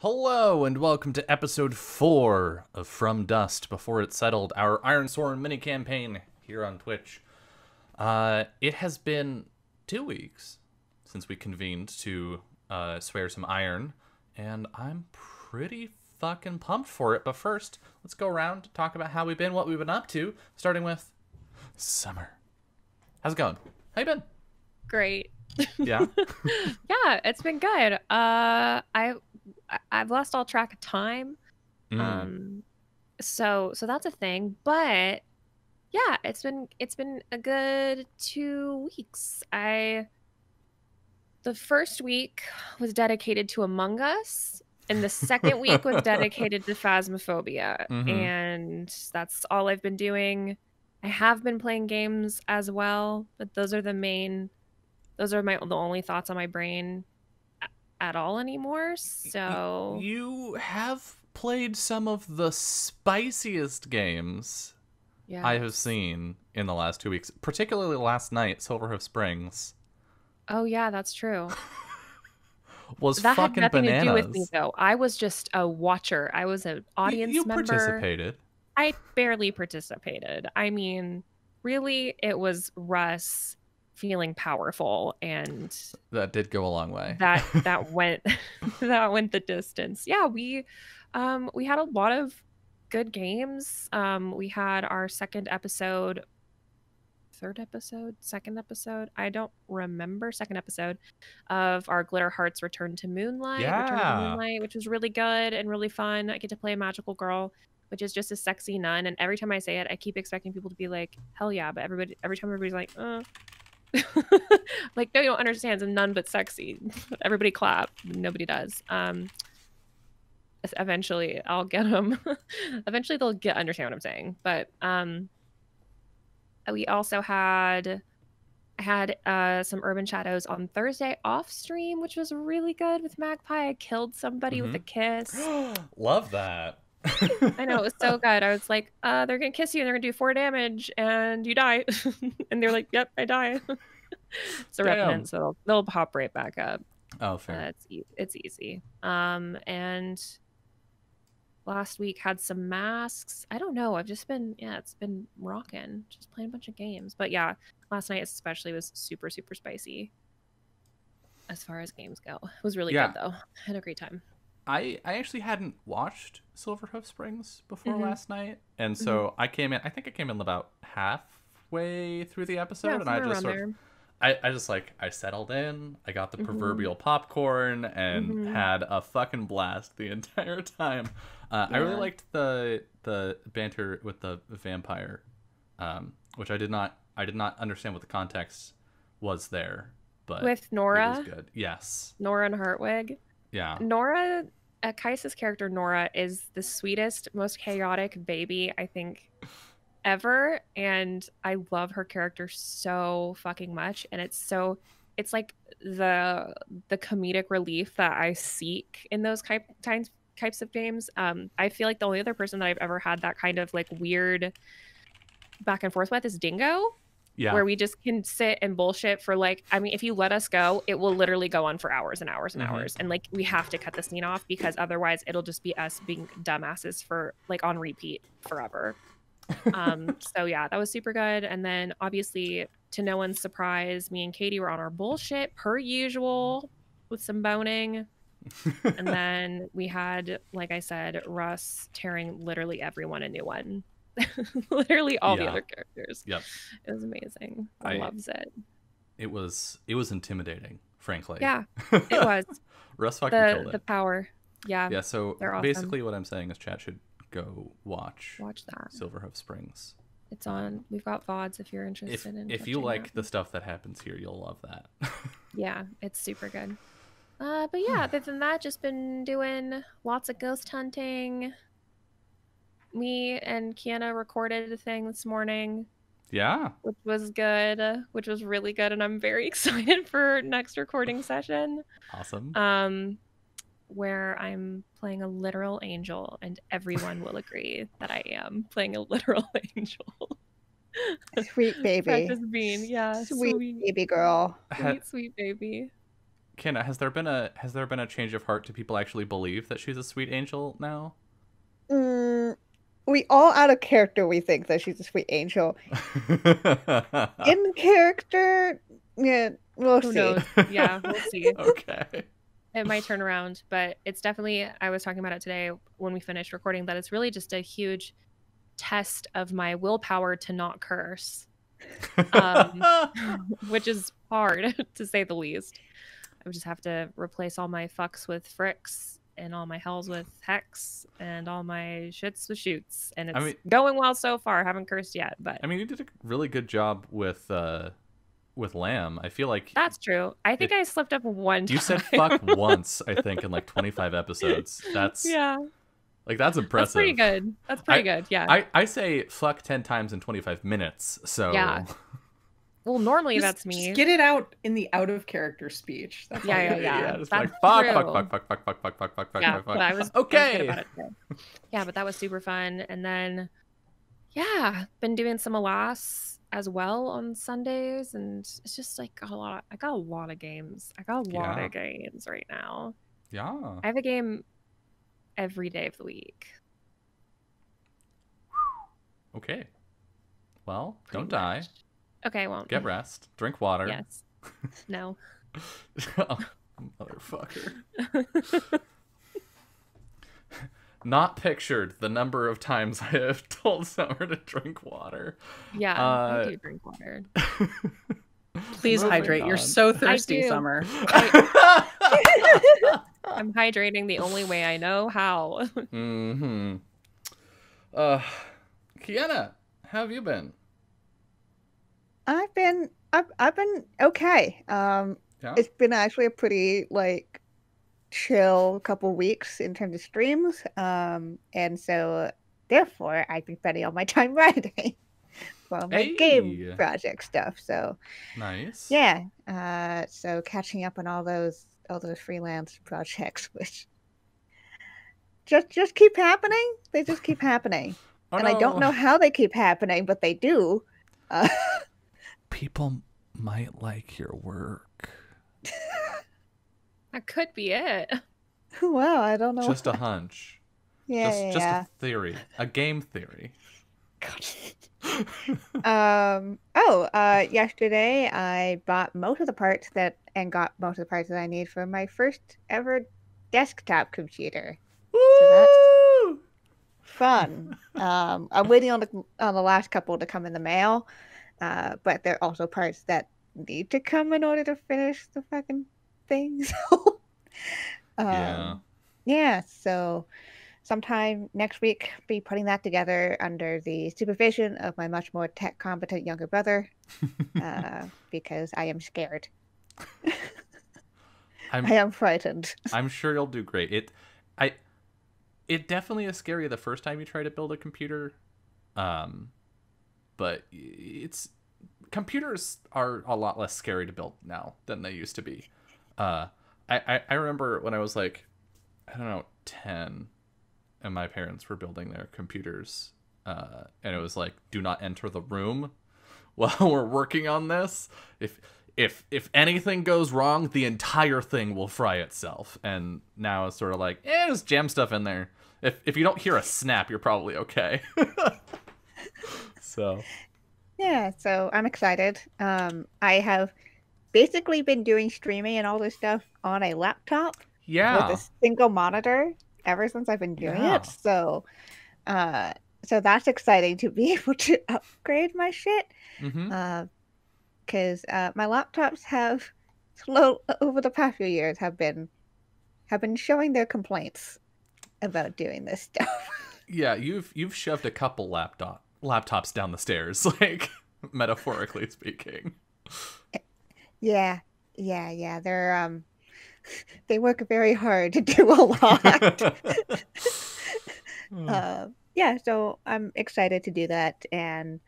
Hello and welcome to episode 4 of From Dust Before It Settled, our IRONSWORN mini campaign here on Twitch. It has been 2 weeks since we convened to swear some iron, and I'm pretty fucking pumped for it. But first, let's go around to talk about how we've been, what we've been up to, starting with Summer. How's it going? How you been? Great. Yeah? Yeah, it's been good. I've lost all track of time. So that's a thing, but yeah, it's been a good 2 weeks. The first week was dedicated to Among Us, and the second week was dedicated to Phasmophobia. And that's all I've been doing. I have been playing games as well, but those are the only thoughts on my brain at all anymore. So you have played some of the spiciest games I have seen in the last 2 weeks, particularly last night. Silverhoof Springs. Oh yeah, that's true. Was that fucking had nothing bananas. to do with me though. I was just a watcher. I was an audience member. You participated. I barely participated. I mean, really, it was Russ feeling powerful, and that did go a long way. That went that went the distance. Yeah, we had a lot of good games. We had our second episode, I don't remember, second episode of our Glitter Hearts Return to Moonlight, which was really good and really fun. I get to play a magical girl, which is just a sexy nun, and every time I say it, I keep expecting people to be like, hell yeah, but every time everybody's like, like, no, you don't understand, it's a nun but sexy. Everybody clap. Nobody does. Eventually I'll get them. Eventually they'll understand what I'm saying. But we also I had some Urban Shadows on Thursday off stream, which was really good with Magpie. I killed somebody with a kiss. Love that. I know, it was so good. I was like, they're gonna kiss you and they're gonna do 4 damage and you die. And they're like, yep, I die. It's a revenant, so they'll pop right back up. Oh, fair. It's easy. And last week had some masks. I don't know, I've just been, it's been rocking, just playing a bunch of games. But yeah, last night especially was super spicy as far as games go. It was really good though. I had a great time. I actually hadn't watched Silverhoof Springs before last night, and so I came in about halfway through the episode, and I settled in, I got the proverbial popcorn, and had a fucking blast the entire time. I really liked the banter with the vampire, which I did not understand what the context was there, but with Nora, it was good. Yes, Nora and Hartwig. Yeah. Nora, Kaisa's character Nora is the sweetest, most chaotic baby I think ever, and I love her character so fucking much, and it's like the comedic relief that I seek in those types of games. I feel like the only other person that I've ever had that kind of like weird back and forth with is Dingo. Yeah. Where we just can sit and bullshit for like, I mean, if you let us go, it will literally go on for hours and hours and hours. And like, we have to cut the scene off because otherwise it'll just be us being dumbasses for like on repeat forever. So yeah, that was super good. And then obviously, to no one's surprise, me and Katie were on our bullshit per usual with some boning. And then we had, like I said, Russ tearing literally everyone a new one. Literally all the other characters. Yep. It was amazing. I loves it. It was intimidating, frankly. Yeah, it was. Russ fucking killed it. The power. Yeah. Yeah, so awesome. Basically what I'm saying is chat should go watch that. Silverhoof Springs. It's on. We've got VODs if you're interested in if you like the stuff that happens here, you'll love that. Yeah, it's super good. But yeah, other than that, just been doing lots of ghost hunting. Me and Kiana recorded a thing this morning. Yeah. Which was good. Which was really good, and I'm very excited for next recording session. Awesome. Where I'm playing a literal angel, and everyone will agree that I am playing a literal angel. Sweet baby. Precious bean, yeah. Sweet baby girl. Sweet baby. Kenna, has there been a change of heart? Do people actually believe that she's a sweet angel now? Mm, we all out of character, we think that she's a sweet angel. In character, yeah, we'll Who see. knows? Yeah, we'll see. Okay. It might turn around, but it's definitely, I was talking about it today when we finished recording, that it's really just a huge test of my willpower to not curse, which is hard to say the least. I just have to replace all my fucks with fricks and all my hells with hex and all my shits with shoots. And it's going well so far. I haven't cursed yet, but I mean, you did a really good job with Lamb. I feel like that's true. I think I slipped up one time. You said fuck once, I think, in like 25 episodes. That's that's impressive. That's pretty good. That's pretty good. Yeah. I say fuck 10 times in 25 minutes. So yeah. Well, normally that's me. Just get it out in the out of character speech. That's yeah. Just that's like fuck. Yeah, but I was okay. About it today. Yeah, but that was super fun. And then, yeah, been doing some Alas as well on Sundays, and it's just like a lot. I got a lot of games. I got a lot of games right now. Yeah. I have a game every day of the week. Okay. Well, don't die. Okay, I won't. Get rest. Drink water. Yes. No. Oh, motherfucker. Not pictured the number of times I have told Summer to drink water. Yeah, I do drink water. Please hydrate. You're so thirsty, Summer. I'm hydrating the only way I know how. Mm-hmm. Kiana, how have you been? I've been okay. It's been actually a pretty like chill couple weeks in terms of streams. And so therefore I've been spending all my time writing for my game project stuff. So nice. Yeah. So catching up on all those freelance projects, which just keep happening. They just keep happening. I don't know how they keep happening, but they do. People might like your work. That could be it. Well, I don't know. Just a hunch. Just a theory. A game theory. Yesterday I bought most of the parts that I need for my first ever desktop computer. Woo! So that's fun. I'm waiting on the last couple to come in the mail. But there are also parts that need to come in order to finish the fucking thing. So, yeah. So sometime next week, be putting that together under the supervision of my much more tech competent younger brother, because I am scared. I am frightened. I'm sure you'll do great. It definitely is scary the first time you try to build a computer. But computers are a lot less scary to build now than they used to be. I remember when I was like, I don't know, 10, and my parents were building their computers, and it was like, do not enter the room while we're working on this. If anything goes wrong, the entire thing will fry itself. And now it's sort of like, just jam stuff in there. If you don't hear a snap, you're probably okay. So yeah, so I'm excited. I have basically been doing streaming and all this stuff on a laptop with a single monitor ever since I've been doing it. So that's exciting to be able to upgrade my shit. Because my laptops have over the past few years have been showing their complaints about doing this stuff. Yeah, you've shoved a couple laptops down the stairs, like metaphorically speaking. Yeah. They're they work very hard to do a lot. So I'm excited to do that and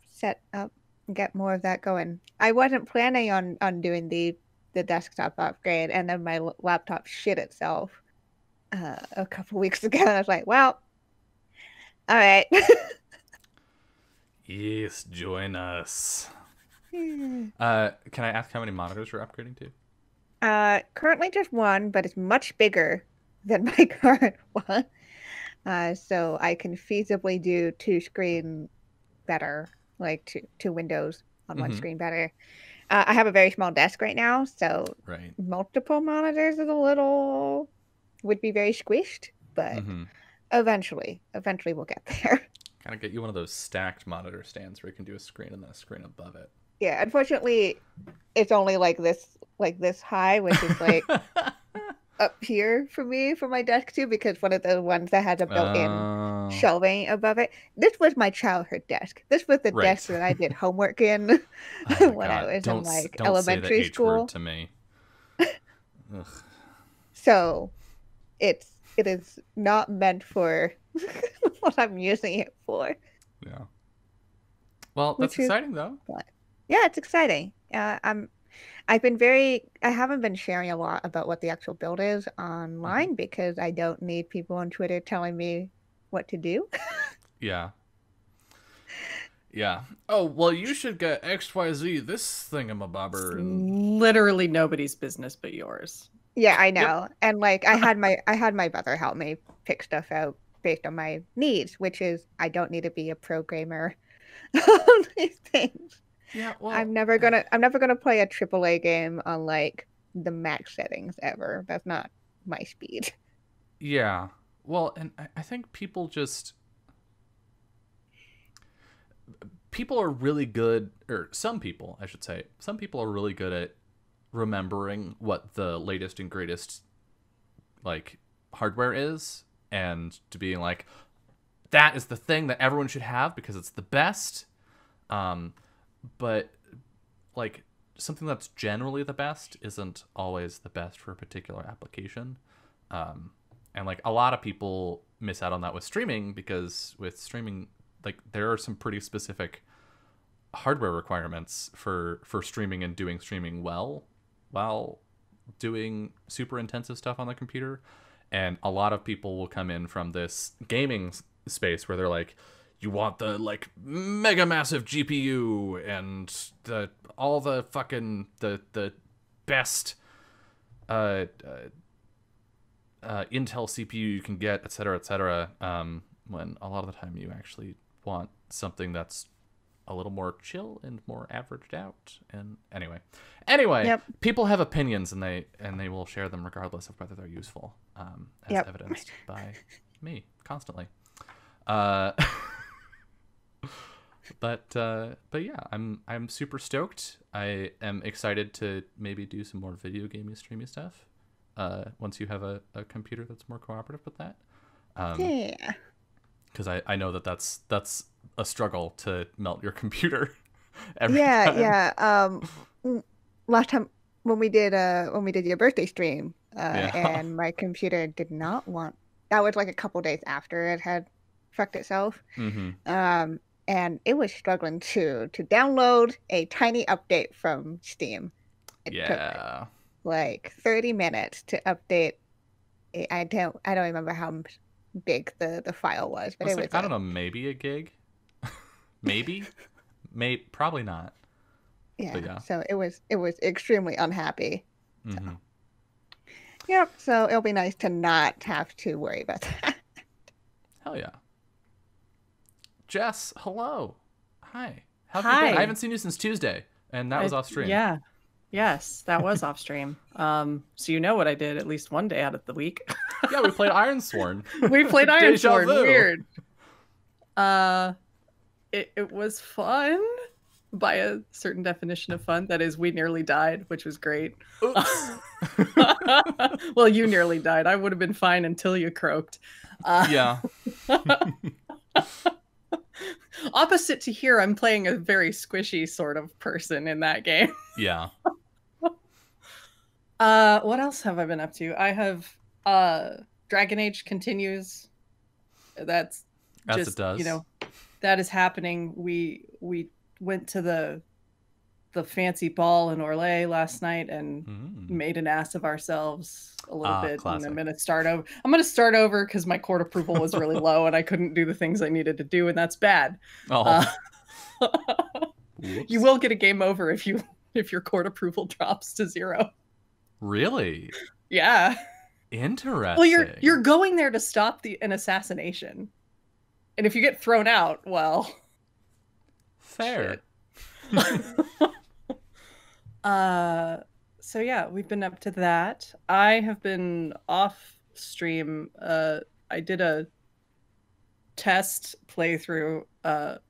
set up and get more of that going. I wasn't planning on doing the desktop upgrade, and then my laptop shit itself a couple weeks ago. I was like, well, all right. Yes, join us. Can I ask how many monitors you're upgrading to? Currently just one, but it's much bigger than my current one. So I can feasibly do two screen better, like two windows on one screen better. I have a very small desk right now, so multiple monitors is would be very squished, but eventually we'll get there. Gotta get you one of those stacked monitor stands where you can do a screen and then a screen above it. Yeah, unfortunately, it's only like this high, which is like up here for me for my desk too, because one of the ones that has a built-in shelving above it. This was my childhood desk. This was the desk that I did homework in when I was in like elementary school. To me. So, it is not meant for what I'm using it for. Yeah. Well, that's exciting though. Yeah, it's exciting. I haven't been sharing a lot about what the actual build is online because I don't need people on Twitter telling me what to do. Yeah. Yeah. Oh, well, you should get XYZ, this thingamabobber. Literally nobody's business but yours. Yeah, I know. Yep. And like I had my brother help me pick stuff out based on my needs, which is I don't need to be a programmer on these things. Yeah, well, I'm never gonna play a AAA game on like the max settings ever. That's not my speed. Yeah, well, and I think people are really good, or some people, I should say, some people are really good at remembering what the latest and greatest like hardware is, and to being like, that is the thing that everyone should have because it's the best. But like something that's generally the best isn't always the best for a particular application. And like a lot of people miss out on that with streaming because with streaming, like there are some pretty specific hardware requirements for streaming and doing streaming well while doing super intensive stuff on the computer. And a lot of people will come in from this gaming space where they're like, you want the like mega massive GPU and all the fucking the best Intel CPU you can get, etc., etc. When a lot of the time you actually want something that's a little more chill and more averaged out. And anyway, yep. People have opinions and they will share them regardless of whether they're useful, as evidenced by me constantly. But yeah, I'm super stoked. I am excited to maybe do some more video gamey streamy stuff. Once you have a computer that's more cooperative with that. Yeah. Because I know that's a struggle to melt your computer every time. Yeah. Last time when we did your birthday stream, and my computer did not want. That was like a couple days after it had fucked itself. And it was struggling to download a tiny update from Steam. It took like 30 minutes to update. I don't remember how big the file was, but it was I don't know, maybe a gig. Maybe probably not. Yeah. So it was extremely unhappy. So. Yep. So it'll be nice to not have to worry about that. Hell yeah. Jess, hello. Hi. How have Hi. you been? I haven't seen you since Tuesday, and that was off stream. Yeah. Yes, that was off stream. So you know what I did at least one day out of the week. Yeah, we played IRONSWORN. We played IRONSWORN. Weird. It was fun by a certain definition of fun. That is, we nearly died, which was great. Oops. Well, you nearly died. I would have been fine until you croaked. Yeah. Opposite to here, I'm playing a very squishy sort of person in that game. Yeah. What else have I been up to? I have Dragon Age continues. That's as just, it does. You know, that is happening. We went to the fancy ball in Orlais last night and made an ass of ourselves a little bit. Classic. And I'm gonna start over because my court approval was really low and I couldn't do the things I needed to do, and that's bad. You will get a game over if your court approval drops to 0. Really? Yeah. Interesting. Well, you're going there to stop an assassination. And if you get thrown out, well, fair. So yeah, we've been up to that. I have been off stream. I did a test playthrough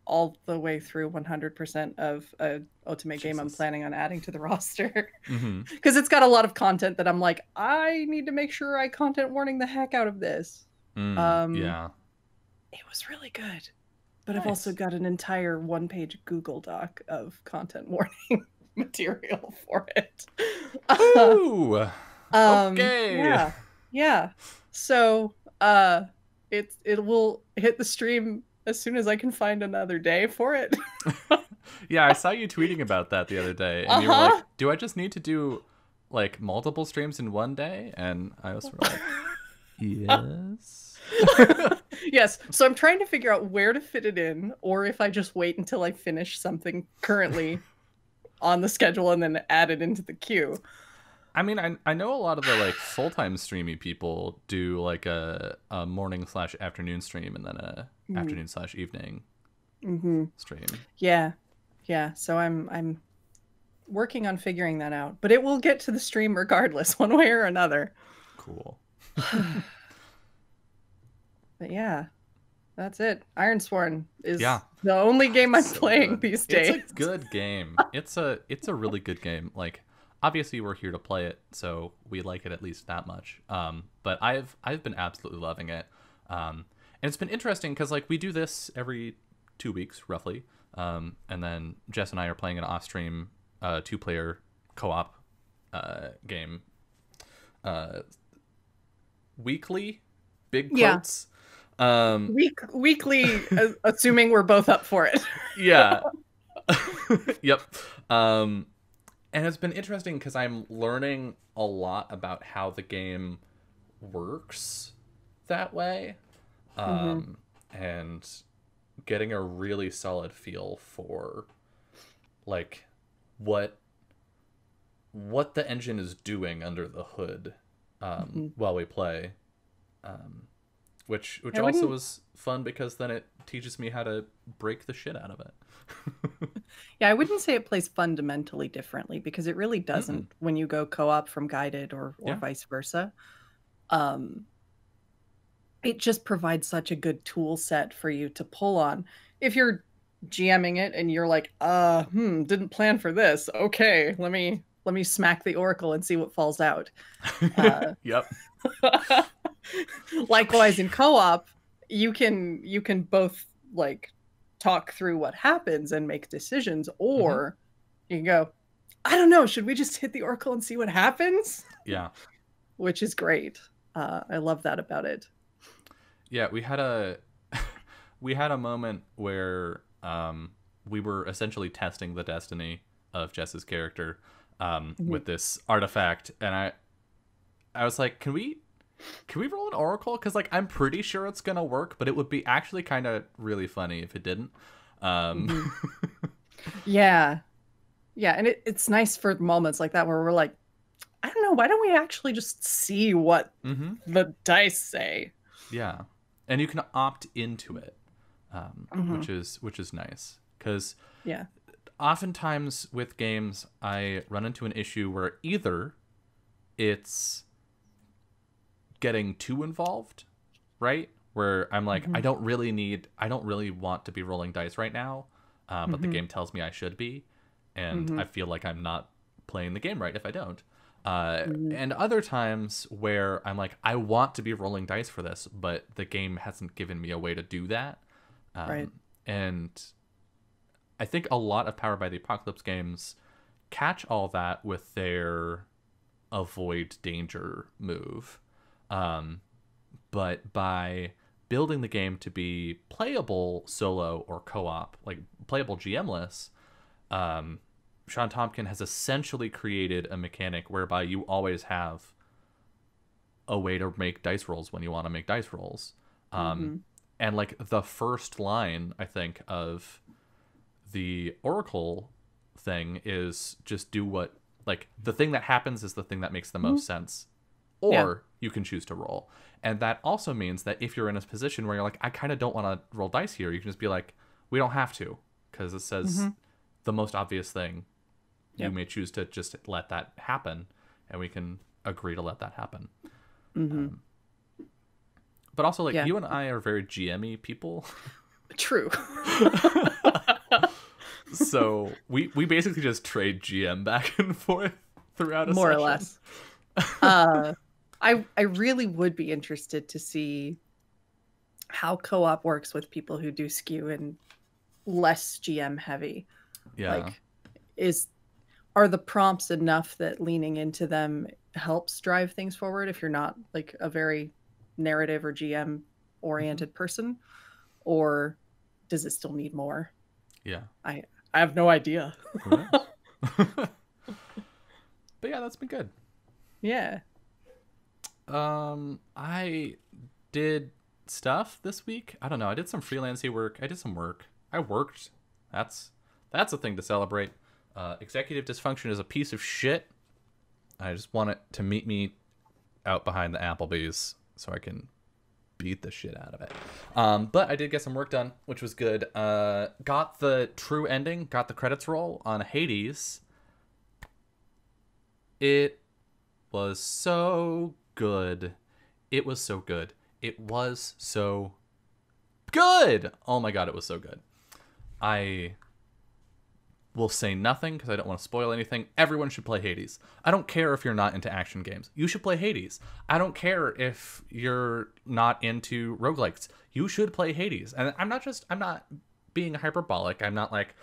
all the way through 100% of a ultimate game I'm planning on adding to the roster. Because it's got a lot of content that I'm like, I need to make sure I content warning the heck out of this. Yeah. It was really good. But I've also got an entire one-page Google Doc of content warning material for it. Ooh. Okay. Yeah. So it will hit the stream as soon as I can find another day for it. Yeah, I saw you tweeting about that the other day, and you were like, "Do I just need to do like multiple streams in one day?" And I was sort of like, "Yes." Yes. So I'm trying to figure out where to fit it in, or if I just wait until I finish something currently on the schedule and then add it into the queue. I mean, I know a lot of the like full-time streamy people do like a morning/afternoon stream and then a afternoon/evening stream. Yeah. So I'm working on figuring that out, but it will get to the stream regardless, one way or another. Cool. But yeah, that's it. IRONSWORN is the only game I'm playing these days. It's a good game. It's a really good game. Like, obviously we're here to play it, so we like it at least that much. But I've been absolutely loving it. And it's been interesting because like we do this every 2 weeks roughly. And then Jess and I are playing an off-stream 2-player co-op game weekly, big quotes. Weekly, assuming we're both up for it. Yeah. Yep. And it's been interesting because I'm learning a lot about how the game works that way. And getting a really solid feel for like what the engine is doing under the hood while we play. Which also was fun because then it teaches me how to break the shit out of it. Yeah, I wouldn't say it plays fundamentally differently because it really doesn't when you go co-op from guided or vice versa. It just provides such a good tool set for you to pull on. If you're GMing it and you're like, didn't plan for this. Okay, let me smack the Oracle and see what falls out. Yep. Likewise in co-op, you can both like talk through what happens and make decisions, or you can go, I don't know, should we just hit the Oracle and see what happens? Yeah. Which is great. I love that about it. Yeah, we had a moment where we were essentially testing the destiny of Jess's character with this artifact, and I was like, can we roll an Oracle? Because like I'm pretty sure it's gonna work, but it would be actually kind of really funny if it didn't. Yeah, and it's nice for moments like that where we're like, I don't know, why don't we actually just see what the dice say? Yeah, and you can opt into it, which is nice because oftentimes with games I run into an issue where either it's getting too involved, right? Where I'm like, I don't really want to be rolling dice right now, but the game tells me I should be, and I feel like I'm not playing the game right if I don't. And other times where I'm like, I want to be rolling dice for this, but the game hasn't given me a way to do that. Right. And I think a lot of Powered by the Apocalypse games catch all that with their avoid danger move. But by building the game to be playable solo or co-op, like playable GM-less, Sean Tompkin has essentially created a mechanic whereby you always have a way to make dice rolls when you want to make dice rolls. And like the first line, I think, of the Oracle thing is just do what Like, the thing that happens is the thing that makes the most sense. Or you can choose to roll. And that also means that if you're in a position where you're like, I kind of don't want to roll dice here, you can just be like, we don't have to, because it says the most obvious thing. You may choose to just let that happen, and we can agree to let that happen. But also, like, you and I are very GM-y people. True. So we basically just trade GM back and forth throughout a more session. or less. I really would be interested to see how co-op works with people who do skew and less GM heavy. Yeah. Like, are the prompts enough that leaning into them helps drive things forward if you're not like a very narrative or GM oriented person, or does it still need more? Yeah. I have no idea. But yeah, that's been good. Yeah. I did stuff this week. I don't know. I did some freelancey work. I did some work. I worked. That's a thing to celebrate. Executive dysfunction is a piece of shit. I just want it to meet me out behind the Applebee's so I can beat the shit out of it. But I did get some work done, which was good. Got the true ending, got the credits roll on Hades. It was so good. It was so good. It was so good. Oh my god, it was so good. I will say nothing because I don't want to spoil anything. Everyone should play Hades. I don't care if you're not into action games. You should play Hades. I don't care if you're not into roguelikes. You should play Hades. And I'm not being hyperbolic. I'm not like,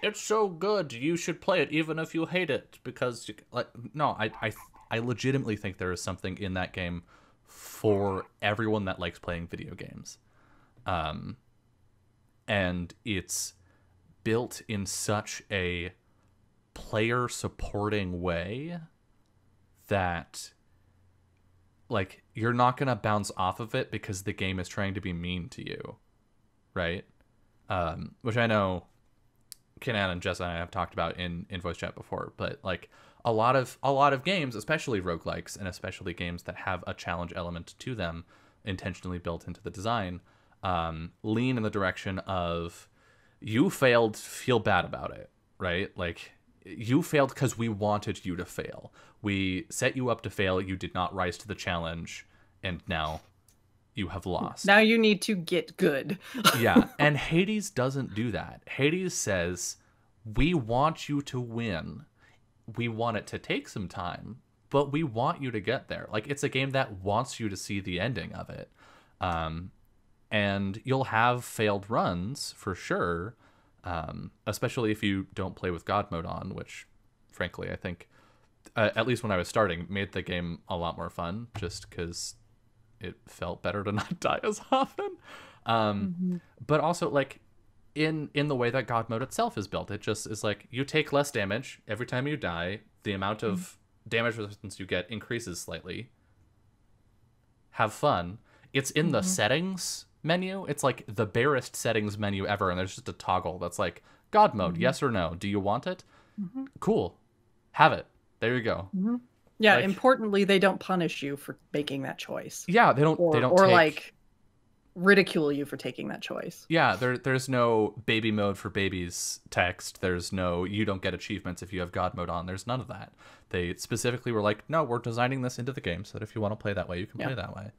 it's so good, you should play it even if you hate it, because no, I legitimately think there is something in that game for everyone that likes playing video games. And it's built in such a player supporting way that, like, you're not gonna bounce off of it because the game is trying to be mean to you, right? Which I know Kenan and Jess and I have talked about in voice chat before, but like a lot of games, especially roguelikes and especially games that have a challenge element to them intentionally built into the design, lean in the direction of, you failed, feel bad about it, right? Like, you failed because we wanted you to fail. We set you up to fail. You did not rise to the challenge, and now you have lost. Now you need to get good. Yeah, and Hades doesn't do that. Hades says, we want you to win. We want it to take some time, but we want you to get there. Like, it's a game that wants you to see the ending of it. And you'll have failed runs for sure, especially if you don't play with God mode on, which, frankly, I think, at least when I was starting, made the game a lot more fun, just because it felt better to not die as often. But also, like, in the way that God mode itself is built, it just is like, you take less damage every time you die. The amount of damage resistance you get increases slightly. Have fun. It's in the settings menu. It's like the barest settings menu ever, and there's just a toggle that's like, God mode, yes or no. Do you want it? Cool. Have it. There you go. Yeah, like, importantly, they don't punish you for making that choice. Yeah, they don't take, like, ridicule you for taking that choice. Yeah, there's no baby mode for babies text. There's no, you don't get achievements if you have God mode on. There's none of that. They specifically were like, no, we're designing this into the game so that if you want to play that way, you can play that way.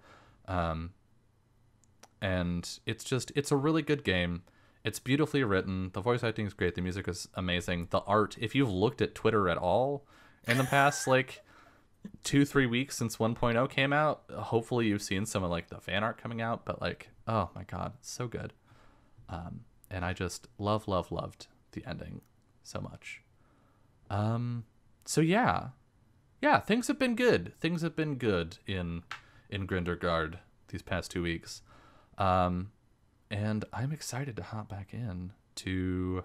And it's a really good game. It's beautifully written. The voice acting is great. The music is amazing. The art, if you've looked at Twitter at all in the past, like, 2-3 weeks since 1.0 came out, hopefully you've seen some of, like, the fan art coming out, but, like, oh my god, it's so good. And I just loved the ending so much. So yeah, things have been good. Things have been good in Grindelgard these past 2 weeks. And I'm excited to hop back in to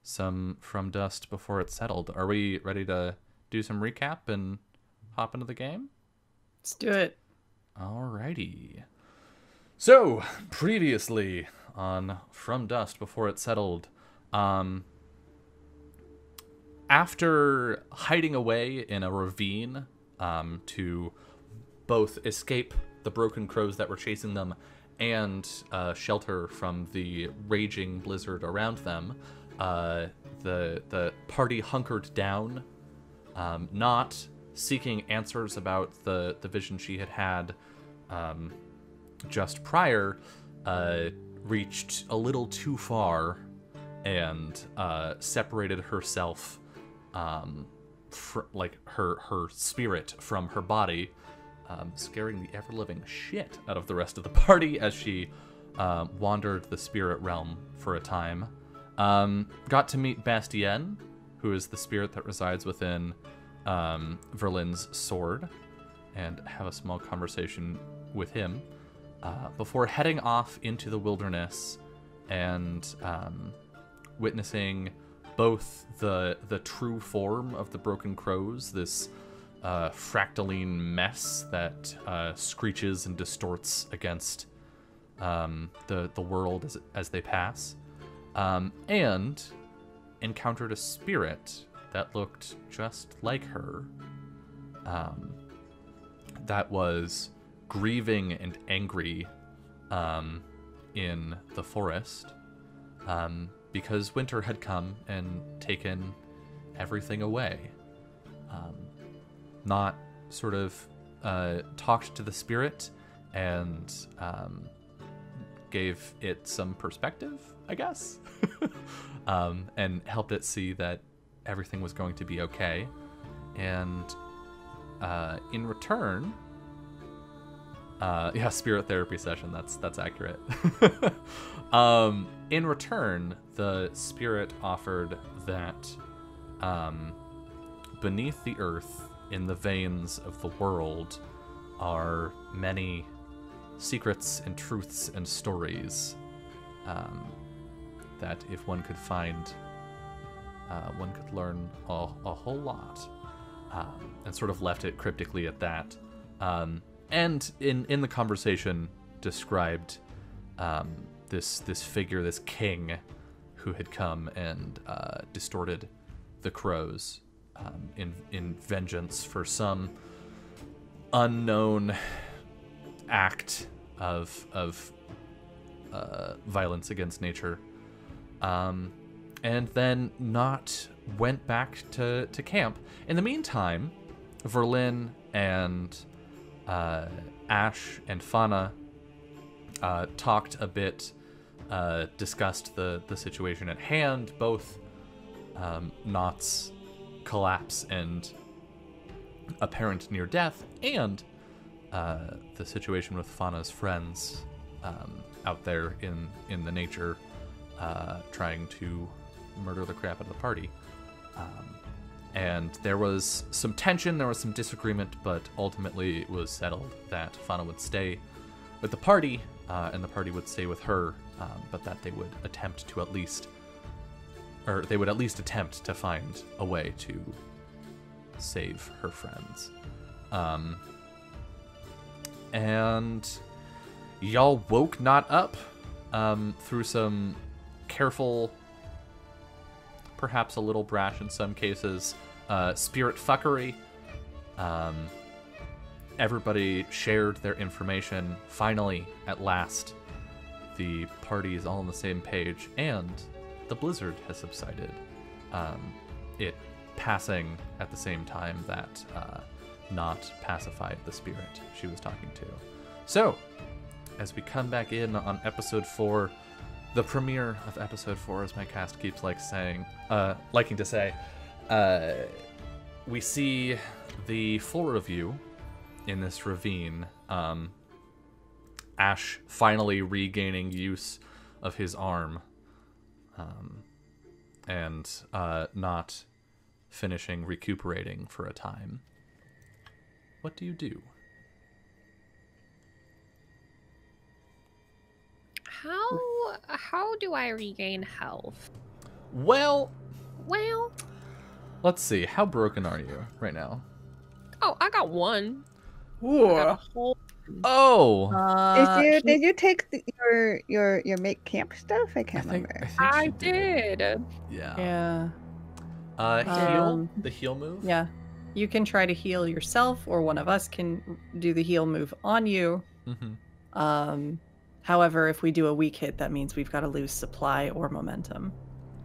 some From Dust before it's settled. Are we ready to do some recap and hop into the game? Let's do it. Alrighty. So, previously on From Dust before it settled, after hiding away in a ravine to both escape the broken crows that were chasing them and shelter from the raging blizzard around them, the party hunkered down, not seeking answers about the vision she had just prior, reached a little too far and separated herself, like her spirit from her body, scaring the ever-living shit out of the rest of the party as she wandered the spirit realm for a time. Got to meet Bastien, who is the spirit that resides within Verlin's sword, and have a small conversation with him before heading off into the wilderness and witnessing both the true form of the Broken Crows, this fractaline mess that screeches and distorts against the world as they pass, and encountered a spirit that looked just like her, that was grieving and angry in the forest, because winter had come and taken everything away. Not sort of talked to the spirit and gave it some perspective, I guess, and helped it see that everything was going to be okay. And in return, spirit therapy session, that's accurate. In return, the spirit offered that beneath the earth, in the veins of the world, are many secrets and truths and stories that if one could find, one could learn a whole lot, and sort of left it cryptically at that. And in the conversation described this figure, this king, who had come and distorted the crows in vengeance for some unknown act of violence against nature, and then not went back to camp. In the meantime, Verlin and Ash and Fauna talked a bit, discussed the situation at hand, both Knott's collapse and apparent near death, and the situation with Fauna's friends out there in the nature, trying to murder the crap out of the party. And there was some tension, there was some disagreement, but ultimately it was settled that Fauna would stay with the party, and the party would stay with her, but that they would attempt to at least attempt to find a way to save her friends. And y'all woke Not up through some careful, perhaps a little brash in some cases, spirit fuckery. Everybody shared their information. Finally, at last, the party is all on the same page, and the blizzard has subsided. It passing at the same time that Not pacified the spirit she was talking to. So, as we come back in on episode 4, the premiere of episode 4, as my cast keeps liking to say, we see the 4 of you in this ravine. Ash finally regaining use of his arm, and Not finishing recuperating for a time. What do you do? How do I regain health? Well, let's see. How broken are you right now? Oh, I got one. Ooh. I got a whole... Oh. Did you take your make camp stuff? I can't remember. I did. Yeah. Yeah. Heal. The heal move. Yeah. You can try to heal yourself, or one of us can do the heal move on you. However, if we do a weak hit, that means we've got to lose supply or momentum.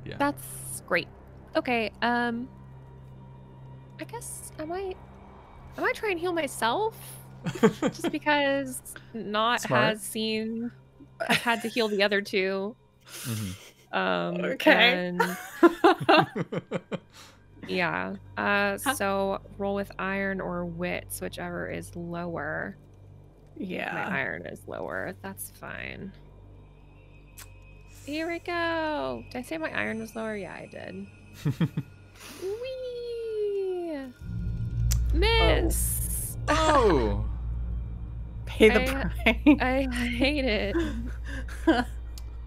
Yeah. That's great. Okay. I guess I might try and heal myself, just because Not Smart. has had to heal the other two. Okay. And yeah. So roll with iron or wits, whichever is lower. Yeah. My iron is lower. That's fine. Here we go. Did I say my iron was lower? Yeah, I did. Whee! Miss. Oh. Pay the price. I hate it.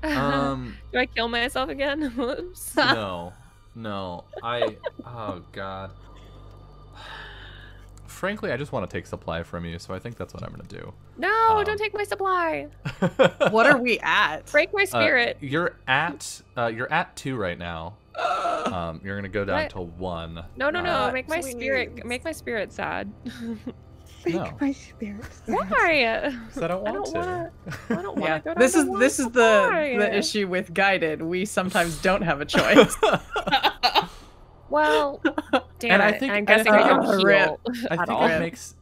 Do I kill myself again? Whoops. No. Oh God. Frankly, I just want to take supply from you, so I think that's what I'm gonna do. No, don't take my supply. What are we at? Break my spirit. You're at 2 right now. You're gonna go down to 1. No. Make my spirit sad. No. My spirit. Why? Because I don't want to. I don't want to go down This to is 1 the supply. issue with guided. We sometimes don't have a choice. Well, damn And it. I think- I'm guessing I I don't think- heal I at think all.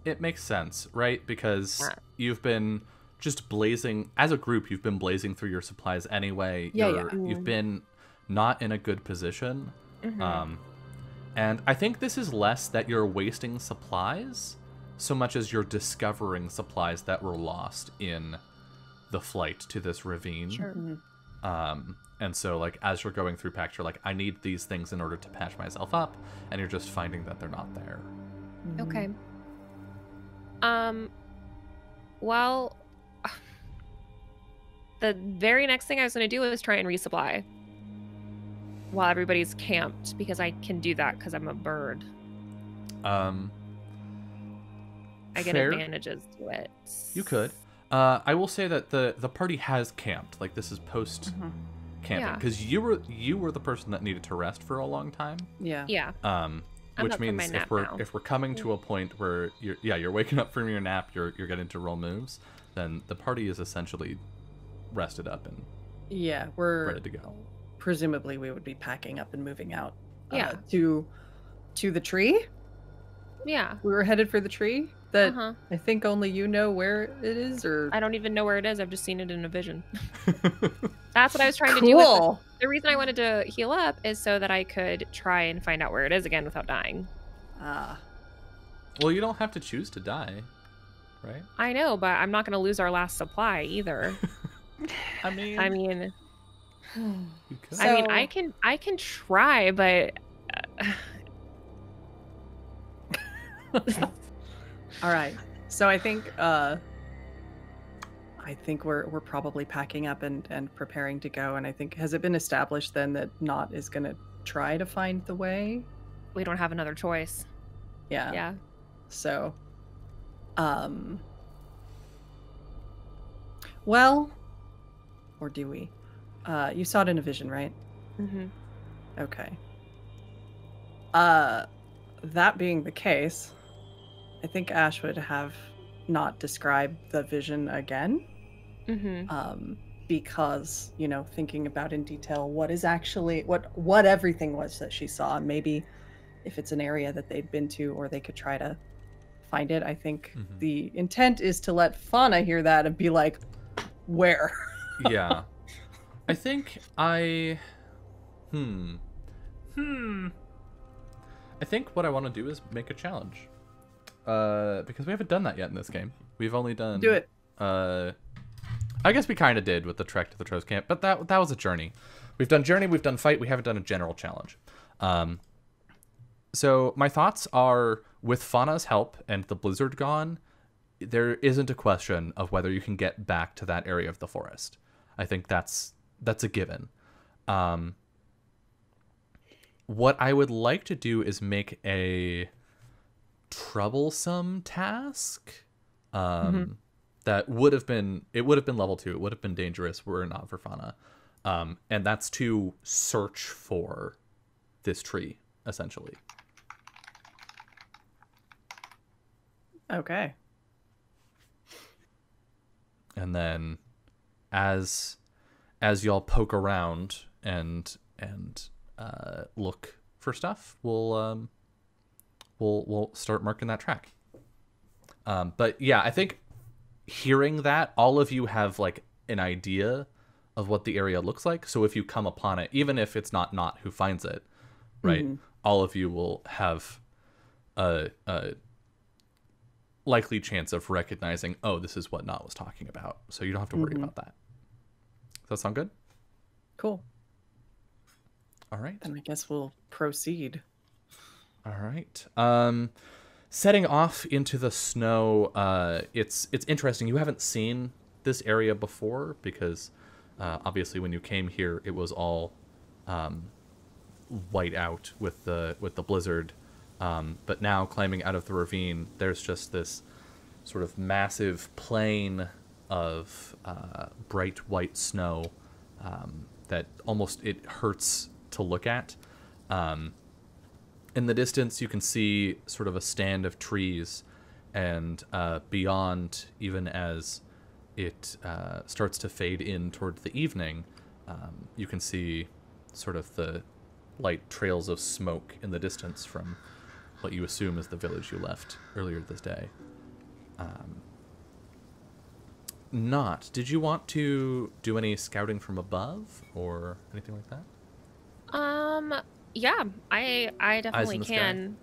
it makes sense, right? Because Yeah. you've been just blazing as a group. You've been blazing through your supplies anyway. You've been not in a good position, and I think this is less that you're wasting supplies, so much as you're discovering supplies that were lost in the flight to this ravine. Sure. And so, like, as you're going through packs, you're like, I need these things in order to patch myself up, and you're just finding that they're not there. Okay. Well, the very next thing I was going to do was try and resupply while everybody's camped, because I can do that because I'm a bird. I get Fair. advantages to it. You could. I will say that the party has camped. Like, this is post camping, Yeah. because you were the person that needed to rest for a long time. Yeah. Yeah. Which up for my means nap now. if we're coming to a point where you're waking up from your nap, you're getting to roll moves, then the party is essentially rested up and We're ready to go. presumably we would be packing up and moving out. Yeah. To the tree. Yeah. We were headed for the tree that Uh-huh. I think only you know where it is, or I don't even know where it is. I've just seen it in a vision. That's what I was trying to do with cool. the reason I wanted to heal up is so that I could try and find out where it is again without dying. Well, you don't have to choose to die, right? I know, but I'm not going to lose our last supply either. I mean, you could. I mean, I can try, but All right. So I think we're probably packing up and preparing to go. And I think, has it been established then that Not is going to try to find the way? we don't have another choice. Yeah. Yeah. So, well, or do we? You saw it in a vision, right? Mm-hmm. Okay. That being the case, I think Ash would have Not described the vision again. Mm-hmm. Because, thinking about in detail what is actually what everything was that she saw, and maybe if it's an area that they'd been to, or they could try to find it. I think the intent is to let Fauna hear that and be like, where? Yeah. I think I think what I want to do is make a challenge. Because we haven't done that yet in this game. We've only done... Do it. I guess we kind of did with the trek to the Trost camp, but that was a journey. We've done journey, we've done fight, we haven't done a general challenge. So my thoughts are, with Fauna's help and the blizzard gone, there isn't a question of whether you can get back to that area of the forest. I think that's a given. What I would like to do is make a troublesome task. That would have been level 2. It would have been dangerous were it not for Fauna. And that's to search for this tree essentially. Okay. And then as y'all poke around and look for stuff, we'll start marking that track. But yeah, I think hearing that, all of you have like an idea of what the area looks like. So if you come upon it, even if it's not who finds it, right? Mm-hmm. All of you will have a likely chance of recognizing, oh, this is what Not was talking about. So you don't have to worry about that. Does that sound good? Cool. All right. Then I guess we'll proceed. All right. Setting off into the snow, it's interesting. You haven't seen this area before because obviously when you came here, it was all white out with the blizzard. But now climbing out of the ravine, there's just this sort of massive plain of bright white snow that almost it hurts to look at. In the distance, you can see sort of a stand of trees, and beyond, even as it starts to fade in toward the evening, you can see sort of the light trails of smoke in the distance from what you assume is the village you left earlier this day. Did you want to do any scouting from above or anything like that? Yeah, I definitely can.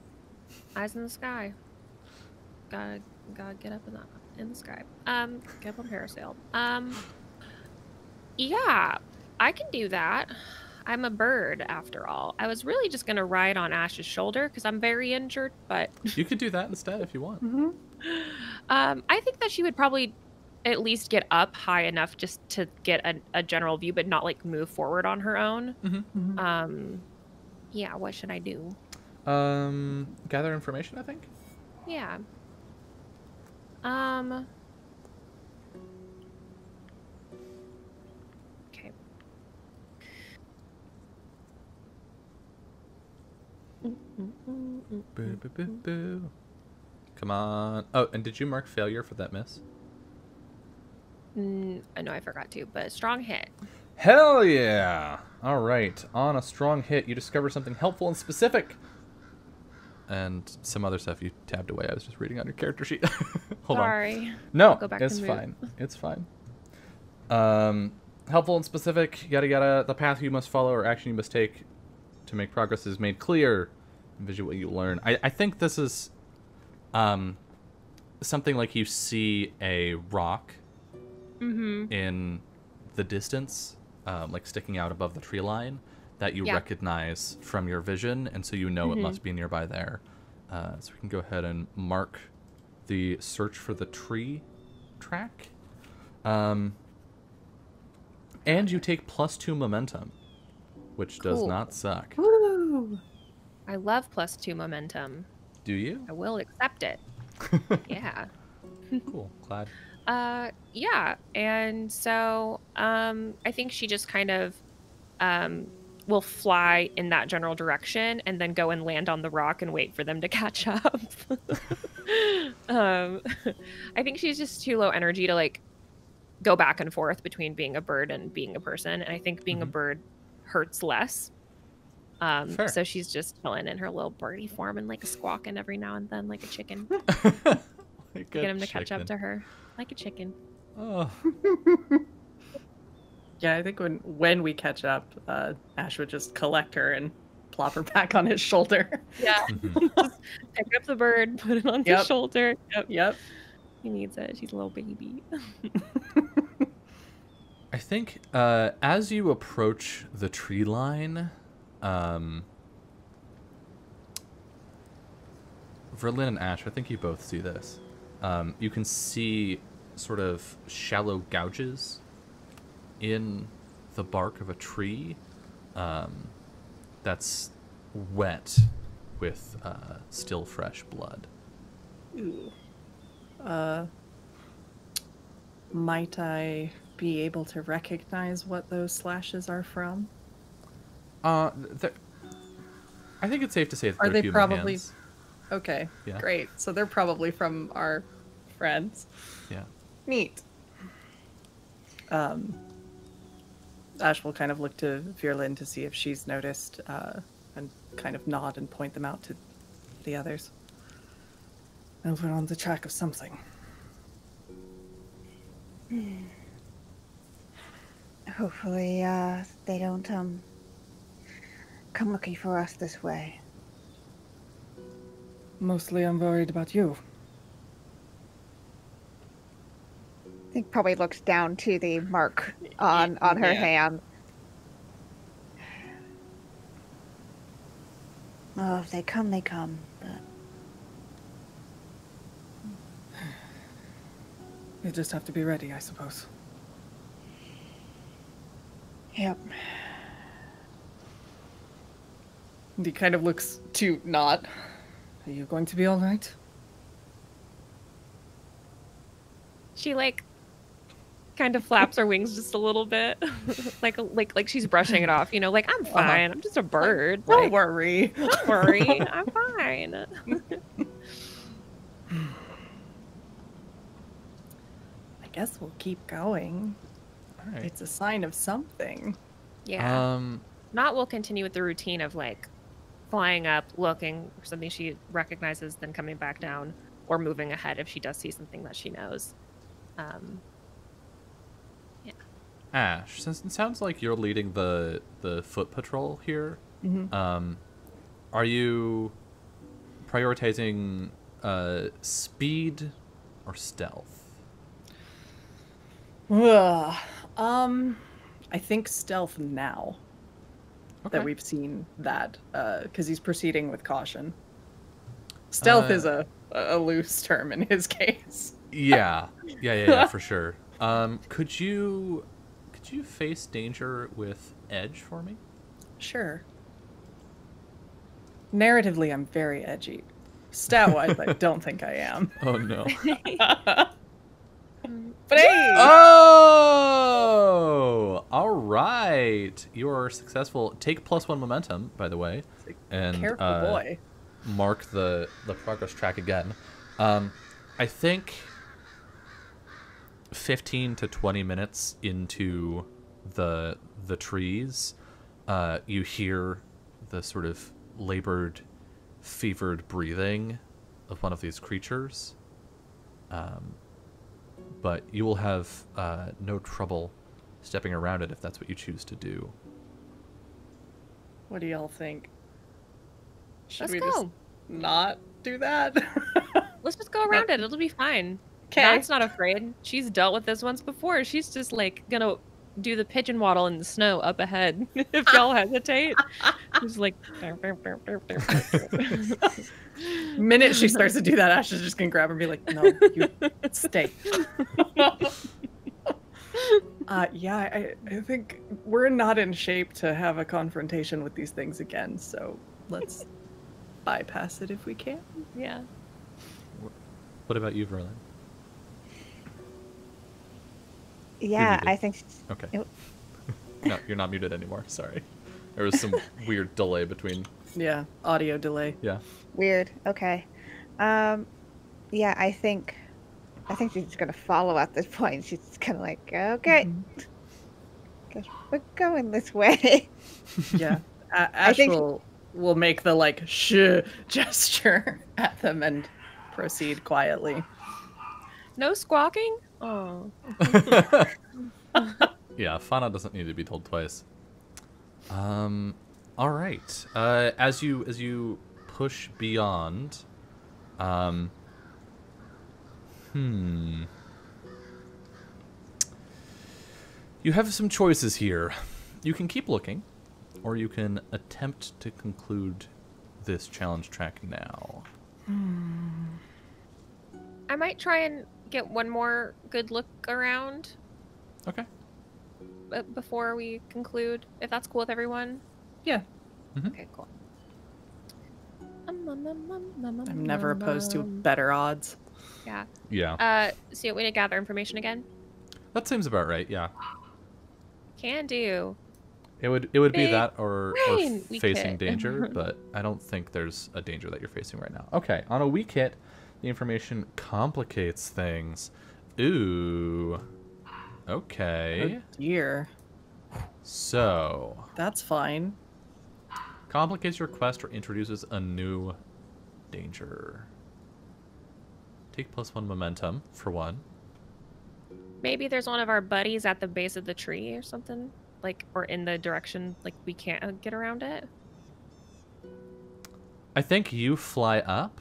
Eyes in the sky. Gotta get up in the sky. Get up on parasail. Yeah, I can do that. I'm a bird, after all. I was really just gonna ride on Ash's shoulder because I'm very injured, but you could do that instead if you want. Mm-hmm. I think that she would probably at least get up high enough just to get a general view, but not like move forward on her own. Mm-hmm. Mm-hmm. Yeah. What should I do? Gather information, I think. Yeah. Okay. Boo, boo, boo, boo. Come on. Oh, and did you mark failure for that miss? No, I forgot to, but strong hit. Hell yeah! All right. On a strong hit, you discover something helpful and specific. And some other stuff you tabbed away. I was just reading on your character sheet. Hold Sorry. on. No, go back it's fine. It's fine. Helpful and specific, yada yada. The path you must follow or action you must take to make progress is made clear. Envision what you learn. I think this is something like you see a rock in the distance, like sticking out above the tree line, that you recognize from your vision, and so you know it must be nearby there. So we can go ahead and mark the search for the tree track. And you take +2 momentum, which does not suck. Woo! I love +2 momentum. Do you? I will accept it. Yeah. Cool. Glad. Yeah. And so I think she just kind of will fly in that general direction and then go and land on the rock and wait for them to catch up. I think she's just too low energy to like go back and forth between being a bird and being a person. And I think being a bird hurts less. So she's just chilling in her little birdie form and like squawking every now and then like a chicken. Get him to catch up to her like a chicken. Oh. Yeah, I think when we catch up, Ash would just collect her and plop her back on his shoulder. Yeah. Pick up the bird, put it on his shoulder. Yep. He needs it. She's a little baby. I think as you approach the tree line, Verlin and Ash, I think you both see this. You can see sort of shallow gouges in the bark of a tree that's wet with still fresh blood. Ooh. Might I be able to recognize what those slashes are from? I think it's safe to say that Are they're they human probably hands. okay? Yeah. Great. So they're probably from our friends. Yeah. Neat. Ash will kind of look to Virlin to see if she's noticed, and kind of nod and point them out to the others. And we're on the track of something. Hopefully, they don't come looking for us this way. Mostly I'm worried about you. I think probably looks down to the mark on her hand. Oh, if they come, they come. But You just have to be ready, I suppose. yep. And he kind of looks to Not. Are you going to be all right? She like kind of flaps her wings just a little bit, like she's brushing it off. You know, like I'm fine. I'm just a bird. Don't Like, worry. don't worry. I'm fine. I guess we'll keep going. All right. It's a sign of something. Yeah. Not will continue with the routine of like flying up, looking for something she recognizes, then coming back down, or moving ahead if she does see something that she knows. Yeah. Ash, since it sounds like you're leading the foot patrol here, are you prioritizing speed or stealth? Ugh. I think stealth now Okay. that we've seen that, because he's proceeding with caution. Stealth is a loose term in his case. Yeah, for sure. Could you face danger with edge for me? Sure. Narratively, I'm very edgy. Stat-wise, I don't think I am. Oh no. But hey! Oh! All right. You are successful. Take +1 momentum, by the way, and Careful boy. mark the progress track again. I think 15 to 20 minutes into the trees, you hear the sort of labored, fevered breathing of one of these creatures. But you will have no trouble stepping around it if that's what you choose to do. What do y'all think? Should Let's we go. just not do that? Let's just go around it. It'll be fine. 'Kay. Nat's not afraid. She's dealt with this once before. She's just like gonna do the pigeon waddle in the snow up ahead. If y'all hesitate, she's like. Minute she starts to do that, Ash is just gonna grab her and be like, "No, you stay." Yeah, I think we're not in shape to have a confrontation with these things again, so let's bypass it if we can. Yeah. What about you, Verlin? Yeah, muted. I think. Okay. It- No, you're not muted anymore. Sorry. There was some weird delay between. Yeah, audio delay. Yeah. Weird. Okay. Yeah, I think she's just gonna follow at this point. She's just kind of like, okay, guess we're going this way. Yeah, Ash think- will make the like shh gesture at them and proceed quietly. No squawking. Oh. Yeah, Fauna doesn't need to be told twice. All right. As you push beyond, you have some choices here. You can keep looking, or you can attempt to conclude this challenge track now. I might try and get one more good look around Okay. before we conclude, if that's cool with everyone. Yeah, Okay, cool. I'm never opposed to better odds. Yeah. Yeah. So you want me to gather information again? That seems about right, yeah. Can do. It would be Big that or brain. Weak facing hit. danger, but I don't think there's a danger that you're facing right now. Okay, on a weak hit, the information complicates things. Ooh. Okay. Oh dear. So, That's fine. complicates your quest or introduces a new danger. Take +1 momentum for 1. Maybe there's one of our buddies at the base of the tree or something, like, or in the direction like we can't get around it. I think you fly up,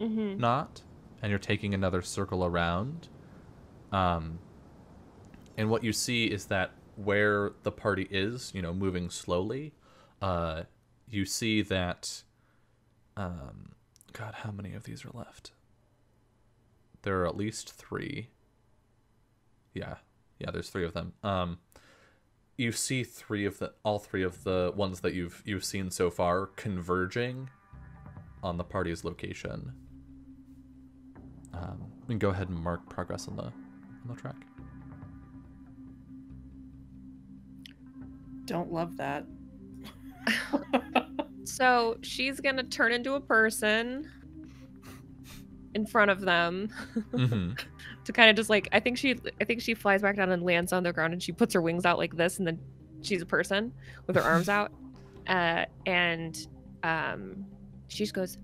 Mm-hmm. not, and you're taking another circle around. And what you see is that where the party is, you know, moving slowly, you see that, God, how many of these are left? There are at least 3. Yeah, there's 3 of them. You see all three of the ones that you've seen so far converging on the party's location. We can go ahead and mark progress on the track. Don't love that. So she's gonna turn into a person in front of them. Mm-hmm. To kind of just like I think she flies back down and lands on the ground and she puts her wings out like this and then she's a person with her arms out. And she just goes,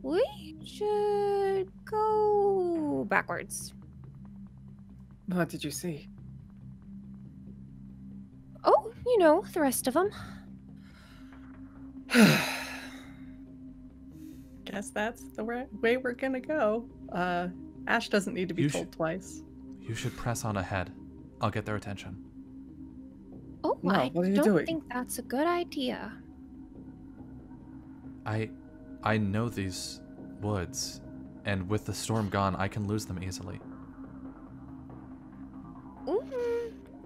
"We should go backwards." What did you see? Oh, you know, the rest of them. Guess that's the way we're gonna go. Ash doesn't need to be You told twice. You should press on ahead. I'll get their attention. Oh, No, I what are you don't doing? think that's a good idea. I know these woods, and with the storm gone, I can lose them easily.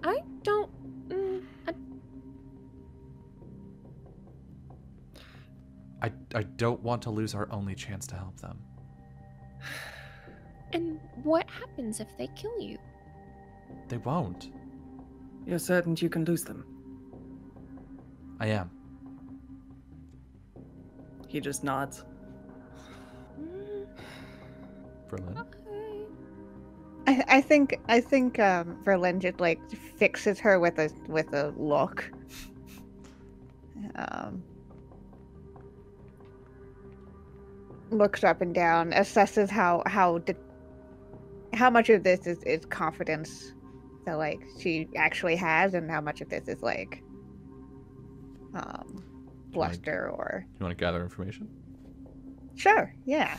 I don't. I don't want to lose our only chance to help them. And what happens if they kill you? They won't. You're certain you can lose them? I am. He just nods. Berlin? I think Verlin just like fixes her with a look. Looks up and down, assesses how much of this is confidence that like she actually has, and how much of this is like bluster or. You want to gather information? Sure, yeah.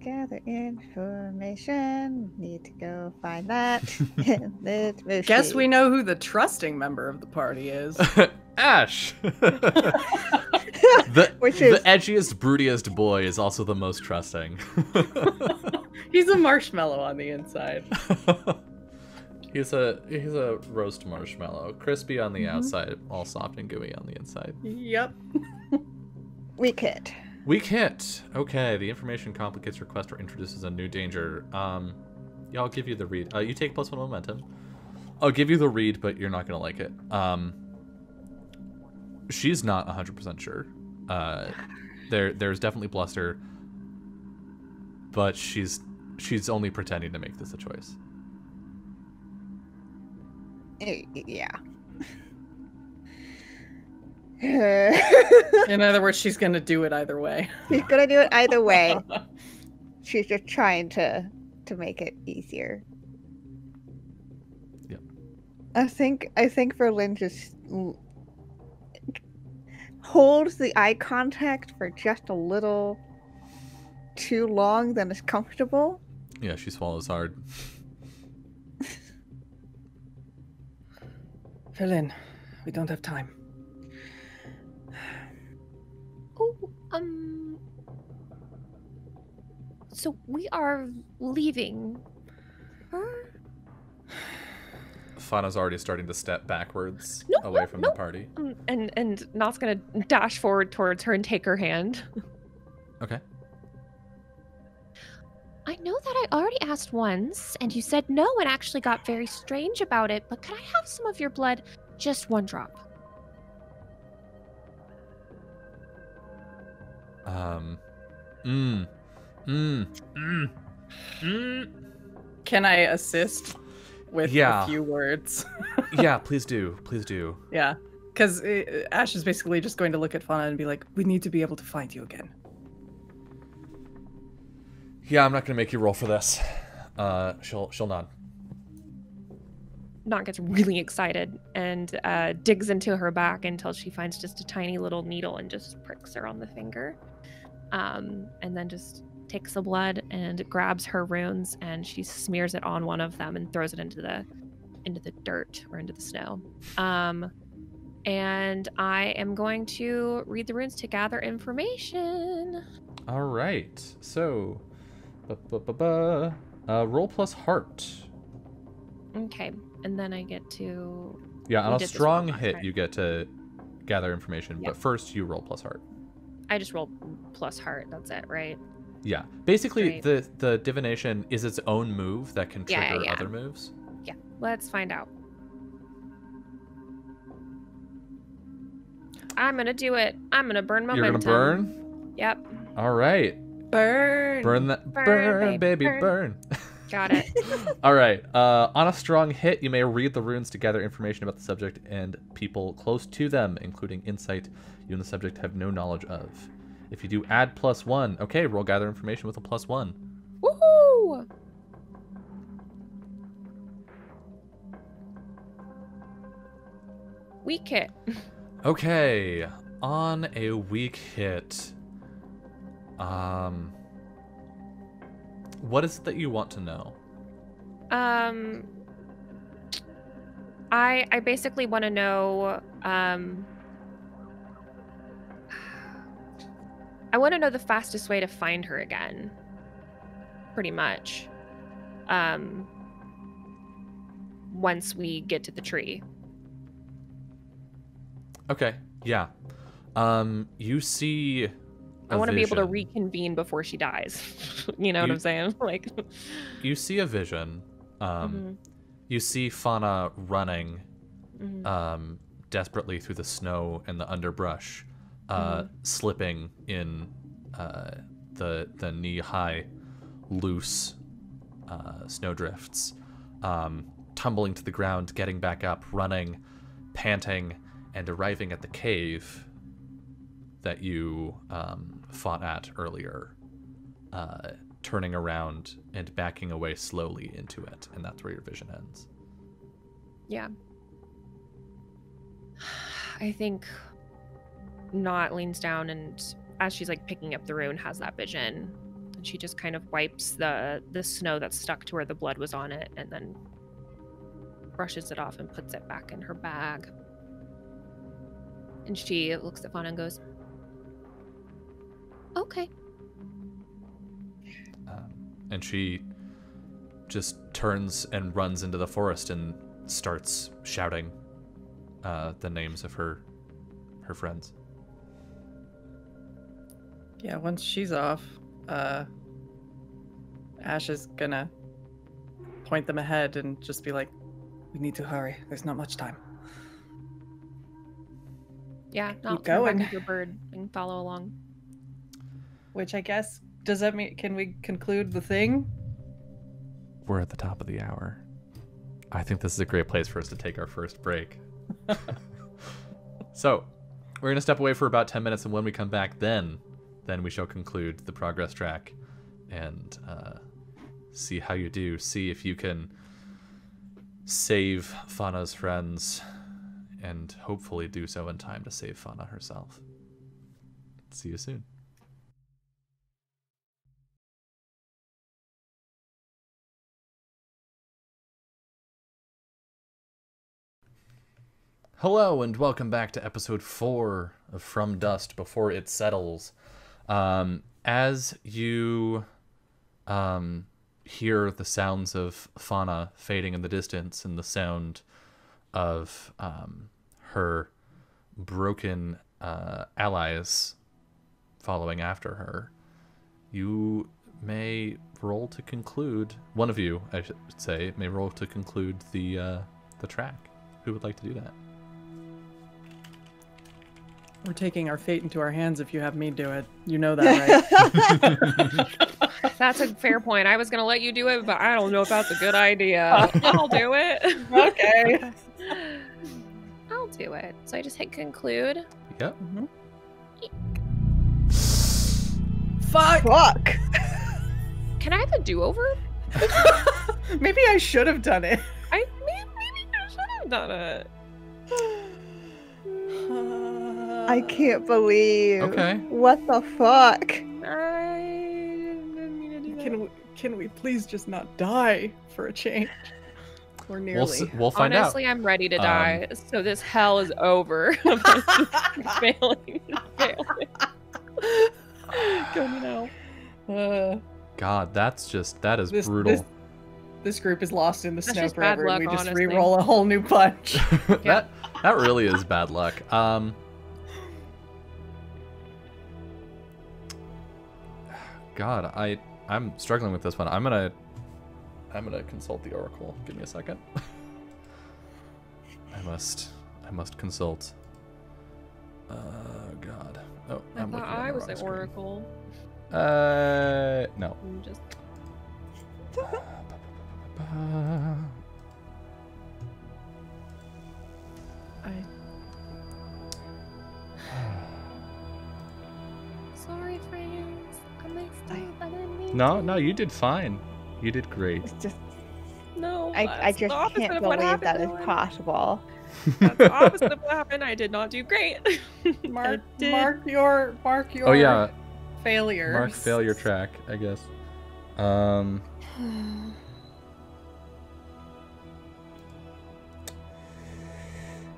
Gather information. Need to go find that. Let's move. Guess we know who the trusting member of the party is. Ash! The edgiest, broodiest boy is also the most trusting. He's a marshmallow on the inside. He's a roast marshmallow, crispy on the outside, all soft and gooey on the inside. Yep. Weak hit. Weak hit. Okay, the information complicates your quest or introduces a new danger. Yeah, I'll give you the read. You take +1 momentum. I'll give you the read, but you're not gonna like it. She's not 100% sure. There's definitely bluster, but she's only pretending to make this a choice. Yeah. In other words, she's gonna do it either way. She's gonna do it either way. She's just trying to make it easier. Yep. I think Verlin just holds the eye contact for just a little too long than is comfortable. Yeah, she swallows hard. Verlin, we don't have time. Oh, so we are leaving her? Fana's already starting to step backwards No, away no, from no. the party. And Not's gonna dash forward towards her and take her hand. Okay. I know that I already asked once, and you said no and actually got very strange about it, but could I have some of your blood? Just 1 drop. Can I assist with a few words? Yeah, please do. Please do. Yeah, because Ash is basically just going to look at Fauna and be like, we need to be able to find you again. Yeah, I'm not going to make you roll for this. She'll nod. Not gets really excited and digs into her back until she finds just a tiny little needle and just pricks her on the finger. And then just takes the blood and grabs her runes, and she smears it on one of them and throws it into the dirt or into the snow. And I am going to read the runes to gather information. All right. So, roll plus heart. Okay, and then I get to... Yeah, on a strong hit, you get to gather information, but first you roll plus heart. I just roll plus heart, that's it, right? Yeah. Basically, the divination is its own move that can trigger other moves. Yeah, let's find out. I'm going to do it. I'm going to burn momentum. You're going to burn? Yep. All right. Burn. Burn that. Burn, baby, burn. Got it. All right. On a strong hit, you may read the runes to gather information about the subject and people close to them, including insight you and the subject have no knowledge of. If you do add +1, okay, roll gather information with a +1. Woohoo! Weak hit. Okay, on a weak hit, what is it that you want to know? I basically want to know, I want to know the fastest way to find her again. Pretty much. Once we get to the tree. Okay, yeah. You see I want to be able to reconvene before she dies. You know what I'm saying? Like, you see a vision. You see Fauna running desperately through the snow and the underbrush, slipping in the knee-high loose snowdrifts, tumbling to the ground, getting back up, running, panting, and arriving at the cave that you fought at earlier, turning around and backing away slowly into it, and that's where your vision ends. Yeah. I think Not leans down and, as she's like picking up the rune, has that vision, and she just kind of wipes the snow that's stuck to where the blood was on it, and then brushes it off and puts it back in her bag. And she looks at Fauna and goes, "Okay." And she just turns and runs into the forest and starts shouting the names of her friends. Yeah, once she's off, Ash is gonna point them ahead and just be like, "We need to hurry. There's not much time." Yeah, keep going. Back with your bird and follow along. Which I guess, does that mean, can we conclude the thing? We're at the top of the hour. I think this is a great place for us to take our first break. So, we're going to step away for about 10 minutes, and when we come back, then we shall conclude the progress track and see how you do. See if you can save Fauna's friends, and hopefully do so in time to save Fauna herself. See you soon. Hello, and welcome back to episode 4 of From Dust Before It Settles. As you hear the sounds of Fauna fading in the distance and the sound of her broken allies following after her, you may roll to conclude. One of you, I should say, may roll to conclude the track. Who would like to do that? We're taking our fate into our hands if you have me do it. You know that, right? That's a fair point. I was going to let you do it, but I don't know if that's a good idea. I'll do it. Okay. I'll do it. So I just hit conclude. Yep. Fuck. Can I have a do-over? Maybe I should have done it. Maybe I should have done it. I can't believe. Okay. What the fuck? I didn't mean to do that. Can we please just not die for a change? Or nearly. We'll find out. Honestly, I'm ready to die. So this hell is over. failing. Kill me now. God, that is brutal. This group is lost in the That's snow just bad forever, luck, and we just honestly. re-roll a whole new punch. that really is bad luck. God, I'm struggling with this one. I'm gonna consult the oracle. Give me a second. I must consult. God. Oh, I thought I was the oracle. No. I'm just... Sorry, friends. I messed up. I didn't mean to. No, you did fine. You did great. It's just, No, I that's just the opposite can't of what believe that happened, is Dylan. possible. That's the opposite of what happened. I did not do great. Mark did. your Oh yeah, failure. mark failure track, I guess.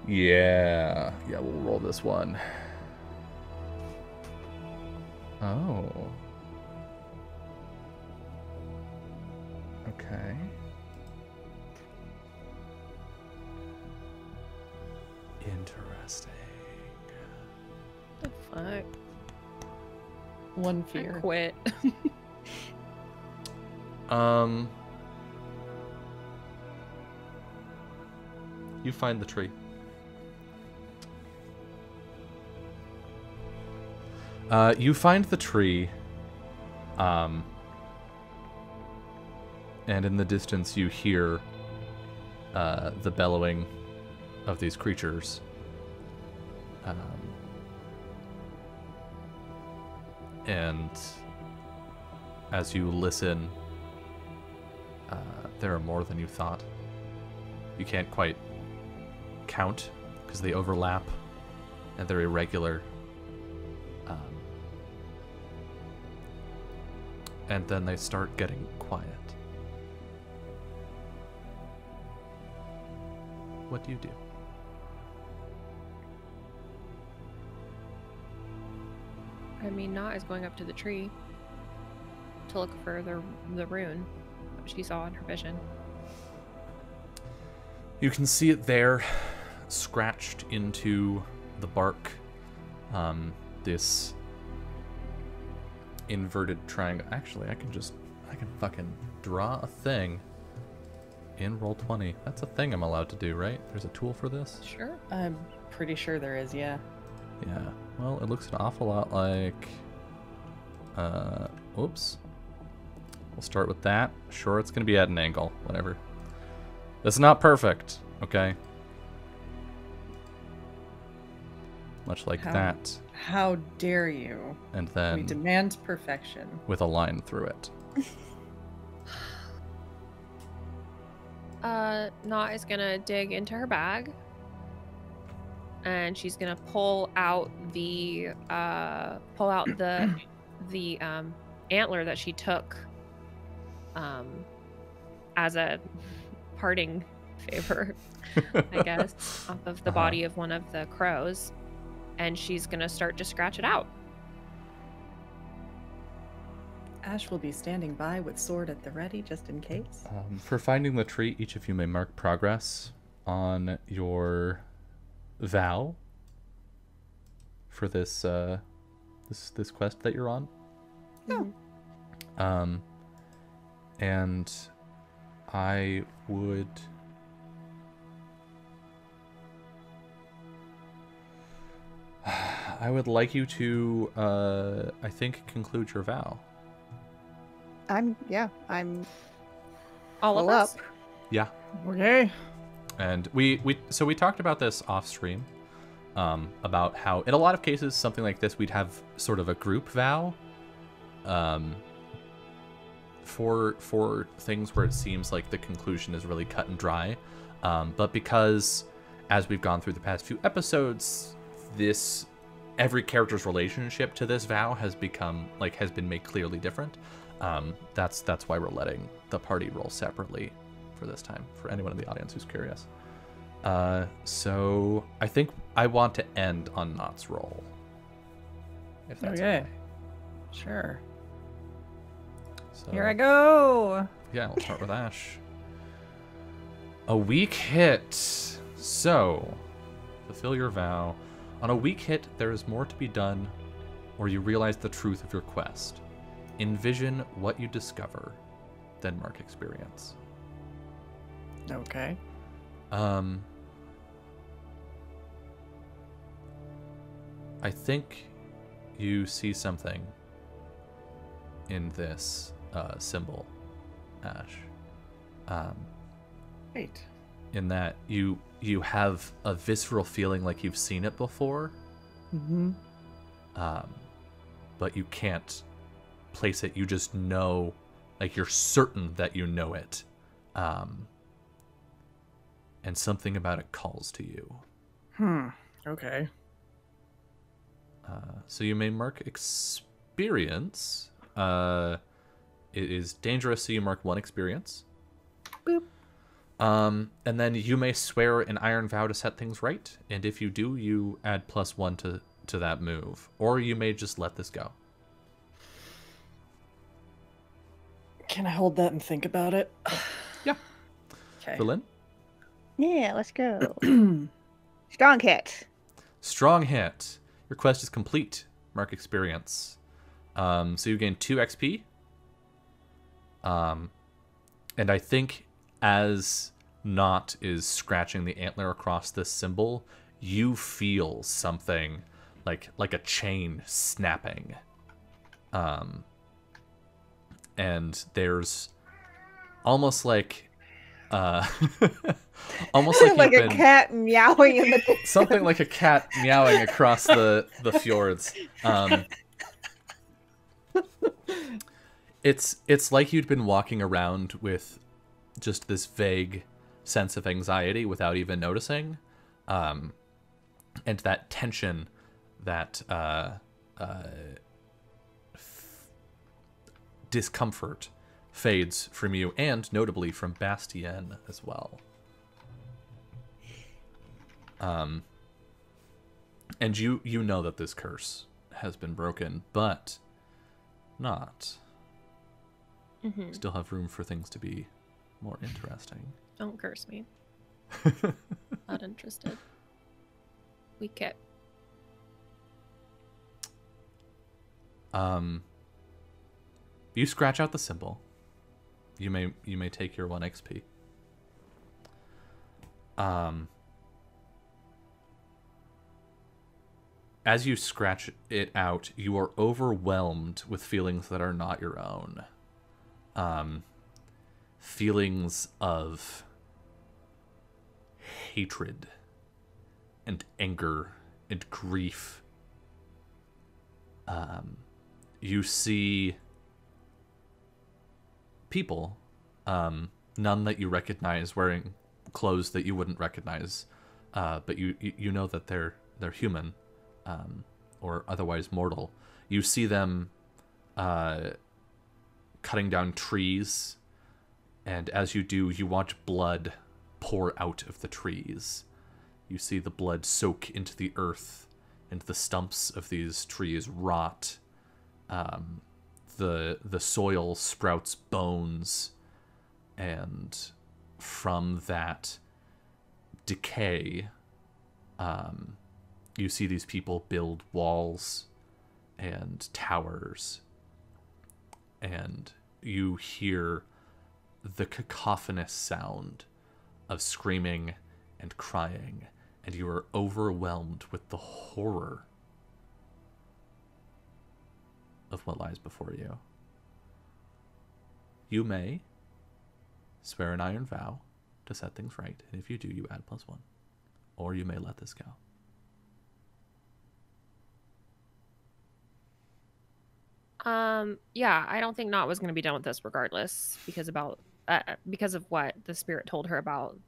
Yeah, we'll roll this one. Oh. Okay. Interesting. The fuck? One I fear. quit. You find the tree. You find the tree, and in the distance you hear the bellowing of these creatures. And as you listen, there are more than you thought. You can't quite count because they overlap and they're irregular. And then they start getting quiet. What do you do? I mean, Not is going up to the tree to look for the rune that she saw in her vision. You can see it there, scratched into the bark. This inverted triangle. Actually, I can fucking draw a thing in Roll20. That's a thing I'm allowed to do, right? There's a tool for this? Sure. I'm pretty sure there is, yeah. Yeah. Well, it looks an awful lot like... Oops. We'll start with that. Sure, it's going to be at an angle. Whatever. It's not perfect, okay? Much like that. How dare you? And We then demand perfection. with a line through it. Not is gonna dig into her bag, and she's gonna pull out the antler that she took as a parting favor, I guess, off of the body of one of the crows, and she's gonna start to scratch it out. Ash will be standing by with sword at the ready just in case. For finding the tree, each of you may mark progress on your vow for this this quest that you're on. Oh. And I would... I would like you to, I think, conclude your vow. I'm All of full us? up. Yeah. Okay. And we talked about this off stream, about how in a lot of cases something like this we'd have sort of a group vow, for things where it seems like the conclusion is really cut and dry, but because as we've gone through the past few episodes, every character's relationship to this vow has been made clearly different. That's why we're letting the party roll separately for this time, for anyone in the audience who's curious. So I think I want to end on Knott's roll, if that's okay. Sure. So, Here I go. Yeah, we'll start with Ash. A weak hit. So, fulfill your vow. On a weak hit, there is more to be done, or you realize the truth of your quest. Envision what you discover, then mark experience. Okay. I think you see something in this symbol, Ash. Great. In that you have a visceral feeling like you've seen it before, but you can't place it. You just know, like you're certain that you know it, and something about it calls to you. Okay. So you may mark experience. It is dangerous, so you mark 1 experience. Boop. And then you may swear an iron vow to set things right, and if you do, you add +1 to that move. Or you may just let this go. Can I hold that and think about it? Yeah. Okay. Berlin? Yeah, let's go. Strong hit. Strong hit. Your quest is complete. Mark experience. So you gain 2 XP. And I think as Knott is scratching the antler across this symbol, you feel something like a chain snapping. And there's almost like almost like like you've a been, cat meowing in the distance. something like a cat meowing across the fjords. It's like you'd been walking around with just this vague sense of anxiety without even noticing, and that tension, that discomfort fades from you, and notably from Bastien as well. And you know that this curse has been broken, but not. Still have room for things to be more interesting. Don't curse me. Not interested. We get. You scratch out the symbol. You may take your 1 XP. As you scratch it out, you are overwhelmed with feelings that are not your own. Feelings of hatred and anger and grief. You see people, none that you recognize, wearing clothes that you wouldn't recognize, but you know that they're human, or otherwise mortal. You see them cutting down trees, and as you do, you watch blood pour out of the trees. You see the blood soak into the earth, and the stumps of these trees rot. The soil sprouts bones, and from that decay, you see these people build walls and towers, and you hear the cacophonous sound of screaming and crying, and you are overwhelmed with the horror of what lies before you. You may swear an iron vow to set things right, and if you do, you add +1. Or you may let this go. Yeah, I don't think Not was going to be done with this regardless, because of what the spirit told her about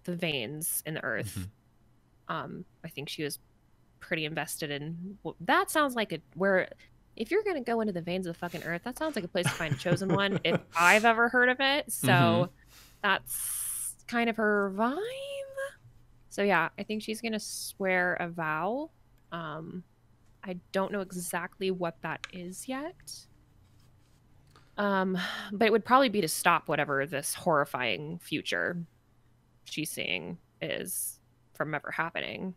the veins in the earth. I think she was pretty invested in that. Sounds like if you're gonna go into the veins of the fucking earth, that sounds like a place to find a chosen one if I've ever heard of it. So that's kind of her vibe. So yeah, I think she's gonna swear a vow. I don't know exactly what that is yet. But it would probably be to stop whatever this horrifying future she's seeing is from ever happening.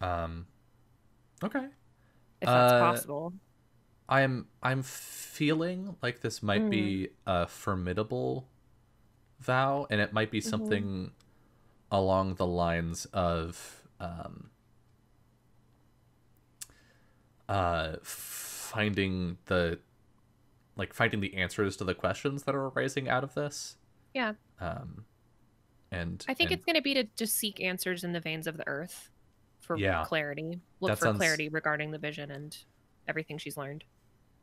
Okay. If that's possible. I'm feeling like this might be a formidable vow, and it might be something along the lines of finding the answers to the questions that are arising out of this. Yeah. And I think it's going to be to just seek answers in the veins of the earth for clarity. Look for clarity regarding the vision and everything she's learned.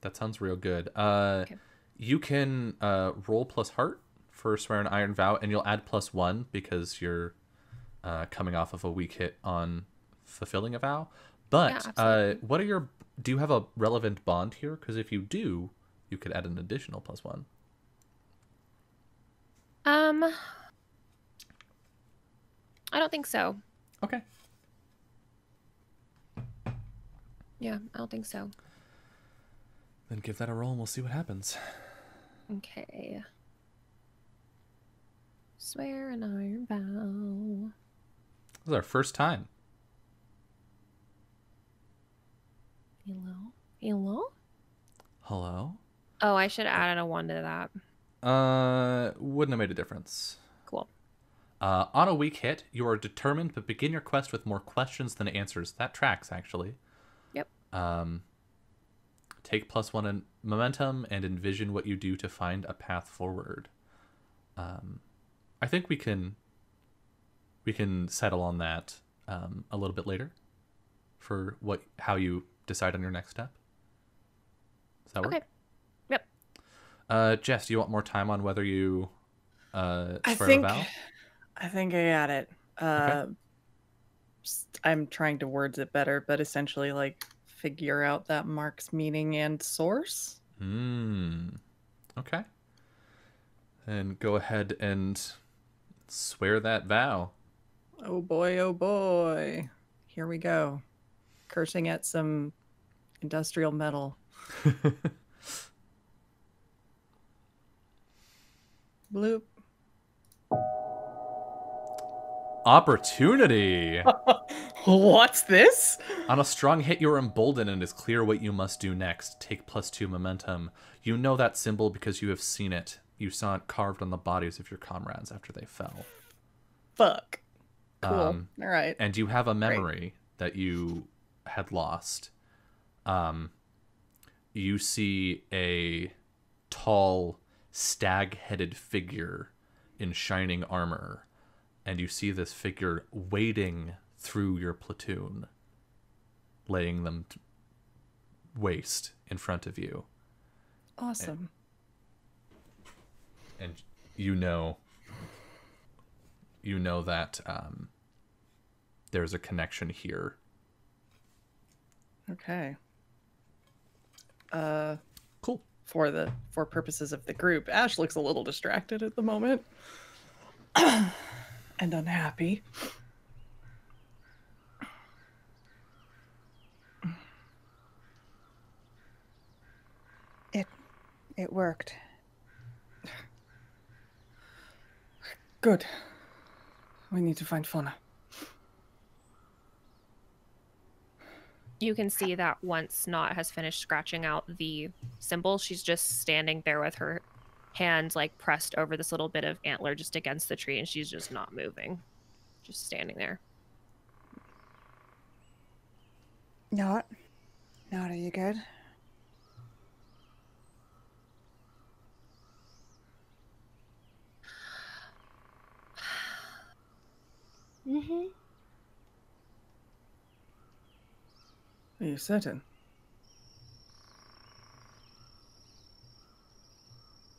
That sounds real good. Okay. You can roll plus heart for swear an iron vow, and you'll add +1 because you're coming off of a weak hit on fulfilling a vow. But do you have a relevant bond here? Because if you do, you could add an additional +1. I don't think so. Okay. Yeah, I don't think so. Then give that a roll and we'll see what happens. Okay. Swear an iron vow. This is our first time. Hello? Hello? Hello? Oh, I should have added a 1 to that. Wouldn't have made a difference. Cool. On a weak hit, you are determined, but begin your quest with more questions than answers. That tracks, actually. Yep. Take +1 in momentum and envision what you do to find a path forward. I think we can settle on that a little bit later for how you decide on your next step. Does that work? Okay. Yep. Jess, do you want more time on whether you swear a vow? I think I got it. Okay. I'm trying to words it better, but essentially like figure out that mark's meaning and source. Okay. And go ahead and swear that vow. Oh boy, oh boy. Here we go. Cursing at some industrial metal. Bloop. Opportunity. What's this? On a strong hit, you're emboldened and it is clear what you must do next. Take +2 momentum. You know that symbol because you have seen it. You saw it carved on the bodies of your comrades after they fell. Fuck. Cool. All right. And you have a memory that you had lost. You see a tall, stag-headed figure in shining armor. And you see this figure wading through your platoon, laying them waste in front of you. Awesome. And you know that there's a connection here. Okay. Cool. For purposes of the group, Ash looks a little distracted at the moment. And unhappy. It worked. Good. We need to find Fauna. You can see that once Not has finished scratching out the symbol, she's just standing there with her hand like pressed over this little bit of antler just against the tree, and she's just not moving, just standing there. Not are you good? Mm-hmm. Are you certain?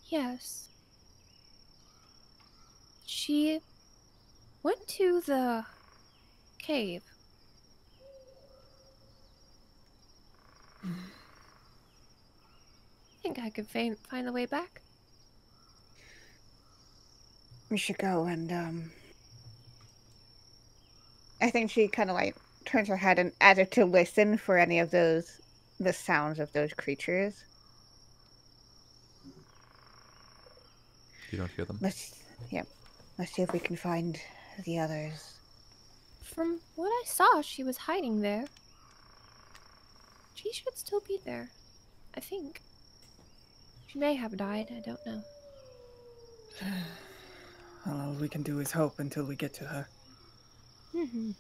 Yes. She went to the cave. I think I could find the way back. We should go and I think she kind of like turns her head and as if to listen for any of the sounds of those creatures. You don't hear them? Let's see if we can find the others. From what I saw, she was hiding there. She should still be there, I think. She may have died, I don't know. All we can do is hope until we get to her. Mm-hmm.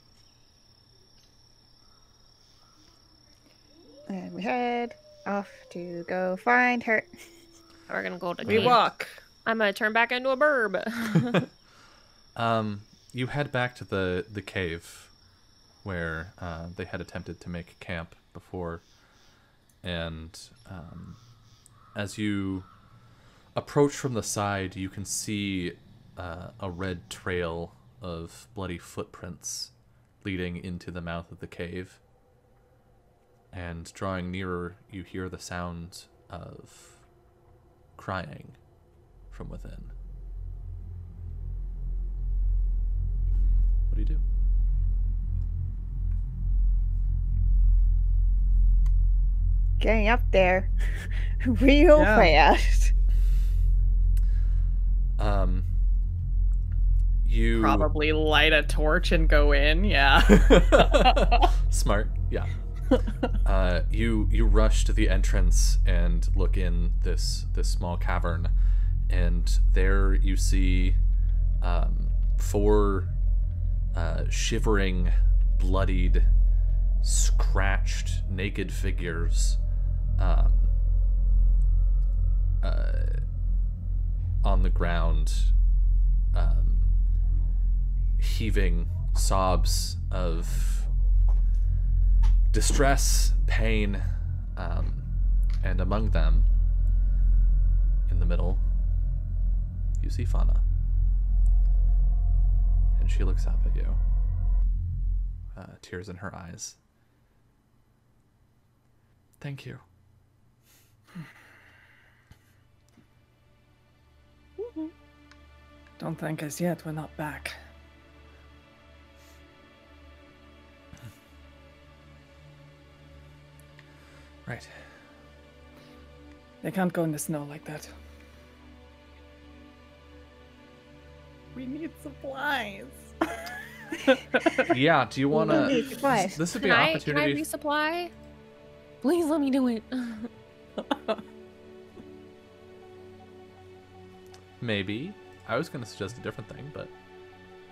And we head off to go find her. We're gonna go to We cave. walk. I'm gonna turn back into a burb. You head back to the cave where they had attempted to make camp before, and as you approach from the side, you can see a red trail of bloody footprints leading into the mouth of the cave. And drawing nearer, you hear the sound of crying from within. What do you do? Getting up there real fast. You Probably light a torch and go in, yeah. Smart, yeah. You rush to the entrance and look in this small cavern, and there you see 4 shivering, bloodied, scratched, naked figures on the ground, heaving sobs of distress, pain, and among them, in the middle, you see Fauna. And she looks up at you, tears in her eyes. Thank you. Don't thank us yet, we're not back. Right. They can't go in the snow like that. We need supplies. Yeah, do you want to... Need supplies. This would be Can an I opportunity... resupply? Please let me do it. Maybe. I was going to suggest a different thing, but...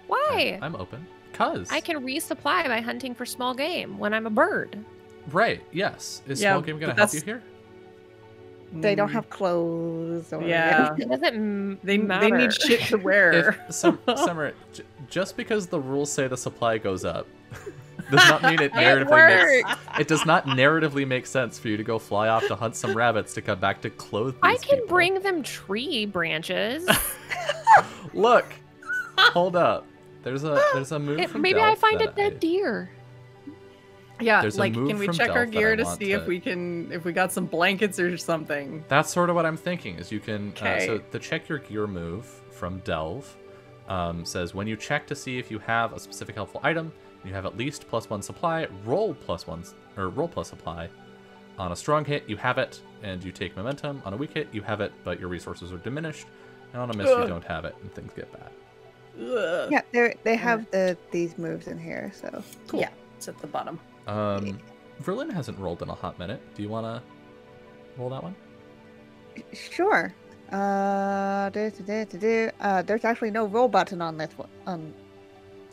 Why? I'm open. 'Cause... I can resupply by hunting for small game when I'm a bird. Right, yes. Is Yeah, small game going but to help you that's- here? They don't have clothes or Yeah. It doesn't They matter. need shit to wear. If Summer, just because the rules say the supply goes up, does not mean it narratively makes... It does not narratively make sense for you to go fly off to hunt some rabbits to come back to clothe these I can people. bring them tree branches. Look! Hold up. There's a move from Maybe I Delph find a that dead deer. Yeah, There's a like, move can we from check our Delph that I gear to want see if we got some blankets or something? That's sort of what I'm thinking, is you can... Okay. So the check your gear move from Delve says, when you check to see if you have a specific helpful item, you have at least +1 supply, roll plus supply. On a strong hit, you have it, and you take momentum. On a weak hit, you have it, but your resources are diminished. And on a miss, you don't have it, and things get bad. Ugh. Yeah, they have these moves in here, so Cool. Yeah, it's at the bottom. Verlin hasn't rolled in a hot minute. Do you want to roll that one? sure. There's actually no roll button on this one.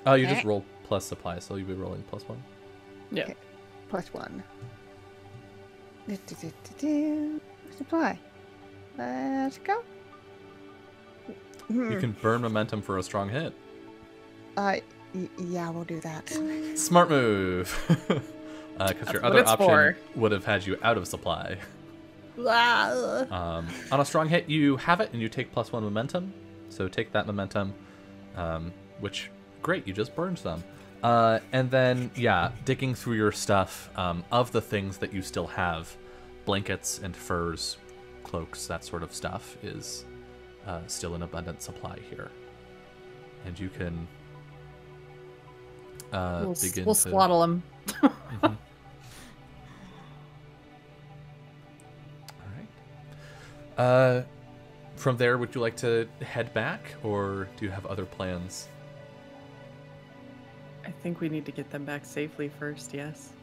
Oh, you just roll plus supply, so you'll be rolling +1. Yeah. Okay. +1. Supply. Let's go. You can burn momentum for a strong hit. Yeah, we'll do that. Smart move. Because your other option would have had you out of supply. On a strong hit, you have it, and you take +1 momentum. So take that momentum, which, great, you just burned some. And then, yeah, digging through your stuff, of the things that you still have, blankets and furs, cloaks, that sort of stuff is still in abundant supply here. And you can begin we'll to... swaddle them. Mm-hmm. All right. From there, would you like to head back, or do you have other plans? I think we need to get them back safely first, yes.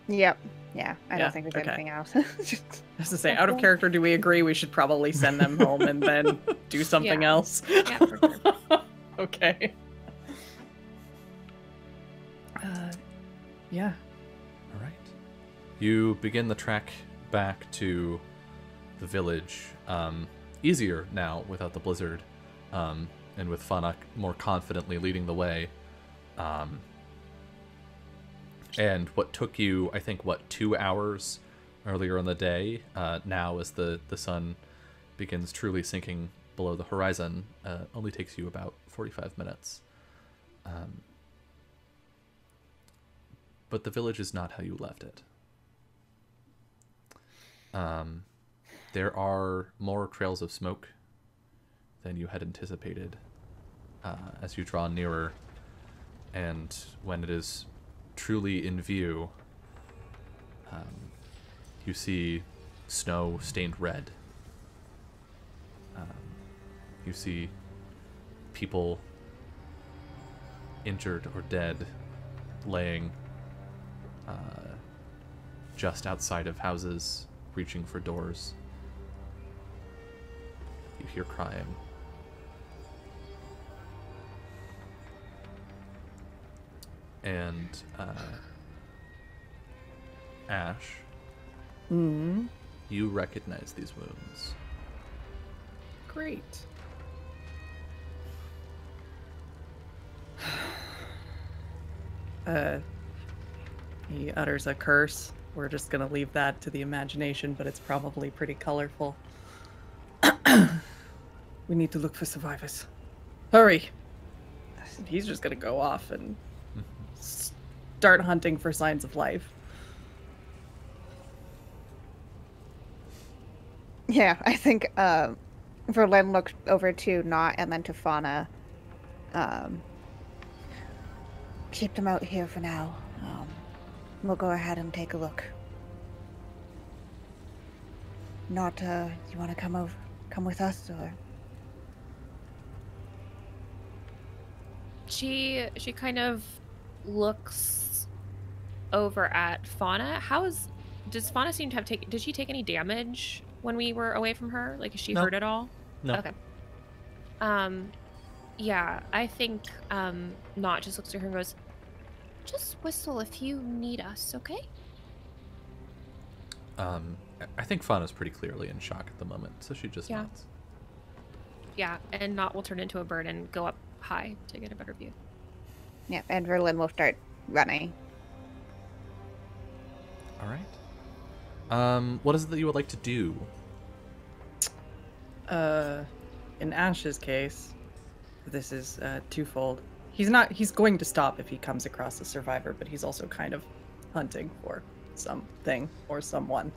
Yep. Yeah, I don't think there's anything else. Just to say, out of character, do we agree we should probably send them home and then do something else? Yeah, for sure. Okay. Yeah. All right. You begin the trek back to the village. Easier now without the blizzard, and with Fanak more confidently leading the way. And what took you, I think, 2 hours earlier in the day, now as the sun begins truly sinking below the horizon, only takes you about 45 minutes. But the village is not how you left it. There are more trails of smoke than you had anticipated as you draw nearer, and when it is truly in view, you see snow stained red. You see people injured or dead laying just outside of houses, reaching for doors. You hear crying. And Ash, you recognize these wounds. Great. He utters a curse. We're just gonna leave that to the imagination, but it's probably pretty colorful. We need to look for survivors. Hurry! He's just gonna go off and start hunting for signs of life. Yeah, I think Verlin looks over to Nott and then to Fauna. Keep them out here for now. We'll go ahead and take a look. Nott, you want to come with us, or? She kind of looks over at Fauna. Does Fauna seem to have did she take any damage when we were away from her? Like, is she hurt at all? No. Okay. Yeah, I think Nott just looks at her and goes, "Just whistle if you need us, okay?" I think Fauna's pretty clearly in shock at the moment, so she just nods. Yeah, and Nott will turn into a bird and go up high to get a better view. Yeah, and Verlin will start running. All right. What is it that you would like to do? In Ash's case, this is twofold. He's going to stop if he comes across a survivor, but he's also kind of hunting for something or someone.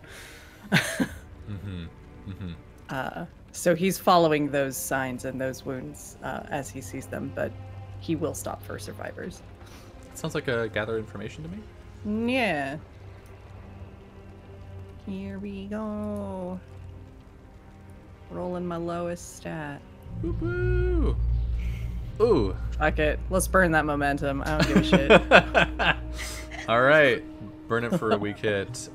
So he's following those signs and those wounds as he sees them, but he will stop for survivors. Sounds like a gather information to me. Yeah. Here we go. Rolling my lowest stat. Woo-hoo! Ooh. Fuck it. Let's burn that momentum. I don't give a shit. All right. Burn it for a weak hit.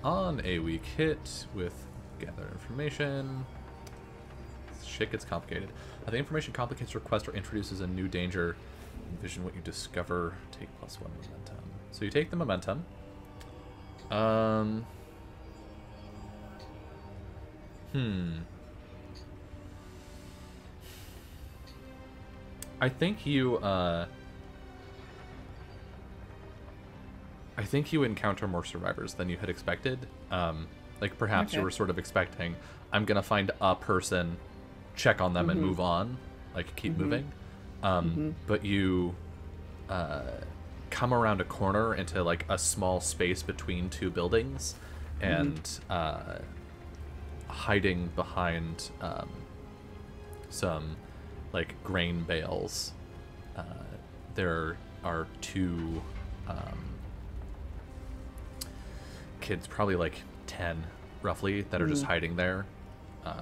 on a weak hit with gather information. Shit gets complicated. The information complicates request or introduces a new danger. Envision what you discover. Take +1 momentum. So you take the momentum. I think you encounter more survivors than you had expected. Like perhaps you were sort of expecting, I'm gonna find a person, check on them and move on, like keep moving. But you come around a corner into like a small space between two buildings, and hiding behind some like grain bales, there are two kids, probably like 10 roughly, that are just hiding there.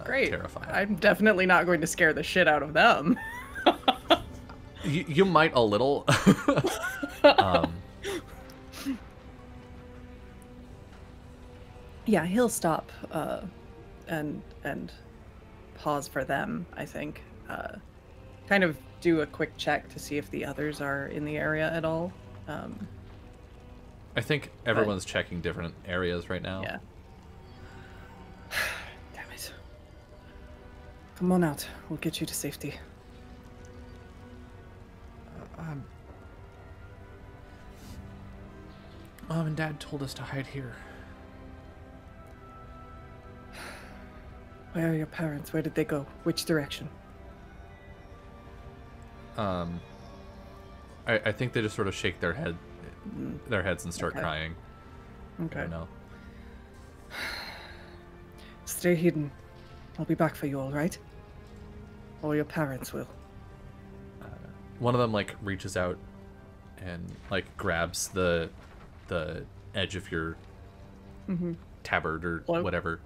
Great. Terrified. I'm definitely not going to scare the shit out of them. You might a little. Yeah, he'll stop and pause for them, I think. Kind of do a quick check to see if the others are in the area at all. I think everyone's checking different areas right now. Yeah. Damn it. Come on out. We'll get you to safety. Mom and Dad told us to hide here. Where are your parents? Where did they go? Which direction? I think they just sort of shake their heads and start crying. Okay. I don't know. Stay hidden. I'll be back for you, all right? Or your parents will. One of them like reaches out and like grabs the edge of your tabard or Cloak? whatever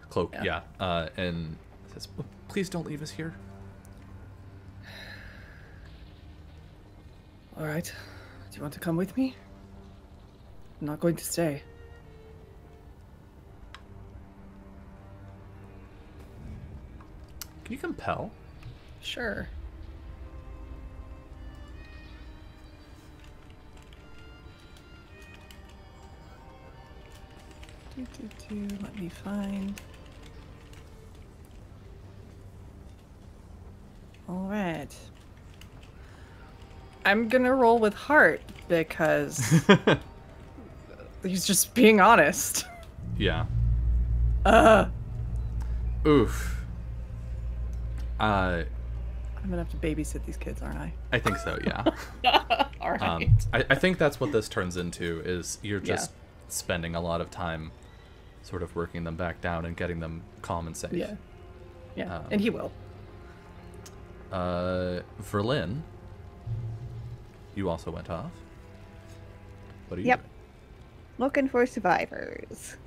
cloak, and says, "Please don't leave us here." All right. Do you want to come with me? I'm not going to stay. Can you compel? Sure. Let me find. All right. I'm gonna roll with heart because he's just being honest. Yeah. Oof. I'm gonna have to babysit these kids, aren't I? I think so, yeah. All right. I think that's what this turns into, is you're just spending a lot of time sort of working them back down and getting them calm and safe. Yeah. Yeah, and he will. Verlin, you also went off. What are you doing? Looking for survivors.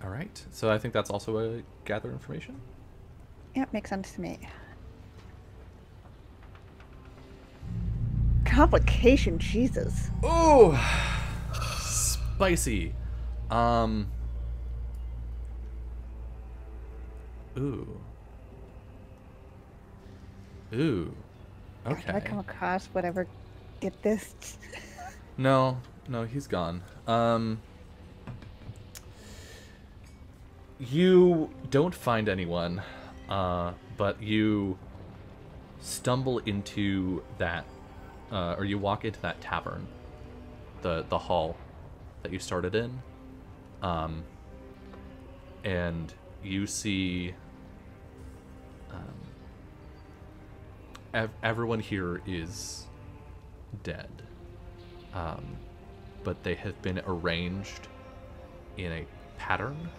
All right. So I think that's also a gather information. Yep, makes sense to me. Complication, Jesus. Oh, spicy. Ooh. Okay. Did I come across whatever did this? No, he's gone. You don't find anyone, but you stumble into that, or you walk into that tavern, the hall that you started in, and you see everyone here is dead, but they have been arranged in a pattern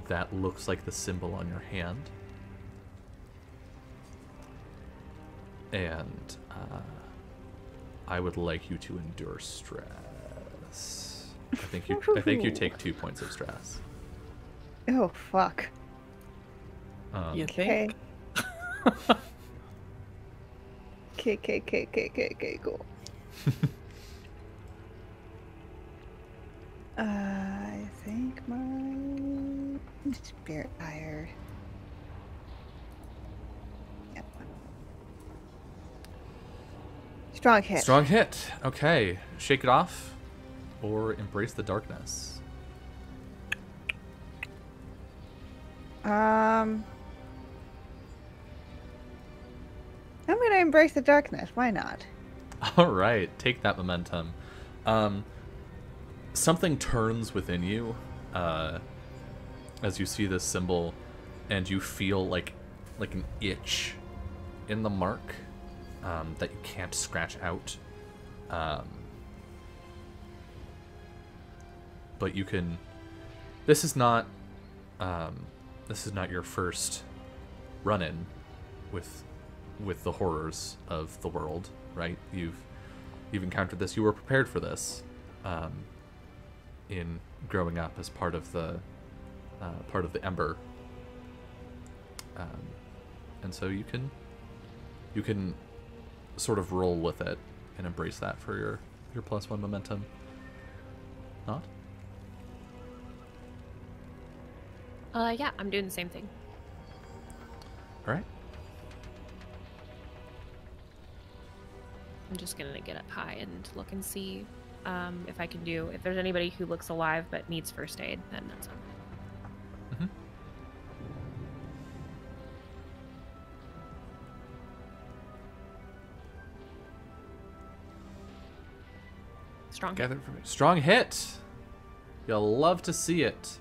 that looks like the symbol on your hand, and I would like you to endure stress. I think you take 2 points of stress. Oh fuck. You think? Okay, cool. I think my spirit tired. Yep. Strong hit. Strong hit. Okay. Shake it off or embrace the darkness. I'm gonna embrace the darkness. Why not? All right. Take that momentum. Something turns within you as you see this symbol, and you feel like an itch in the mark that you can't scratch out. But you can. This is not your first run-in with the horrors of the world, right? You've encountered this. You were prepared for this. In growing up as part of the Ember, and so you can sort of roll with it and embrace that for your +1 momentum. Not? Yeah, I'm doing the same thing. All right. I'm just gonna get up high and look and see if I can do. If there's anybody who looks alive but needs first aid, then that's okay. Mm-hmm. Strong. Gather information. Strong hit. You'll love to see it.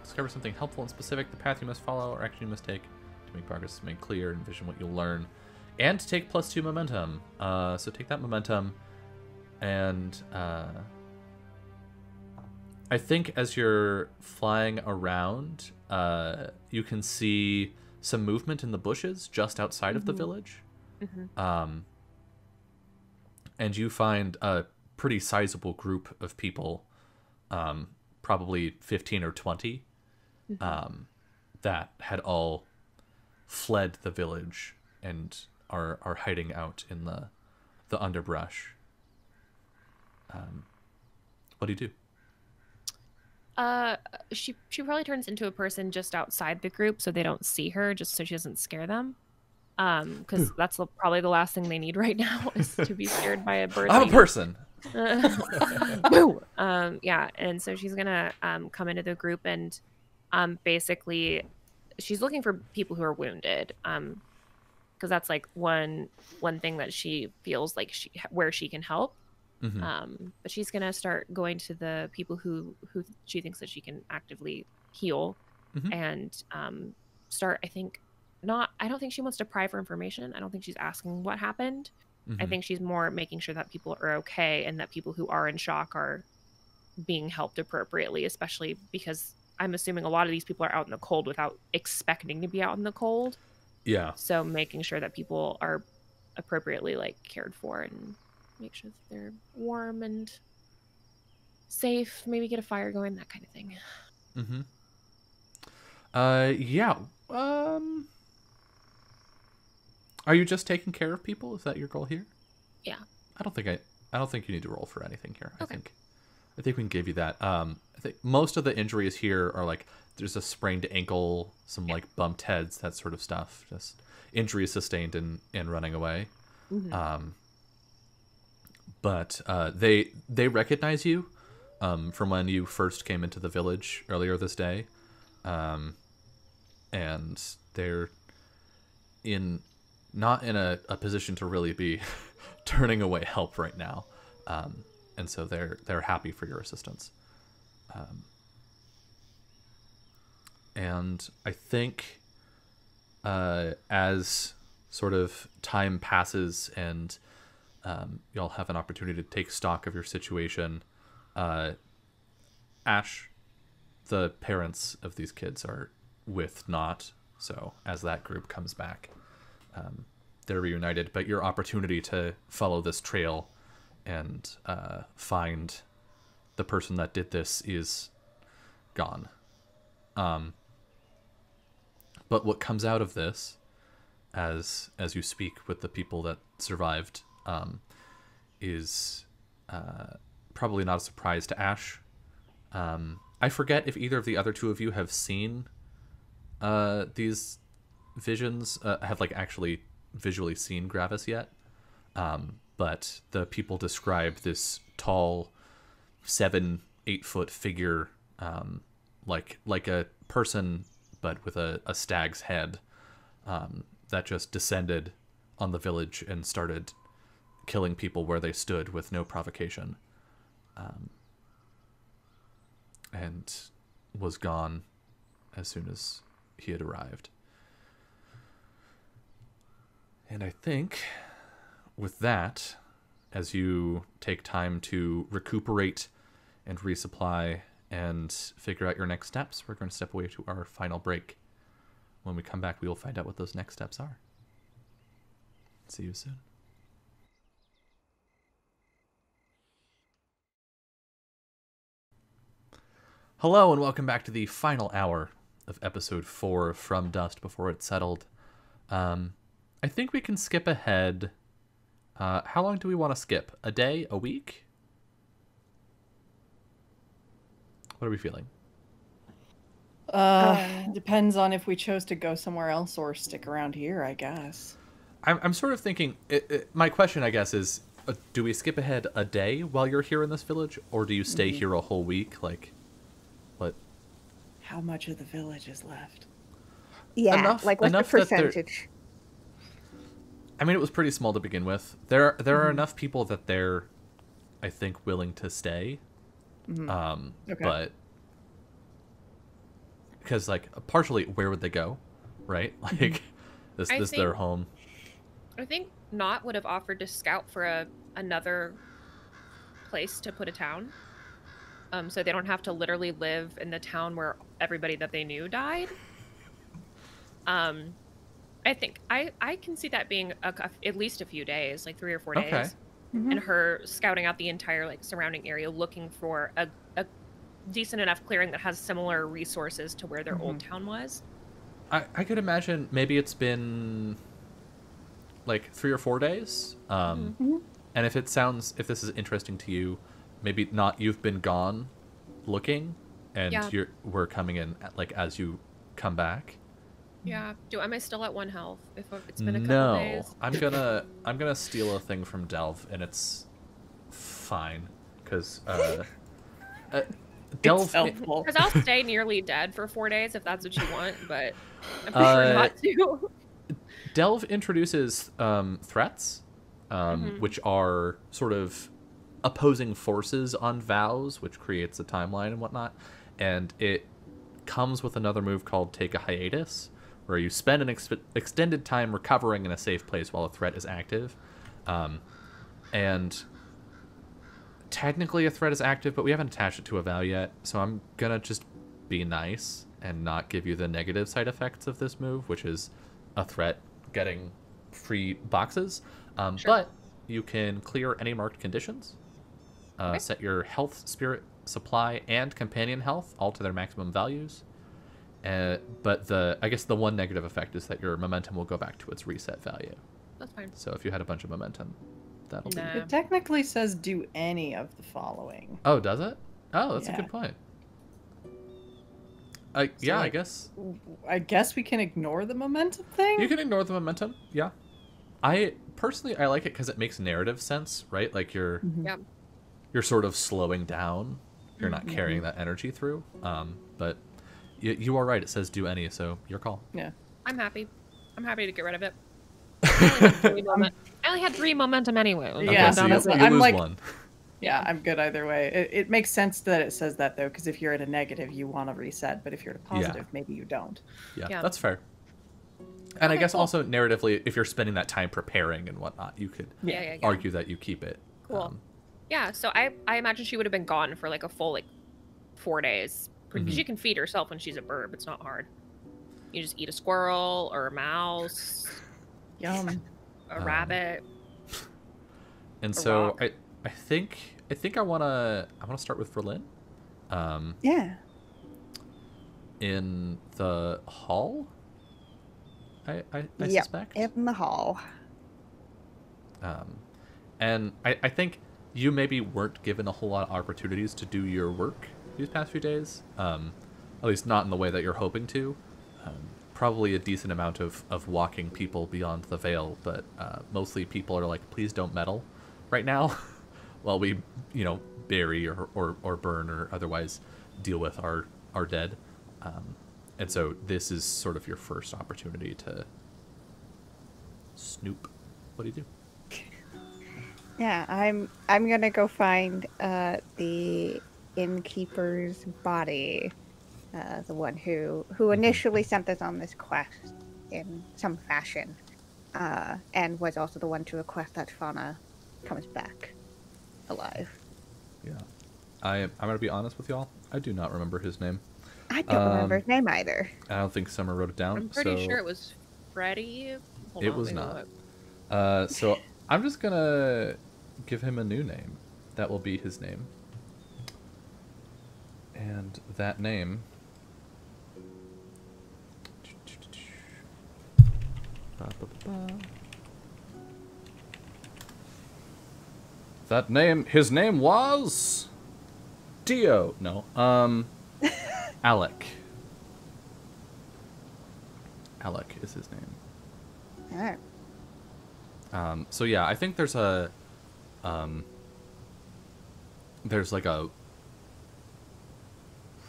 Discover something helpful and specific. The path you must follow or action you must take to make progress is made clear. Envision what you'll learn. And to take +2 momentum. So take that momentum, and I think as you're flying around, you can see some movement in the bushes just outside of the village. Mm-hmm. And you find a pretty sizable group of people, probably 15 or 20, that had all fled the village and are hiding out in the underbrush. What do you do? She probably turns into a person just outside the group so they don't see her, just so she doesn't scare them. Because that's probably the last thing they need right now is to be scared by a bird. I'm a person. Boo! Yeah, and so she's gonna come into the group and basically she's looking for people who are wounded. Because that's like one thing that she feels like where she can help. Mm-hmm. But she's gonna start going to the people who she thinks that she can actively heal, and start. I don't think she wants to pry for information. I don't think she's asking what happened. I think she's more making sure that people are okay and that people who are in shock are being helped appropriately, especially because I'm assuming a lot of these people are out in the cold without expecting to be out in the cold. Yeah. So making sure that people are appropriately like cared for and make sure that they're warm and safe, maybe get a fire going, that kind of thing. Yeah. Are you just taking care of people? Is that your goal here? Yeah. I don't think you need to roll for anything here. Okay. I think we can give you that. I think most of the injuries here are like there's a sprained ankle, some like bumped heads, that sort of stuff. Just injuries sustained in running away. But they recognize you from when you first came into the village earlier this day, and they're not in a position to really be turning away help right now, and so they're happy for your assistance. And I think as sort of time passes and y'all have an opportunity to take stock of your situation, Ash, the parents of these kids are with Not, so as that group comes back, they're reunited, but your opportunity to follow this trail and find the person that did this is gone. But what comes out of this as you speak with the people that survived is probably not a surprise to Ash. I forget if either of the other two of you have seen these visions, have like actually visually seen Gravis yet. But the people describe this tall 7-8 foot figure, like a person, but with a stag's head, that just descended on the village and started killing people where they stood with no provocation, and was gone as soon as he had arrived. And I think with that, as you take time to recuperate and resupply and figure out your next steps, we're going to step away to our final break. When we come back, we will find out what those next steps are. See you soon. Hello, and welcome back to the final hour of episode 4 of From Dust Before It Settled. I think we can skip ahead. How long do we want to skip? A day? A week? What are we feeling? Depends on if we chose to go somewhere else or stick around here, I guess. I'm sort of thinking, my question, I guess, is, do we skip ahead a day while you're here in this village, or do you stay here a whole week? Like, what? How much of the village is left? Yeah, enough, like what's the enough that percentage? I mean, it was pretty small to begin with. There are enough people that they're, I think, willing to stay. Okay. But because, like, partially, where would they go, right? Like, this is their home. I think Not would have offered to scout for another place to put a town, so they don't have to literally live in the town where everybody that they knew died. I think I can see that being at least a few days, like 3 or 4 days. Okay. And her scouting out the entire like surrounding area, looking for a decent enough clearing that has similar resources to where their old town was. I could imagine maybe it's been like 3 or 4 days. And if this is interesting to you, maybe not. You've been gone looking, and we're coming in like as you come back. Yeah. Am I still at 1 health if it's been a couple days? No. I'm gonna steal a thing from Delve, and it's fine because Delve. Because I'll stay nearly dead for 4 days if that's what you want, but I prefer not to. Delve introduces threats, which are sort of opposing forces on vows, which creates a timeline and whatnot. And it comes with another move called Take a Hiatus, where you spend an extended time recovering in a safe place while a threat is active. And technically a threat is active, but we haven't attached it to a vow yet, so I'm gonna just be nice and not give you the negative side effects of this move, which is a threat getting free boxes. But you can clear any marked conditions, set your health, spirit, supply, and companion health all to their maximum values. But I guess the one negative effect is that your momentum will go back to its reset value. That's fine. So if you had a bunch of momentum, that'll be... It technically says do any of the following. Oh, does it? Oh, that's a good point. I guess. I guess we can ignore the momentum thing? You can ignore the momentum, yeah. I like it because it makes narrative sense, right? Like you're sort of slowing down. You're not carrying that energy through. But you are right. It says do any, so your call. Yeah. I'm happy. I'm happy to get rid of it. I only had 3 momentum anyway. Yeah, so you lose like, 1. Yeah, I'm good either way. It makes sense that it says that, though, because if you're at a negative, you want to reset, but if you're at a positive, maybe you don't. Yeah, that's fair. And I guess also narratively, if you're spending that time preparing and whatnot, you could argue that you keep it. Cool. Yeah, so I imagine she would have been gone for like a full 4 days. Because she can feed herself when she's a burb. It's not hard. You just eat a squirrel or a mouse. Yum. A rabbit. And so I think I wanna start with Verlin. In the hall. I Yep, suspect. in the hall. And I think you maybe weren't given a whole lot of opportunities to do your work these past few days. At least not in the way that you're hoping to. Probably a decent amount of walking people beyond the veil, but mostly people are like, please don't meddle right now while we, bury or burn or otherwise deal with our dead. And so this is sort of your first opportunity to snoop. What do you do? Yeah, I'm gonna go find the innkeeper's body, the one who initially sent us on this quest in some fashion, and was also the one to request that Fauna comes back alive. Yeah, I'm gonna be honest with y'all. I do not remember his name. I don't remember his name either. I don't think Summer wrote it down. I'm pretty sure it was Freddy. It was not. So I'm just gonna give him a new name. That will be his name. And that name... his name was... Dio. No. Alec. Alec is his name. Alright. So yeah, I think there's a... there's like a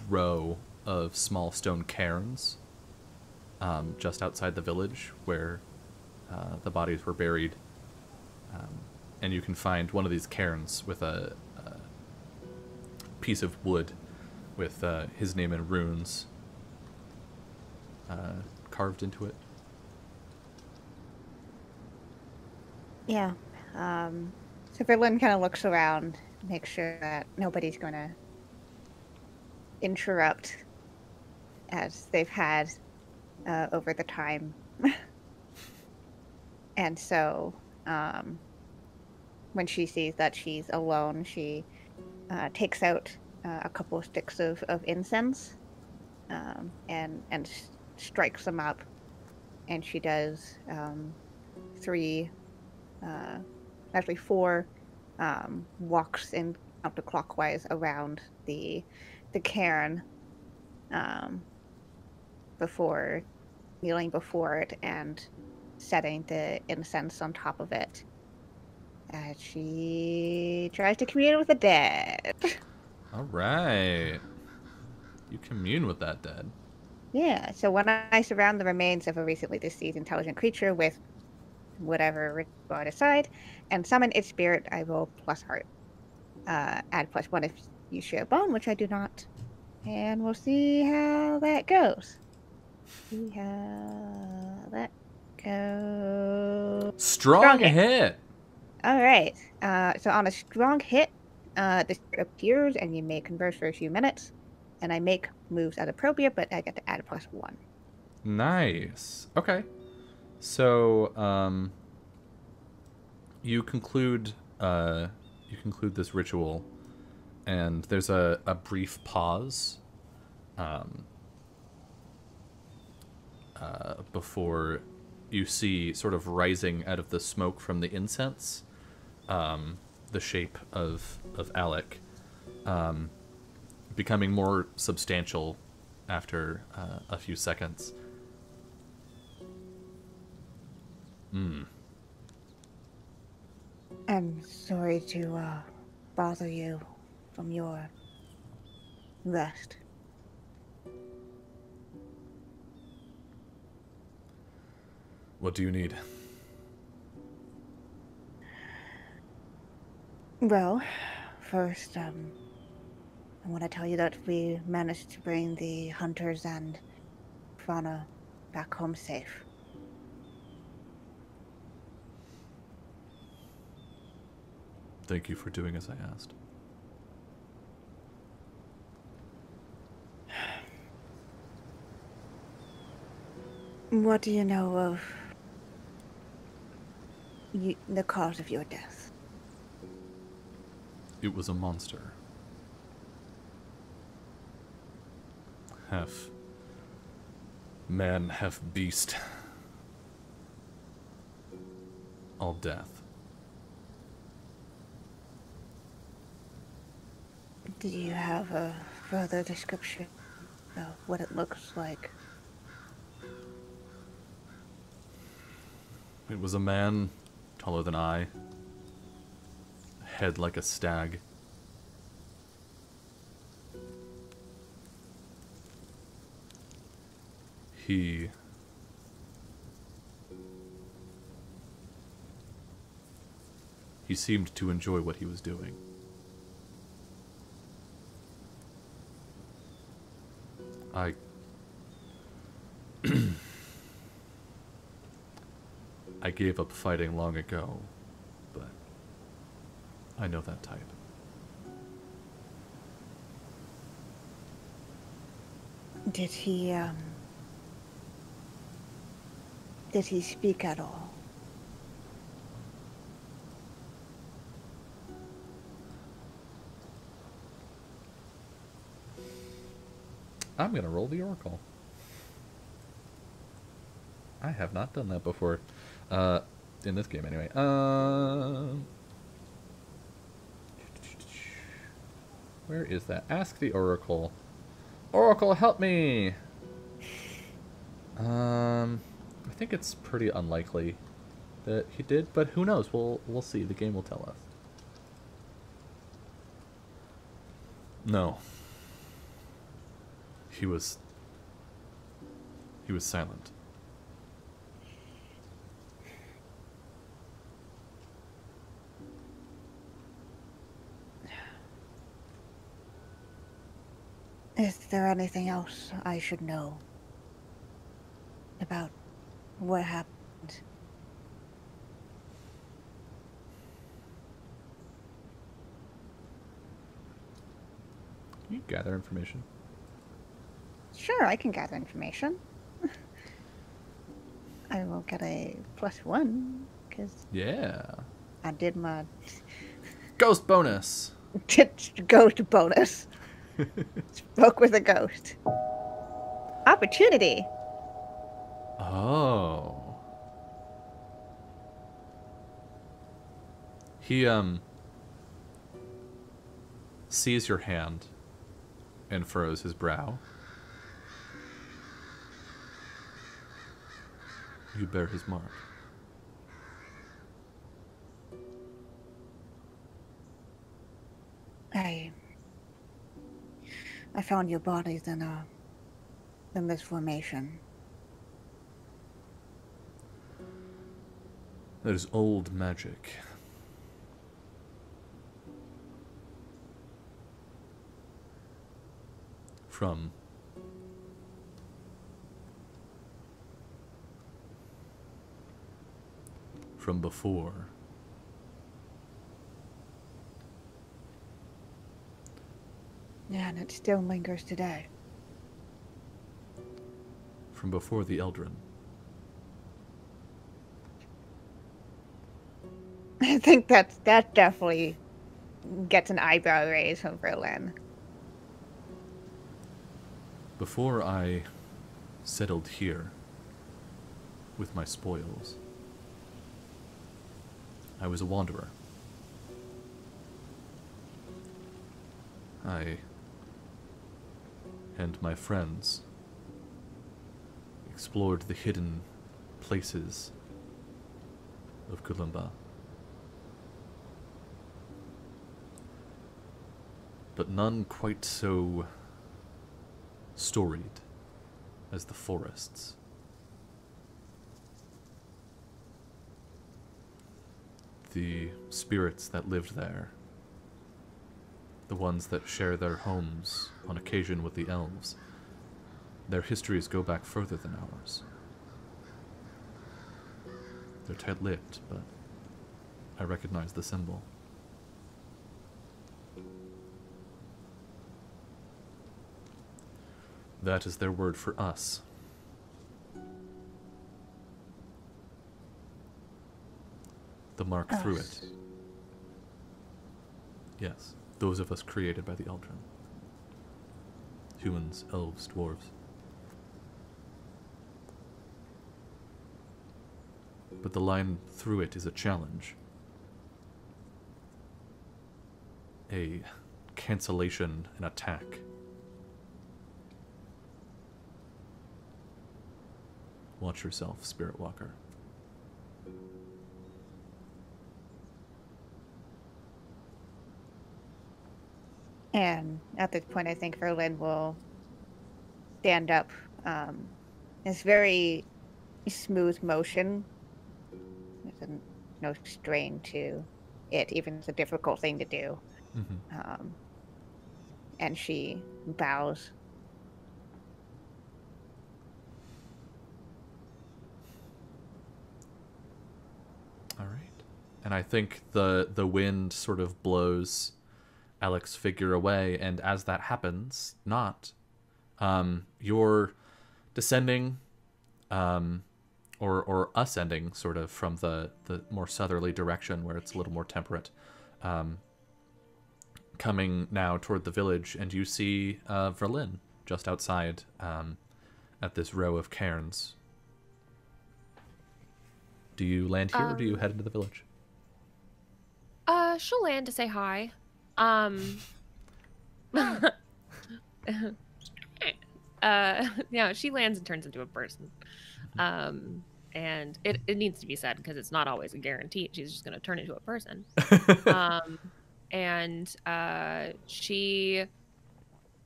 row of small stone cairns just outside the village where the bodies were buried. And you can find one of these cairns with a piece of wood with his name in runes carved into it. Yeah. So Verlin kind of looks around, makes sure that nobody's going to interrupt as they've had over the time. And so when she sees that she's alone, she takes out a couple of sticks of incense and strikes them up. And she does four walks in counterclockwise around the cairn before kneeling before it and setting the incense on top of it. She tries to commune with the dead. All right. You commune with that dead. Yeah, so when I surround the remains of a recently deceased intelligent creature with whatever ritual I decide and summon its spirit, I roll plus heart. Add +1 if you share a bone, which I do not. And we'll see how that goes. See how that goes. Strong hit. All right. So on a strong hit, this appears and you may converse for a few minutes. And I make moves as appropriate, but I get to add a +1. Nice. Okay. So, you conclude this ritual, and there's a brief pause before you see, sort of rising out of the smoke from the incense, the shape of Alec, becoming more substantial after a few seconds. I'm sorry to bother you from your rest. What do you need? Well, first, I want to tell you that we managed to bring the hunters and fauna back home safe. Thank you for doing as I asked. What do you know of the cause of your death? It was a monster. Half man, half beast. all death. Do you have a further description of what it looks like? It was a man taller than I, head like a stag. He seemed to enjoy what he was doing. I I gave up fighting long ago, but I know that type. Did he speak at all? I'm gonna roll the Oracle. I have not done that before. In this game, anyway. Where is that? Ask the Oracle. Oracle, help me! I think it's pretty unlikely that he did, but who knows? We'll see. The game will tell us. No. He was silent. Is there anything else I should know about what happened? Can you gather information? Sure, I can gather information. I will get a +1 because Yeah. I did my Ghost bonus. ghost bonus. Spoke with a ghost. Opportunity. Oh. He sees your hand and furrows his brow. You bear his mark. I found your bodies in this formation. That is old magic. From before. Yeah, and it still lingers today. From before the Eldrin. I think that definitely gets an eyebrow raise from Berlin. Before I settled here with my spoils, I was a wanderer. I and my friends explored the hidden places of Kulumba. But none quite so storied as the forests. The spirits that lived there, the ones that share their homes on occasion with the elves, their histories go back further than ours. They're tight-lipped, but I recognize the symbol. That is their word for us. The mark through it. Yes, those of us created by the Eldrin. Humans, elves, dwarves. but the line through it is a challenge. A cancellation, an attack. Watch yourself, Spirit Walker. And at this point, I think Verlin will stand up. It's very smooth motion. There's no strain to it, even if it's a difficult thing to do. Mm-hmm. And she bows. All right. And I think the wind sort of blows Alec's figure away, and as that happens, you're descending, or ascending sort of from the more southerly direction where it's a little more temperate, coming now toward the village, and you see Verlin just outside at this row of cairns. Do you land here or do you head into the village? She'll land to say hi. Yeah, she lands and turns into a person. And it needs to be said because it's not always a guarantee. She's just going to turn into a person. And she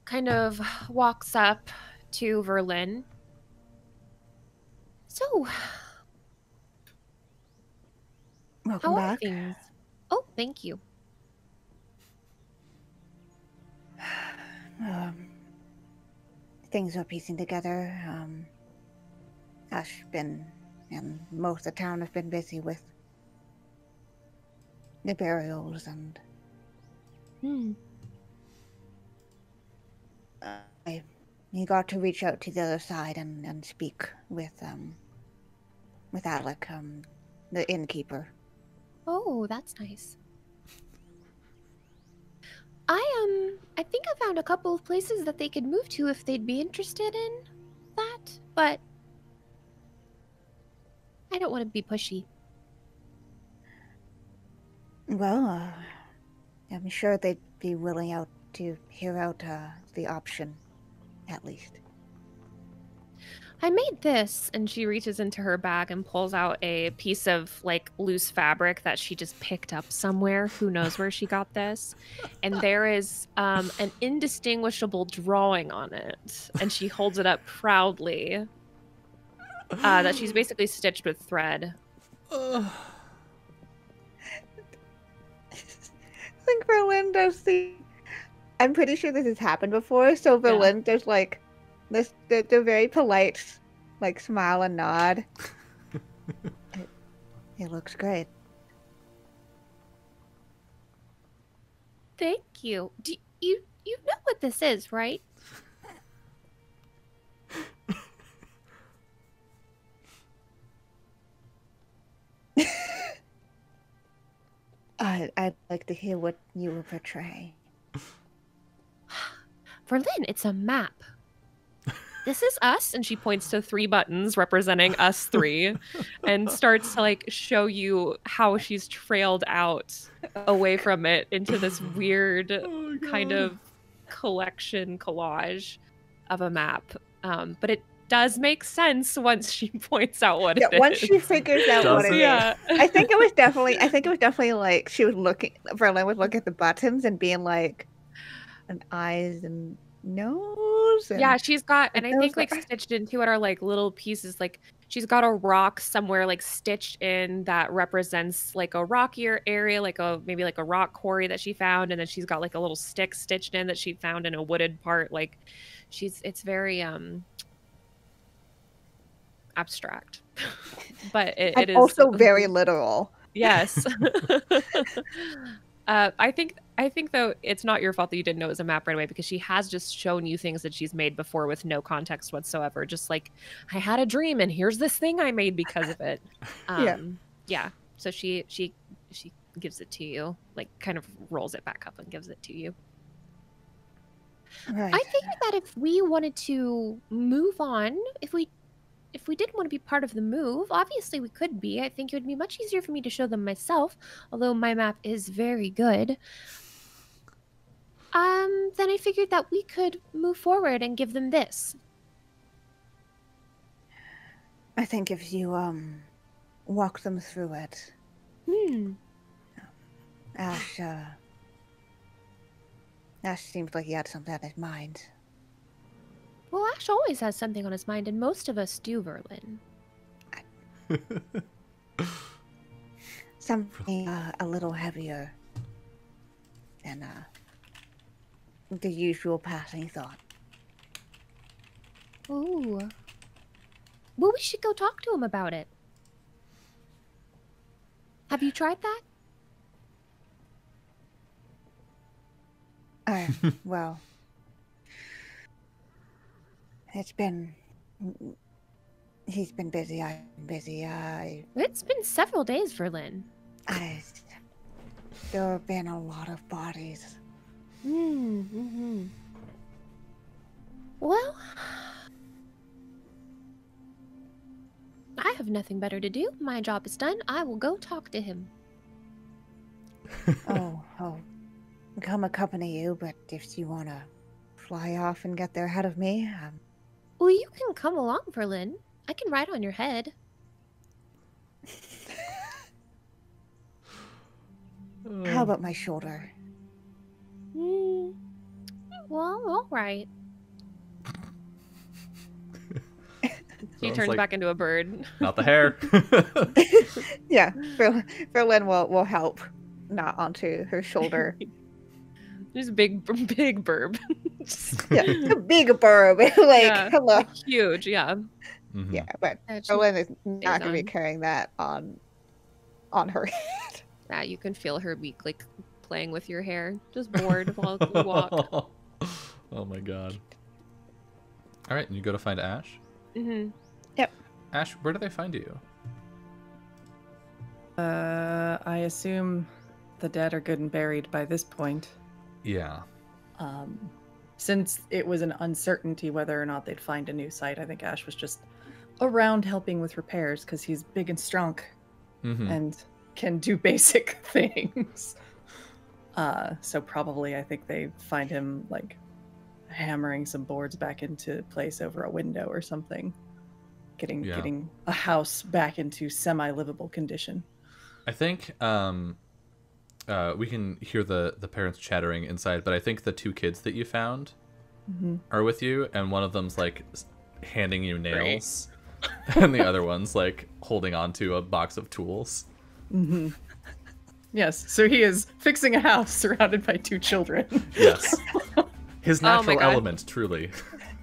kind of walks up to Verlin. So, welcome back. Things? Oh, thank you. Things are piecing together. Ash been, and most of the town have been busy with the burials and you got to reach out to the other side and speak with Alec, the innkeeper. Oh, that's nice. I think I found a couple of places that they could move to if they'd be interested in that, but I don't want to be pushy. Well, I'm sure they'd be willing to hear out the option, at least. I made this, and she reaches into her bag and pulls out a piece of like loose fabric that she just picked up somewhere. Who knows where she got this? And there is an indistinguishable drawing on it, and she holds it up proudly. That she's basically stitched with thread. I think Verlin does I'm pretty sure this has happened before, so Verlin does like this, the very polite, like, smile and nod. It looks great. Thank you. Do you know what this is, right? I'd like to hear what you will portray. Verlin, it's a map. This is us, and she points to 3 buttons representing us 3 and starts to like show you how she's trailed out away from it into this weird kind of collection collage of a map. But it does make sense once she points out what it is. Once she figures out what it is. I think it was definitely like Verlin was looking at the buttons and being like, and eyes and nose. Yeah, she's got, and I think like stitched into it are like little pieces. Like she's got a rock somewhere like stitched in that represents like a rockier area, like maybe like a rock quarry that she found, and then she's got like a little stick stitched in that she found in a wooded part. Like it's very abstract, but it is also very literal. Yes. I think though it's not your fault that you didn't know it was a map right away, because she has just shown you things that she's made before with no context whatsoever. Just like, I had a dream and here's this thing I made because of it. Yeah. So she gives it to you, like kind of rolls it back up and gives it to you. Right. I think that if we wanted to move on, if we if we did want to be part of the move, obviously we could be. I think it would be much easier for me to show them myself, although my map is very good. Then I figured that we could move forward and give them this. I think if you walk them through it. Ash seems like he had something on his mind. Well, Ash always has something on his mind, and most of us do, Verlin. Something a little heavier than the usual passing thought. Ooh. Well, we should go talk to him about it. Have you tried that? Well, he's been busy. I've been busy. It's been several days, Verlin. There have been a lot of bodies. Well, I have nothing better to do. My job is done. I will go talk to him. Oh, come accompany you, but if you want to fly off and get there ahead of me, Well, you can come along, Verlin. I can ride on your head. How about my shoulder? Well, all right. She turns back into a bird. Not the hair. Yeah, Verlin will help, not onto her shoulder. There's a big burb. Yeah, a big burb. Hello. Like huge, yeah. Mm-hmm. Yeah, but Verlin is not going to be carrying that on her head. Yeah, you can feel her beak like playing with your hair, just bored while you walk. Oh my god. All right, and you go to find Ash? Yep. Ash, where do they find you? I assume the dead are good and buried by this point. Yeah. Since it was an uncertainty whether or not they'd find a new site, I think Ash was just around helping with repairs because he's big and strong and can do basic things. So probably I think they find him like hammering some boards back into place over a window or something, getting a house back into semi-livable condition. I think we can hear the parents chattering inside, but I think the two kids that you found are with you, and one of them's like handing you nails, and the other one's like holding onto a box of tools. Yes, so he is fixing a house surrounded by two children. Yes. His natural element, truly.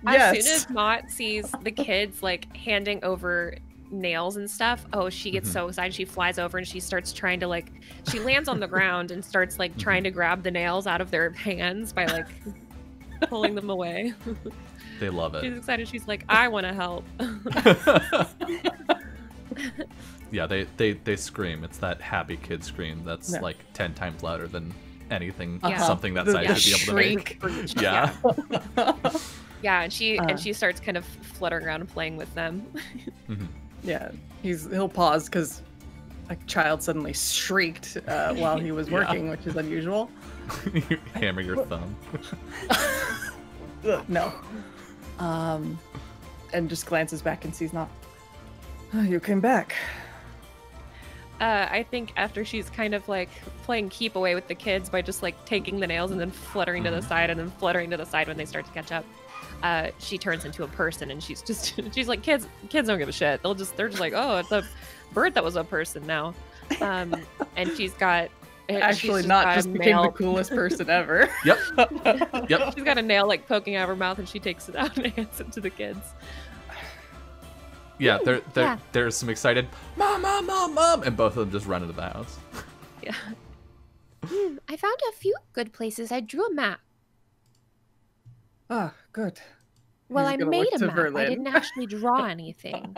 As soon as Mott sees the kids like handing over nails and stuff, she gets so excited. She flies over and she starts trying to she lands on the ground and starts like trying to grab the nails out of their hands by like pulling them away. They love it. She's excited. She's like, I want to help. Yeah, they scream. It's that happy kid scream that's like 10 times louder than anything something that size should be able to make. Yeah. Yeah, and she starts kind of fluttering around and playing with them. Yeah, he'll pause because a child suddenly shrieked while he was working, which is unusual. You hammer your thumb. No. And just glances back and sees not. Oh, you came back. I think after she's kind of like playing keep away with the kids by just like taking the nails and then fluttering to the side and then fluttering to the side when they start to catch up, she turns into a person and she's like, kids don't give a shit. They're just like, oh, it's a bird that was a person now. And she's got actually not just became the coolest person ever. Yep. She's got a nail like poking out of her mouth and she takes it out and hands it to the kids. Yeah, there's some excited mom, and both of them just run into the house. Yeah. I found a few good places. I drew a map. Ah, good. Well, I made a map. I didn't actually draw anything.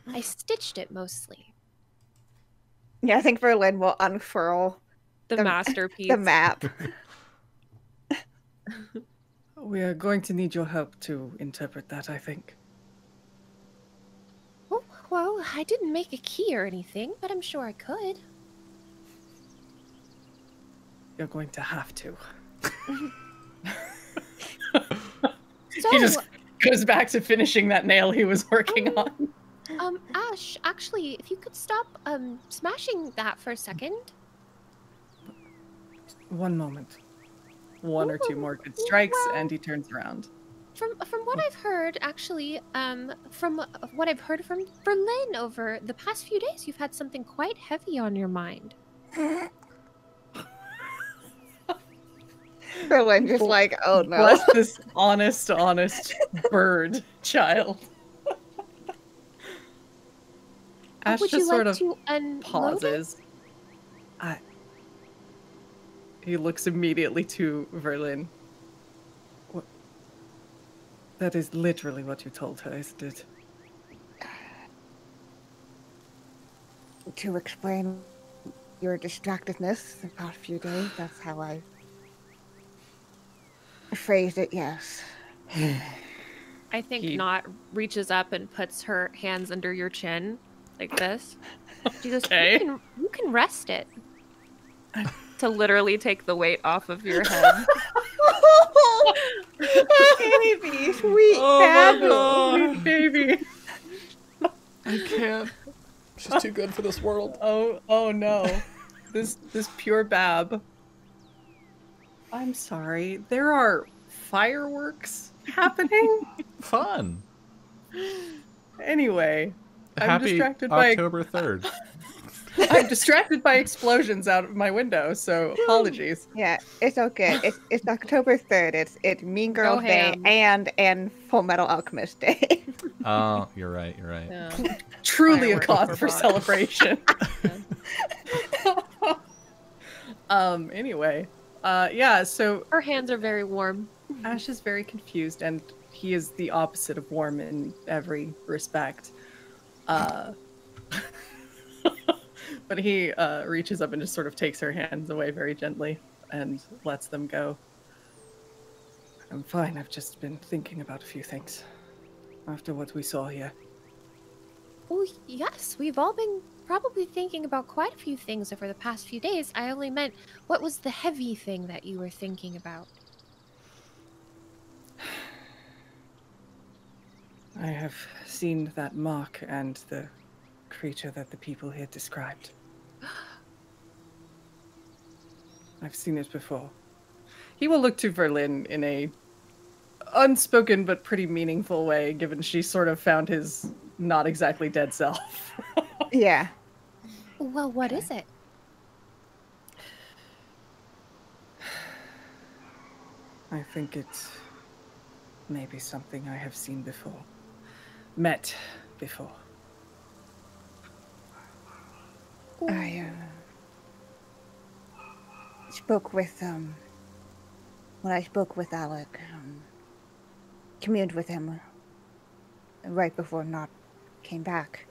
I stitched it mostly. Yeah, I think Verlin will unfurl the masterpiece. The map. We are going to need your help to interpret that, I think. Well, I didn't make a key or anything, but I'm sure I could. You're going to have to. So, He just goes back to finishing that nail he was working on. Ash, actually, if you could stop, smashing that for a second. One moment. One or two more good strikes, and he turns around. From what I've heard, actually, from what I've heard from Berlin over the past few days, you've had something quite heavy on your mind. Berlin just like, oh no. Bless this honest bird child. Ash Would just you sort like of to unload pauses. He looks immediately to Verlin. What? That is literally what you told her, isn't it? To explain your distractedness the past few days, that's how I phrased it, yes. I think Not reaches up and puts her hands under your chin, like this. She goes, Okay. you can rest it. To literally take the weight off of your head. Baby, sweet Sweet baby. I can't. She's too good for this world. Oh no. This pure bab. I'm sorry. There are fireworks happening? Fun. Anyway, I'm Happy distracted October 3rd. I'm distracted by explosions out of my window, so apologies. Yeah, it's okay. It's October 3rd. It's Mean Girls Day and Full Metal Alchemist Day. Oh, you're right. Yeah. Truly a Fireworks cause for for fun. celebration. Anyway, yeah, so Her hands are very warm. Ash is very confused, and he is the opposite of warm in every respect. But he reaches up and just sort of takes her hands away very gently and lets them go. I'm fine. I've just been thinking about a few things after what we saw here. Oh, yes, we've all been probably thinking about quite a few things over the past few days. I only meant, what was the heavy thing that you were thinking about? I have seen that mark and the creature that the people here described. I've seen it before. He will look to Verlin in a unspoken but pretty meaningful way, given she sort of found his not exactly dead self. Yeah. Well, what is it? I think it's maybe something I have seen before. Met before. I spoke with when I spoke with Alec, communed with him right before Not came back.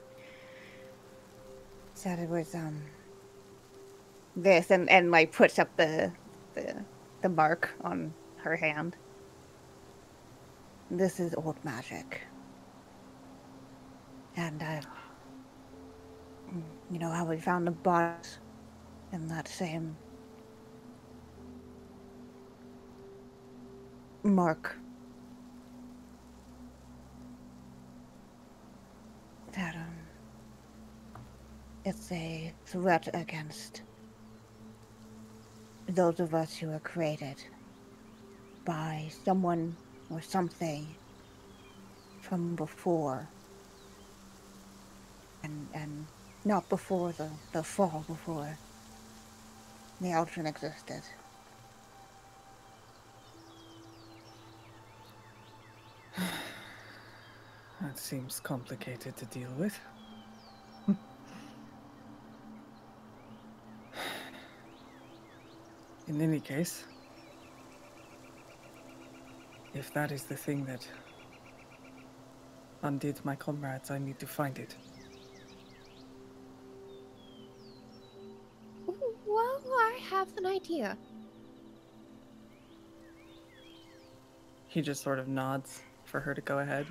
Said it was this and like puts up the mark on her hand. This is old magic. And you know how we found the bodies in that same mark. That it's a threat against those of us who are created by someone or something from before. And not before the fall, before the Ultron existed. That seems complicated to deal with. In any case, if that is the thing that undid my comrades, I need to find it. Well, I have an idea. He just sort of nods for her to go ahead.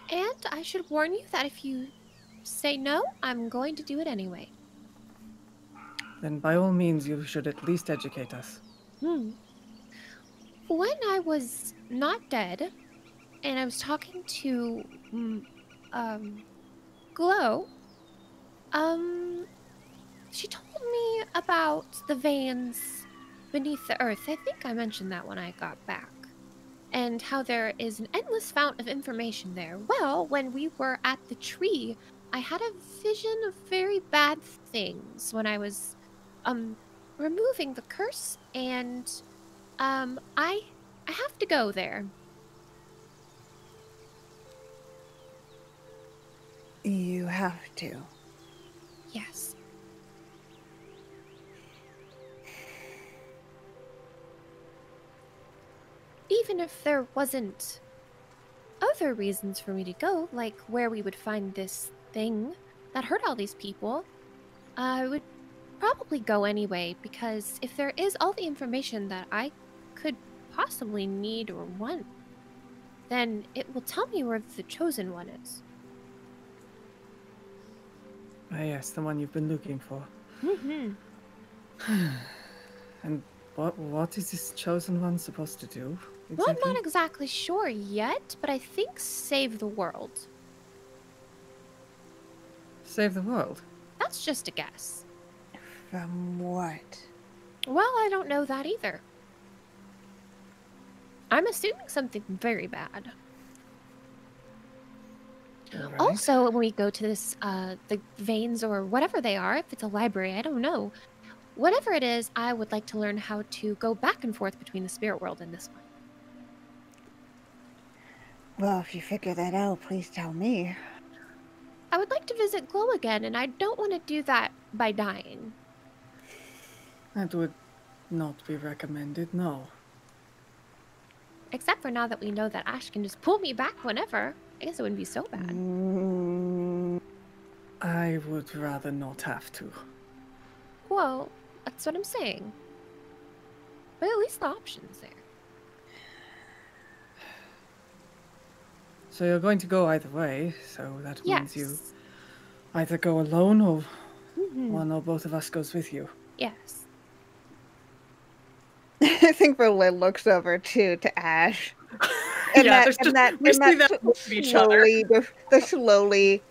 And I should warn you that if you say no, I'm going to do it anyway. Then by all means, you should at least educate us. When I was not dead, and I was talking to, Glow, she told me about the veins beneath the earth. I think I mentioned that when I got back. And how there is an endless fount of information there. Well, when we were at the tree, I had a vision of very bad things when I was, removing the curse, and, I have to go there. You have to. Yes. Even if there wasn't other reasons for me to go, like where we would find this thing that hurt all these people, I would probably go anyway, because if there is all the information that I could possibly need or want, then it will tell me where the chosen one is. Ah, yes, the one you've been looking for. Mm-hmm. And what is this chosen one supposed to do? Exactly? Well, I'm not exactly sure yet, but I think save the world. Save the world? That's just a guess. From what? Well, I don't know that either. I'm assuming something very bad. Right. Also, when we go to this, the veins or whatever they are, if it's a library, I don't know. Whatever it is, I would like to learn how to go back and forth between the spirit world and this one. Well, if you figure that out, please tell me. I would like to visit Glow again, and I don't want to do that by dying. That would not be recommended, no. Except for now that we know that Ash can just pull me back whenever. I guess it wouldn't be so bad. I would rather not have to. Well, that's what I'm saying. But at least the option's there. So you're going to go either way, so that means Yes. you either go alone or one or both of us goes with you. Yes. I think Berlin looks over too to Ash. And Yeah, the slowly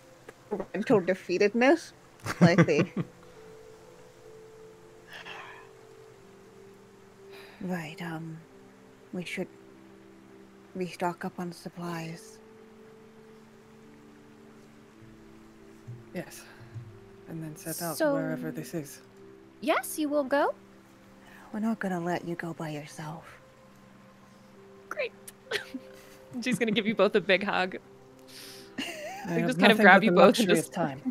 parental defeatedness. Like the Right, we should restock up on supplies. Yes. And then set out So- wherever this is. Yes, you will go? We're not gonna let you go by yourself. Great. She's gonna give you both a big hug. I They have just kind of nothing grab but you the both and luxury just- of time.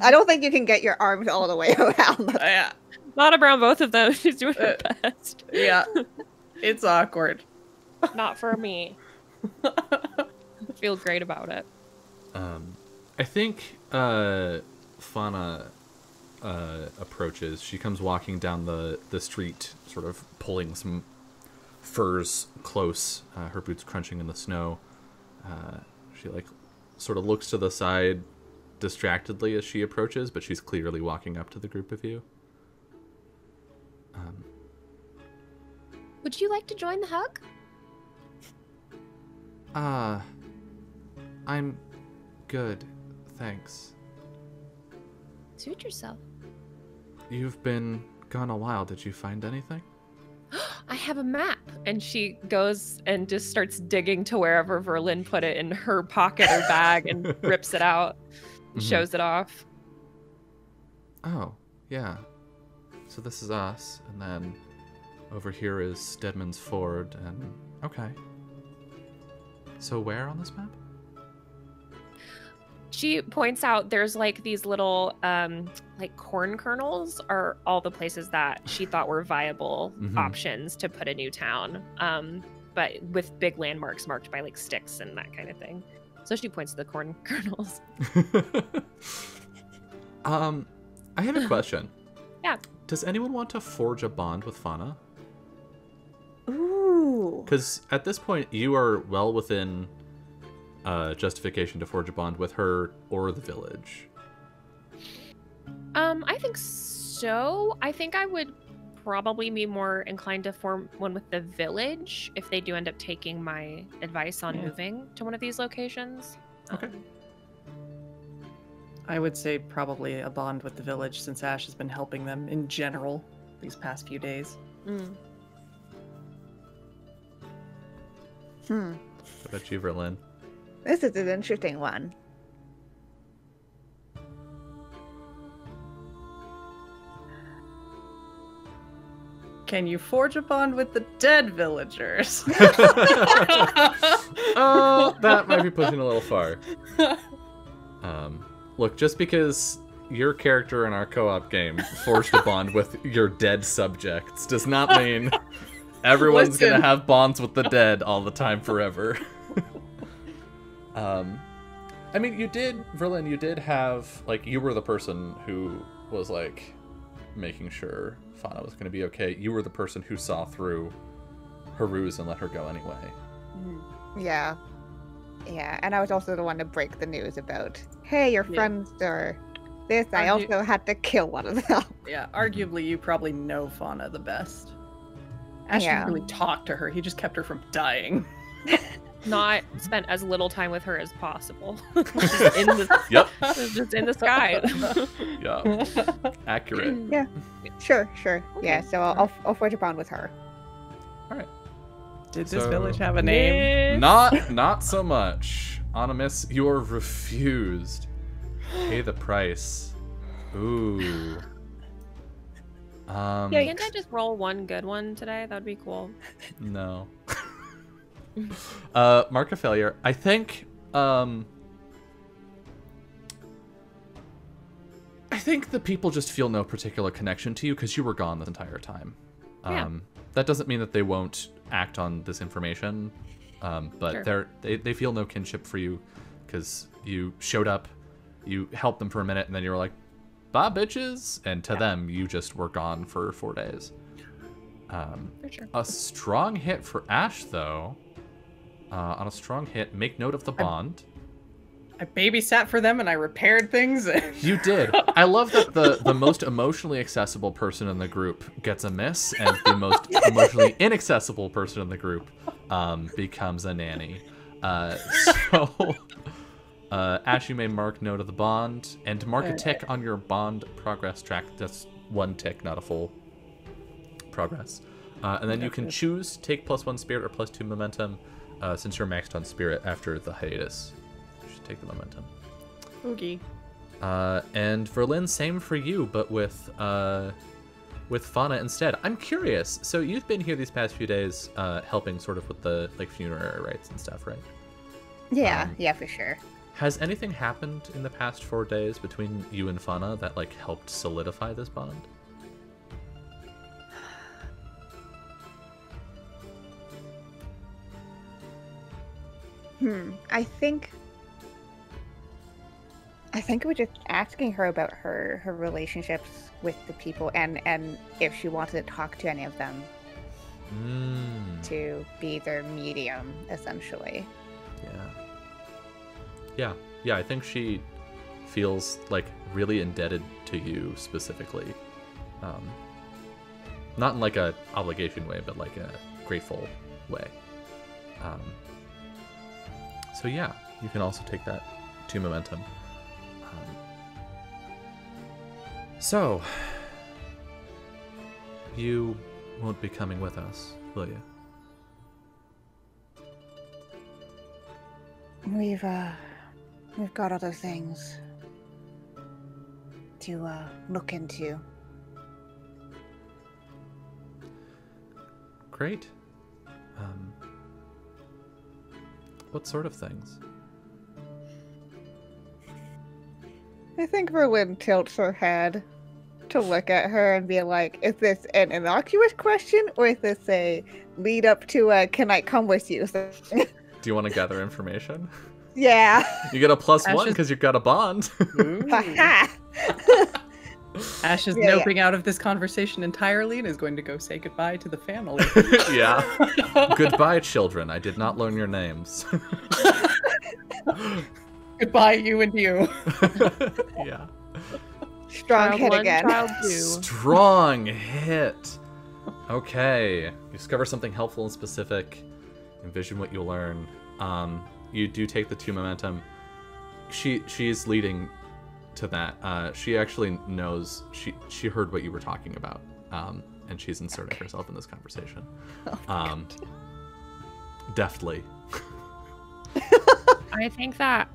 I don't think you can get your arms all the way around. Yeah. Not around both of them. She's doing her best. Yeah. It's awkward. Not for me. I feel great about it. I think Fauna approaches. She comes walking down the street, sort of pulling some furs close, her boots crunching in the snow. She sort of looks to the side distractedly as she approaches, but she's clearly walking up to the group of you. Would you like to join the hug? I'm good, thanks. Suit yourself. You've been gone a while. Did you find anything? I have a map. And she goes and just starts digging to wherever Verlin put it in her pocket or bag and rips it out and shows it off. Oh, yeah. So this is us, and then over here is Stedman's Ford, and okay. So where on this map? She points out there's like these little corn kernels are all the places that she thought were viable options to put a new town, but with big landmarks marked by like sticks and that kind of thing. So she points to the corn kernels. I have a question. Yeah. Does anyone want to forge a bond with Fauna? Ooh. Because at this point, you are well within justification to forge a bond with her or the village? I think so. I think I would probably be more inclined to form one with the village if they do end up taking my advice on moving to one of these locations. Okay. I would say probably a bond with the village, since Ash has been helping them in general these past few days. What about you, Verlin? This is an interesting one. Can you forge a bond with the dead villagers? Oh, that might be pushing a little far. Look, just because your character in our co-op game forged a bond with your dead subjects does not mean everyone's gonna have bonds with the dead all the time forever. I mean, you did, Verlin, you did have, like, you were the person who was, like, making sure Fauna was gonna be okay. You were the person who saw through her ruse and let her go anyway. Yeah. Yeah, and I was also the one to break the news about, hey, your friends are this. I also had to kill one of them. Yeah, arguably you probably know Fauna the best. Ash didn't really talk to her. He just kept her from dying. Not spent as little time with her as possible. Just in the, just in the sky. Yeah. Accurate. Yeah. Sure. Yeah, so I'll forge a bond with her. All right. Did this village have a name? Not so much. Animus, you are refused. Pay the price. Ooh. Can't I just roll one good one today? That'd be cool. No. Mark of failure. I think the people just feel no particular connection to you because you were gone this entire time. That doesn't mean that they won't act on this information, but they feel no kinship for you because you showed up, you helped them for a minute, and then you were like, bye, bitches, and to them, you just were gone for 4 days. A strong hit for Ash, though. On a strong hit, make note of the bond. I babysat for them and I repaired things. You did. I love that the most emotionally accessible person in the group gets a miss, and the most emotionally inaccessible person in the group becomes a nanny. Ash, you may mark note of the bond, and mark a tick on your bond progress track. That's 1 tick, not a full progress. And then you can choose take +1 spirit or +2 momentum, since you're maxed on spirit after the hiatus. You should take the momentum. Oogie. And Verlin, same for you, but with Fauna instead. I'm curious. So you've been here these past few days, helping sort of with the funerary rites and stuff, right? Yeah, yeah, for sure. Has anything happened in the past 4 days between you and Fauna that helped solidify this bond? I think we're just asking her about her relationships with the people and if she wanted to talk to any of them to be their medium, essentially. Yeah, I think she feels really indebted to you specifically. Not in a obligation way, but a grateful way. So yeah, you can also take that 2 momentum. So, you won't be coming with us, will you? We've got other things to look into. Great. What sort of things? I think Verlin tilts her head to look at her and be like, is this an innocuous question or is this a lead up to a can I come with you? Do you want to gather information? Yeah. You get a +1 because you've got a bond. Ash is noping out of this conversation entirely and is going to go say goodbye to the family. Yeah. Goodbye, children. I did not learn your names. Goodbye, you and you. Yeah. Strong Child hit one, again. child two. Strong hit. Okay. You discover something helpful and specific. Envision what you'll learn. You do take the 2 momentum. She's leading to that. She actually knows. She heard what you were talking about. And she's inserting herself in this conversation. Deftly. I think that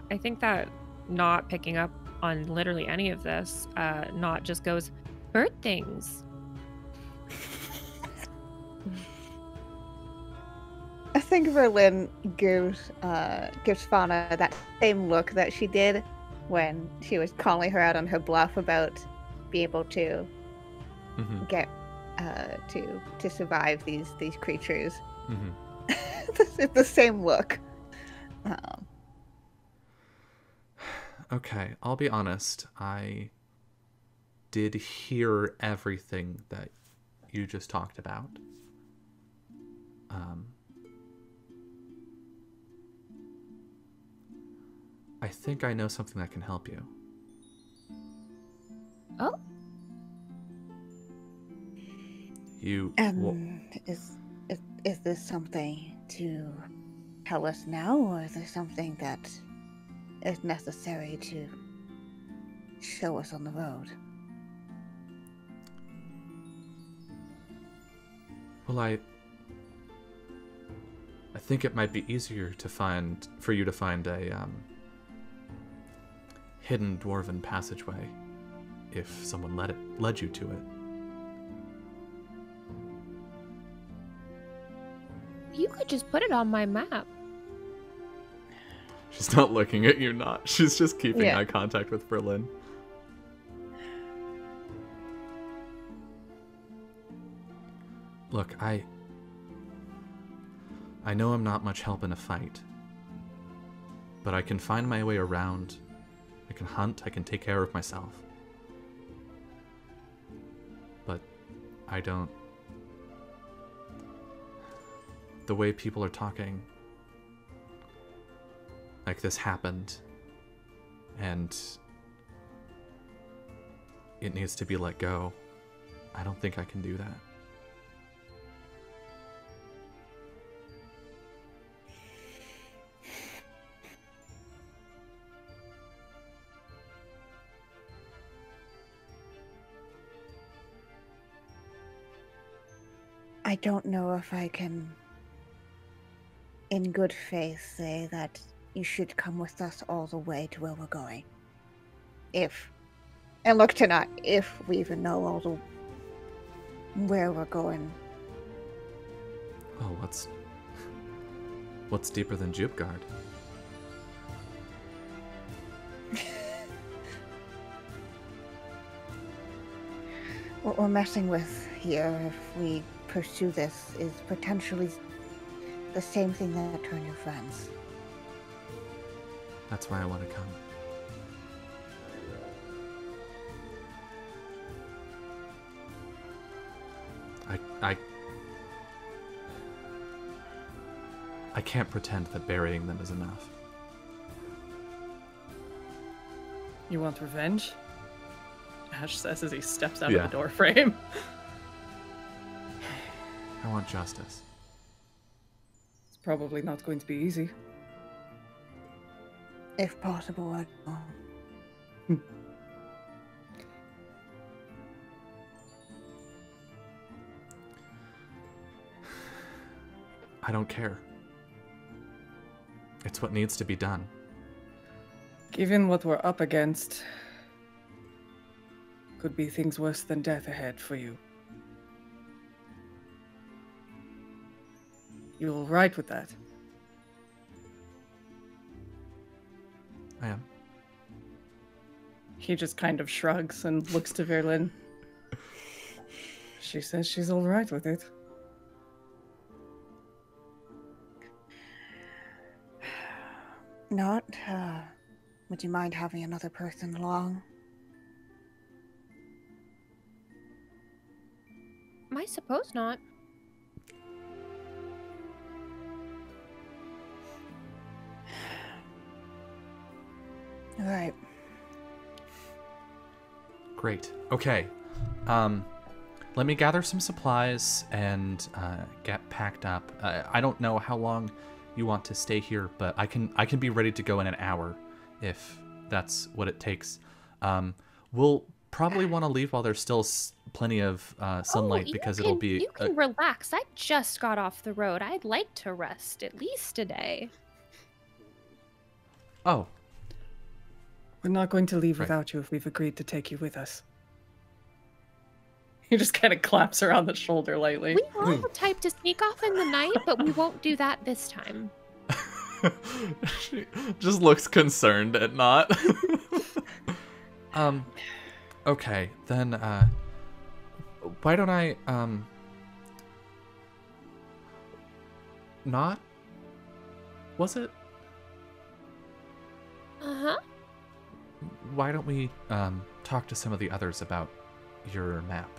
not picking up on literally any of this, not just goes bird things. I think Verlin gives Fauna that same look that she did when she was calling her out on her bluff about being able to get to survive these creatures. It's the same look. Okay, I'll be honest. I did hear everything that you just talked about. I think I know something that can help you. Oh. Is this something to tell us now, or is there something that is necessary to show us on the road? Well, I think it might be easier for you to find a hidden dwarven passageway if someone led you to it. You could just put it on my map. She's not looking at you, she's just keeping eye contact with Berlin. Look, I know I'm not much help in a fight, but I can find my way around. I can hunt, I can take care of myself. But I don't... The way people are talking, like this happened, and it needs to be let go. I don't think I can do that. I don't know if I can, in good faith, say that you should come with us all the way to where we're going. And look to not if we even know where we're going. Oh, what's deeper than Jupgard? What we're messing with here, if we pursue this, is potentially the same thing that turned your friends. That's why I want to come. I can't pretend that burying them is enough. You want revenge? Ash says as he steps out of the door frame. I want justice. It's probably not going to be easy. If possible, I'd go. I don't care. It's what needs to be done. Given what we're up against, could be things worse than death ahead for you. You all right with that? I am. He just kind of shrugs and looks to Verlin. She says she's all right with it. Not, would you mind having another person along? I suppose not. All right. Great. Okay. Let me gather some supplies and get packed up. I don't know how long you want to stay here, but I can be ready to go in an hour if that's what it takes. We'll probably want to leave while there's still plenty of sunlight because it'll be... You can relax. I just got off the road. I'd like to rest at least a day. Oh. We're not going to leave without you if we've agreed to take you with us. He just kind of claps her on the shoulder lightly. We are the type to sneak off in the night, but we won't do that this time. She just looks concerned at not. Okay, then, why don't I, not? Was it? Uh-huh. Why don't we, talk to some of the others about your map?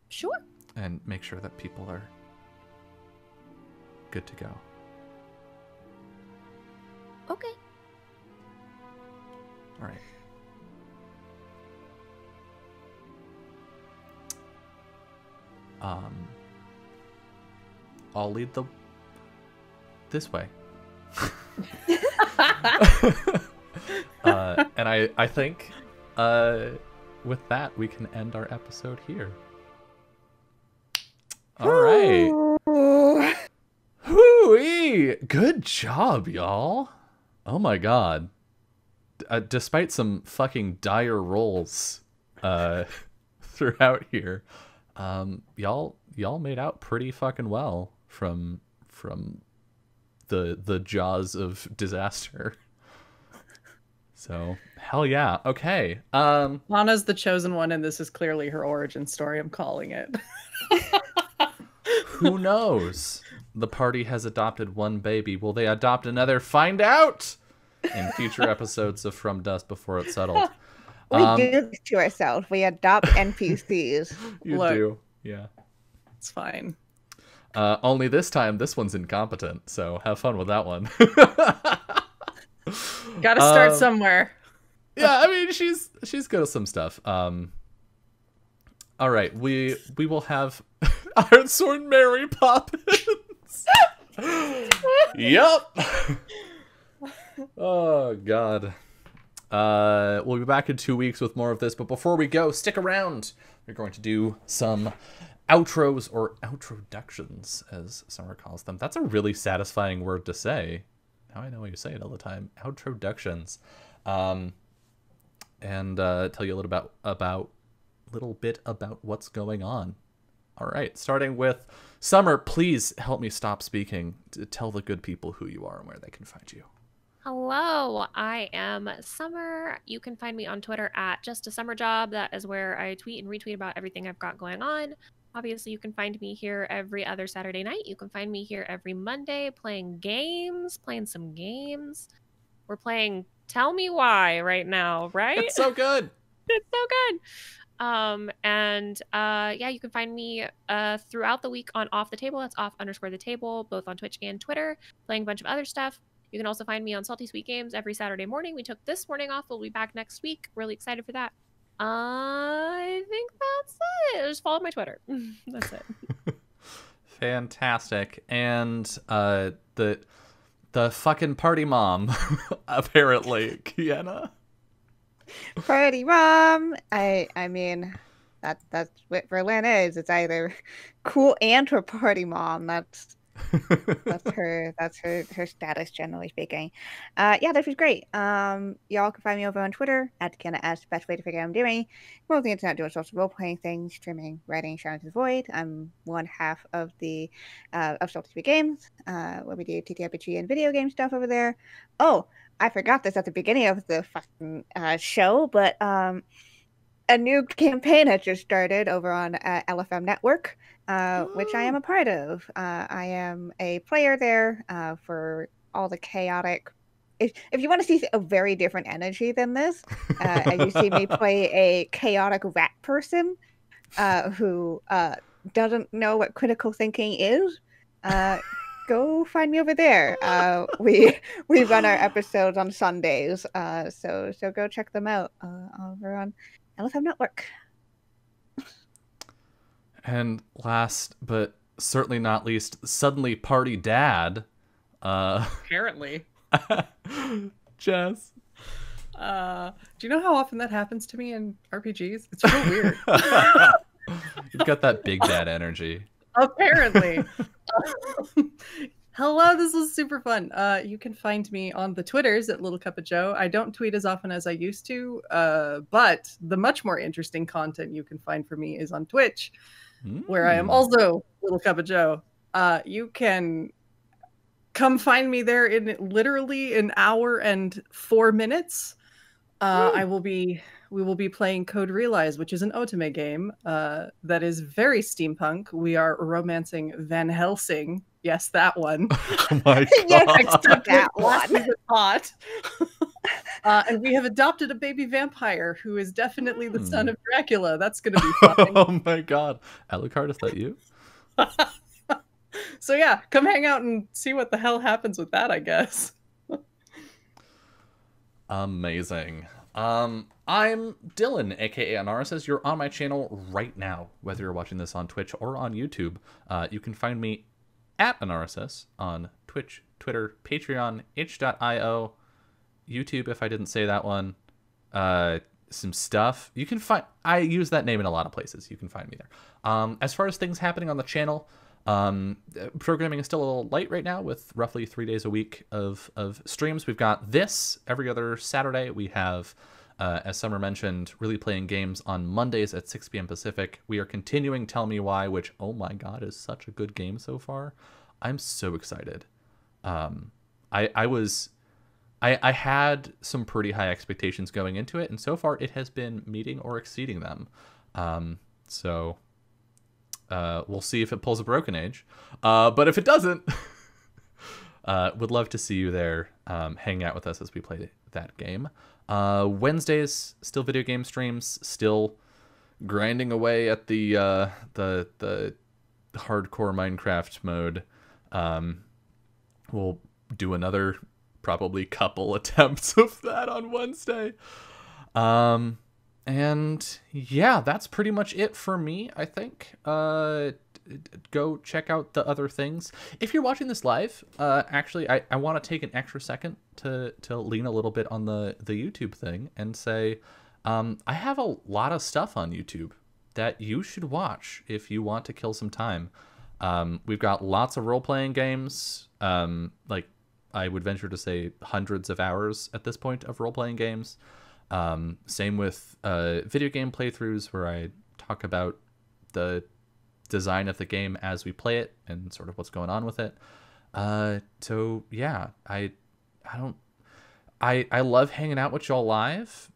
Sure. And make sure that people are good to go. Okay. All right. I'll lead this way. And I think with that we can end our episode here. All right. Hoo-wee! Good job, y'all. Oh my god. Despite some fucking dire rolls throughout here, y'all made out pretty fucking well from the jaws of disaster. So hell yeah. Okay. Lana's the chosen one, and this is clearly her origin story. I'm calling it. Who knows? The party has adopted one baby. Will they adopt another? Find out in future episodes of From Dusk Before It's Settled. We do this to ourselves. We adopt NPCs. You do. Yeah. It's fine. Only this time, this one's incompetent. So have fun with that one. Gotta start somewhere. Yeah, I mean, she's good at some stuff. All right, we will have IRONSWORN Mary Poppins. Yup. Oh god. We'll be back in 2 weeks with more of this, but before we go, stick around. We're going to do some outros or outroductions, as Summer calls them. That's a really satisfying word to say. Now I know how you say it all the time. Outroductions. And tell you a little bit about what's going on. All right, starting with Summer, please help me stop speaking to tell the good people who you are and where they can find you. Hello, I am Summer. You can find me on Twitter at JustASummerJob. That is where I tweet and retweet about everything I've got going on. Obviously, you can find me here every other Saturday night. You can find me here every Monday playing some games. We're playing Tell Me Why right now, right? It's so good. It's so good. Yeah, you can find me throughout the week on Off the Table. That's off_the table, both on Twitch and Twitter, playing a bunch of other stuff. You can also find me on Salty Sweet Games every Saturday morning. We took this morning off. We'll be back next week. Really excited for that. I think that's it. Just follow my Twitter. That's it. Fantastic. And the fucking party mom, apparently, Kiana. Party mom. I mean, that's what Berlin is. It's either cool and her party mom. That's her status, generally speaking. Yeah, this was great. Y'all can find me over on Twitter at Kiana S. Best way to figure out what I'm doing. More of the internet, doing social role playing things, streaming, writing, shouting to the void. I'm one half of the of Salty Sweet Games, where we do TTRPG and video game stuff over there. Oh, I forgot this at the beginning of the fucking show, but a new campaign has just started over on LFM Network, which I am a part of. I am a player there for all the chaotic. If you want to see a very different energy than this, you see me play a chaotic rat person who doesn't know what critical thinking is. go find me over there. We run our episodes on Sundays, so go check them out over on LFM Network. And last but certainly not least, Suddenly Party Dad. Apparently. Jess. Do you know how often that happens to me in RPGs? It's real weird. You've got that big dad energy. Apparently. Hello, this was super fun. You can find me on the Twitters at Little Cup of Joe. I don't tweet as often as I used to, but the much more interesting content you can find for me is on Twitch, where I am also Little Cup of Joe. You can come find me there in literally an hour and 4 minutes. We will be playing Code Realize, which is an otome game that is very steampunk. We are romancing Van Helsing. Yes, that one. Oh my god. Yes, that one. Hot. And we have adopted a baby vampire who is definitely the son of Dracula. That's going to be fun. Oh my god. Alucard, is that you? So yeah, come hang out and see what the hell happens with that, I guess. Amazing. I'm Dylan, aka Anaris. You're on my channel right now, whether you're watching this on Twitch or on YouTube. You can find me at Anaris on Twitch, Twitter, Patreon, itch.io, YouTube, if I didn't say that one. Some stuff. You can find, I use that name in a lot of places. You can find me there. As far as things happening on the channel, programming is still a little light right now with roughly 3 days a week of streams. We've got this every other Saturday. We have, as Summer mentioned, really playing games on Mondays at 6 p.m. Pacific. We are continuing Tell Me Why, which, oh my god, is such a good game so far. I'm so excited. I had some pretty high expectations going into it, and so far it has been meeting or exceeding them. So we'll see if it pulls a Broken Age. But if it doesn't, would love to see you there, hang out with us as we play that game. Wednesdays, still video game streams, still grinding away at the hardcore Minecraft mode. We'll do another probably couple attempts of that on Wednesday. And yeah, that's pretty much it for me, I think. Go check out the other things. If you're watching this live, actually, I want to take an extra second to lean a little bit on the YouTube thing and say, I have a lot of stuff on YouTube that you should watch if you want to kill some time. We've got lots of role-playing games, like I would venture to say hundreds of hours at this point of role-playing games. Same with video game playthroughs where I talk about the design of the game as we play it and sort of what's going on with it. So yeah, I love hanging out with y'all live.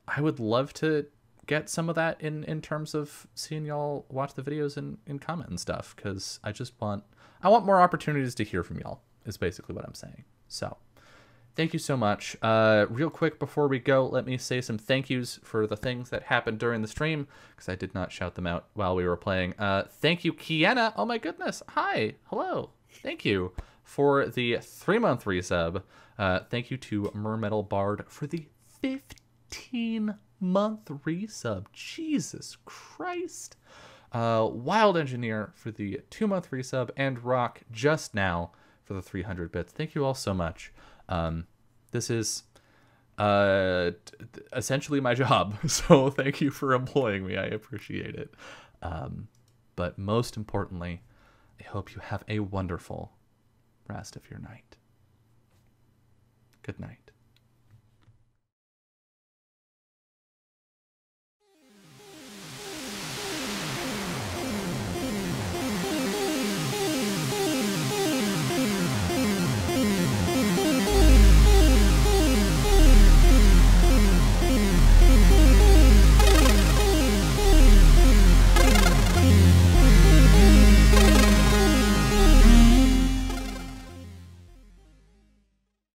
I would love to get some of that in terms of seeing y'all watch the videos and comment and stuff, because I want more opportunities to hear from y'all is basically what I'm saying. So thank you so much. Real quick before we go, let me say some thank yous for the things that happened during the stream, because I did not shout them out while we were playing. Thank you, Kiana. Oh my goodness. Hi. Hello. Thank you for the 3-month resub. Thank you to Mermetal Bard for the 15-month resub. Jesus Christ. Wild Engineer for the 2-month resub, and Rock just now for the 300 bits. Thank you all so much. This is essentially my job, so thank you for employing me. I appreciate it. But most importantly, I hope you have a wonderful rest of your night. Good night.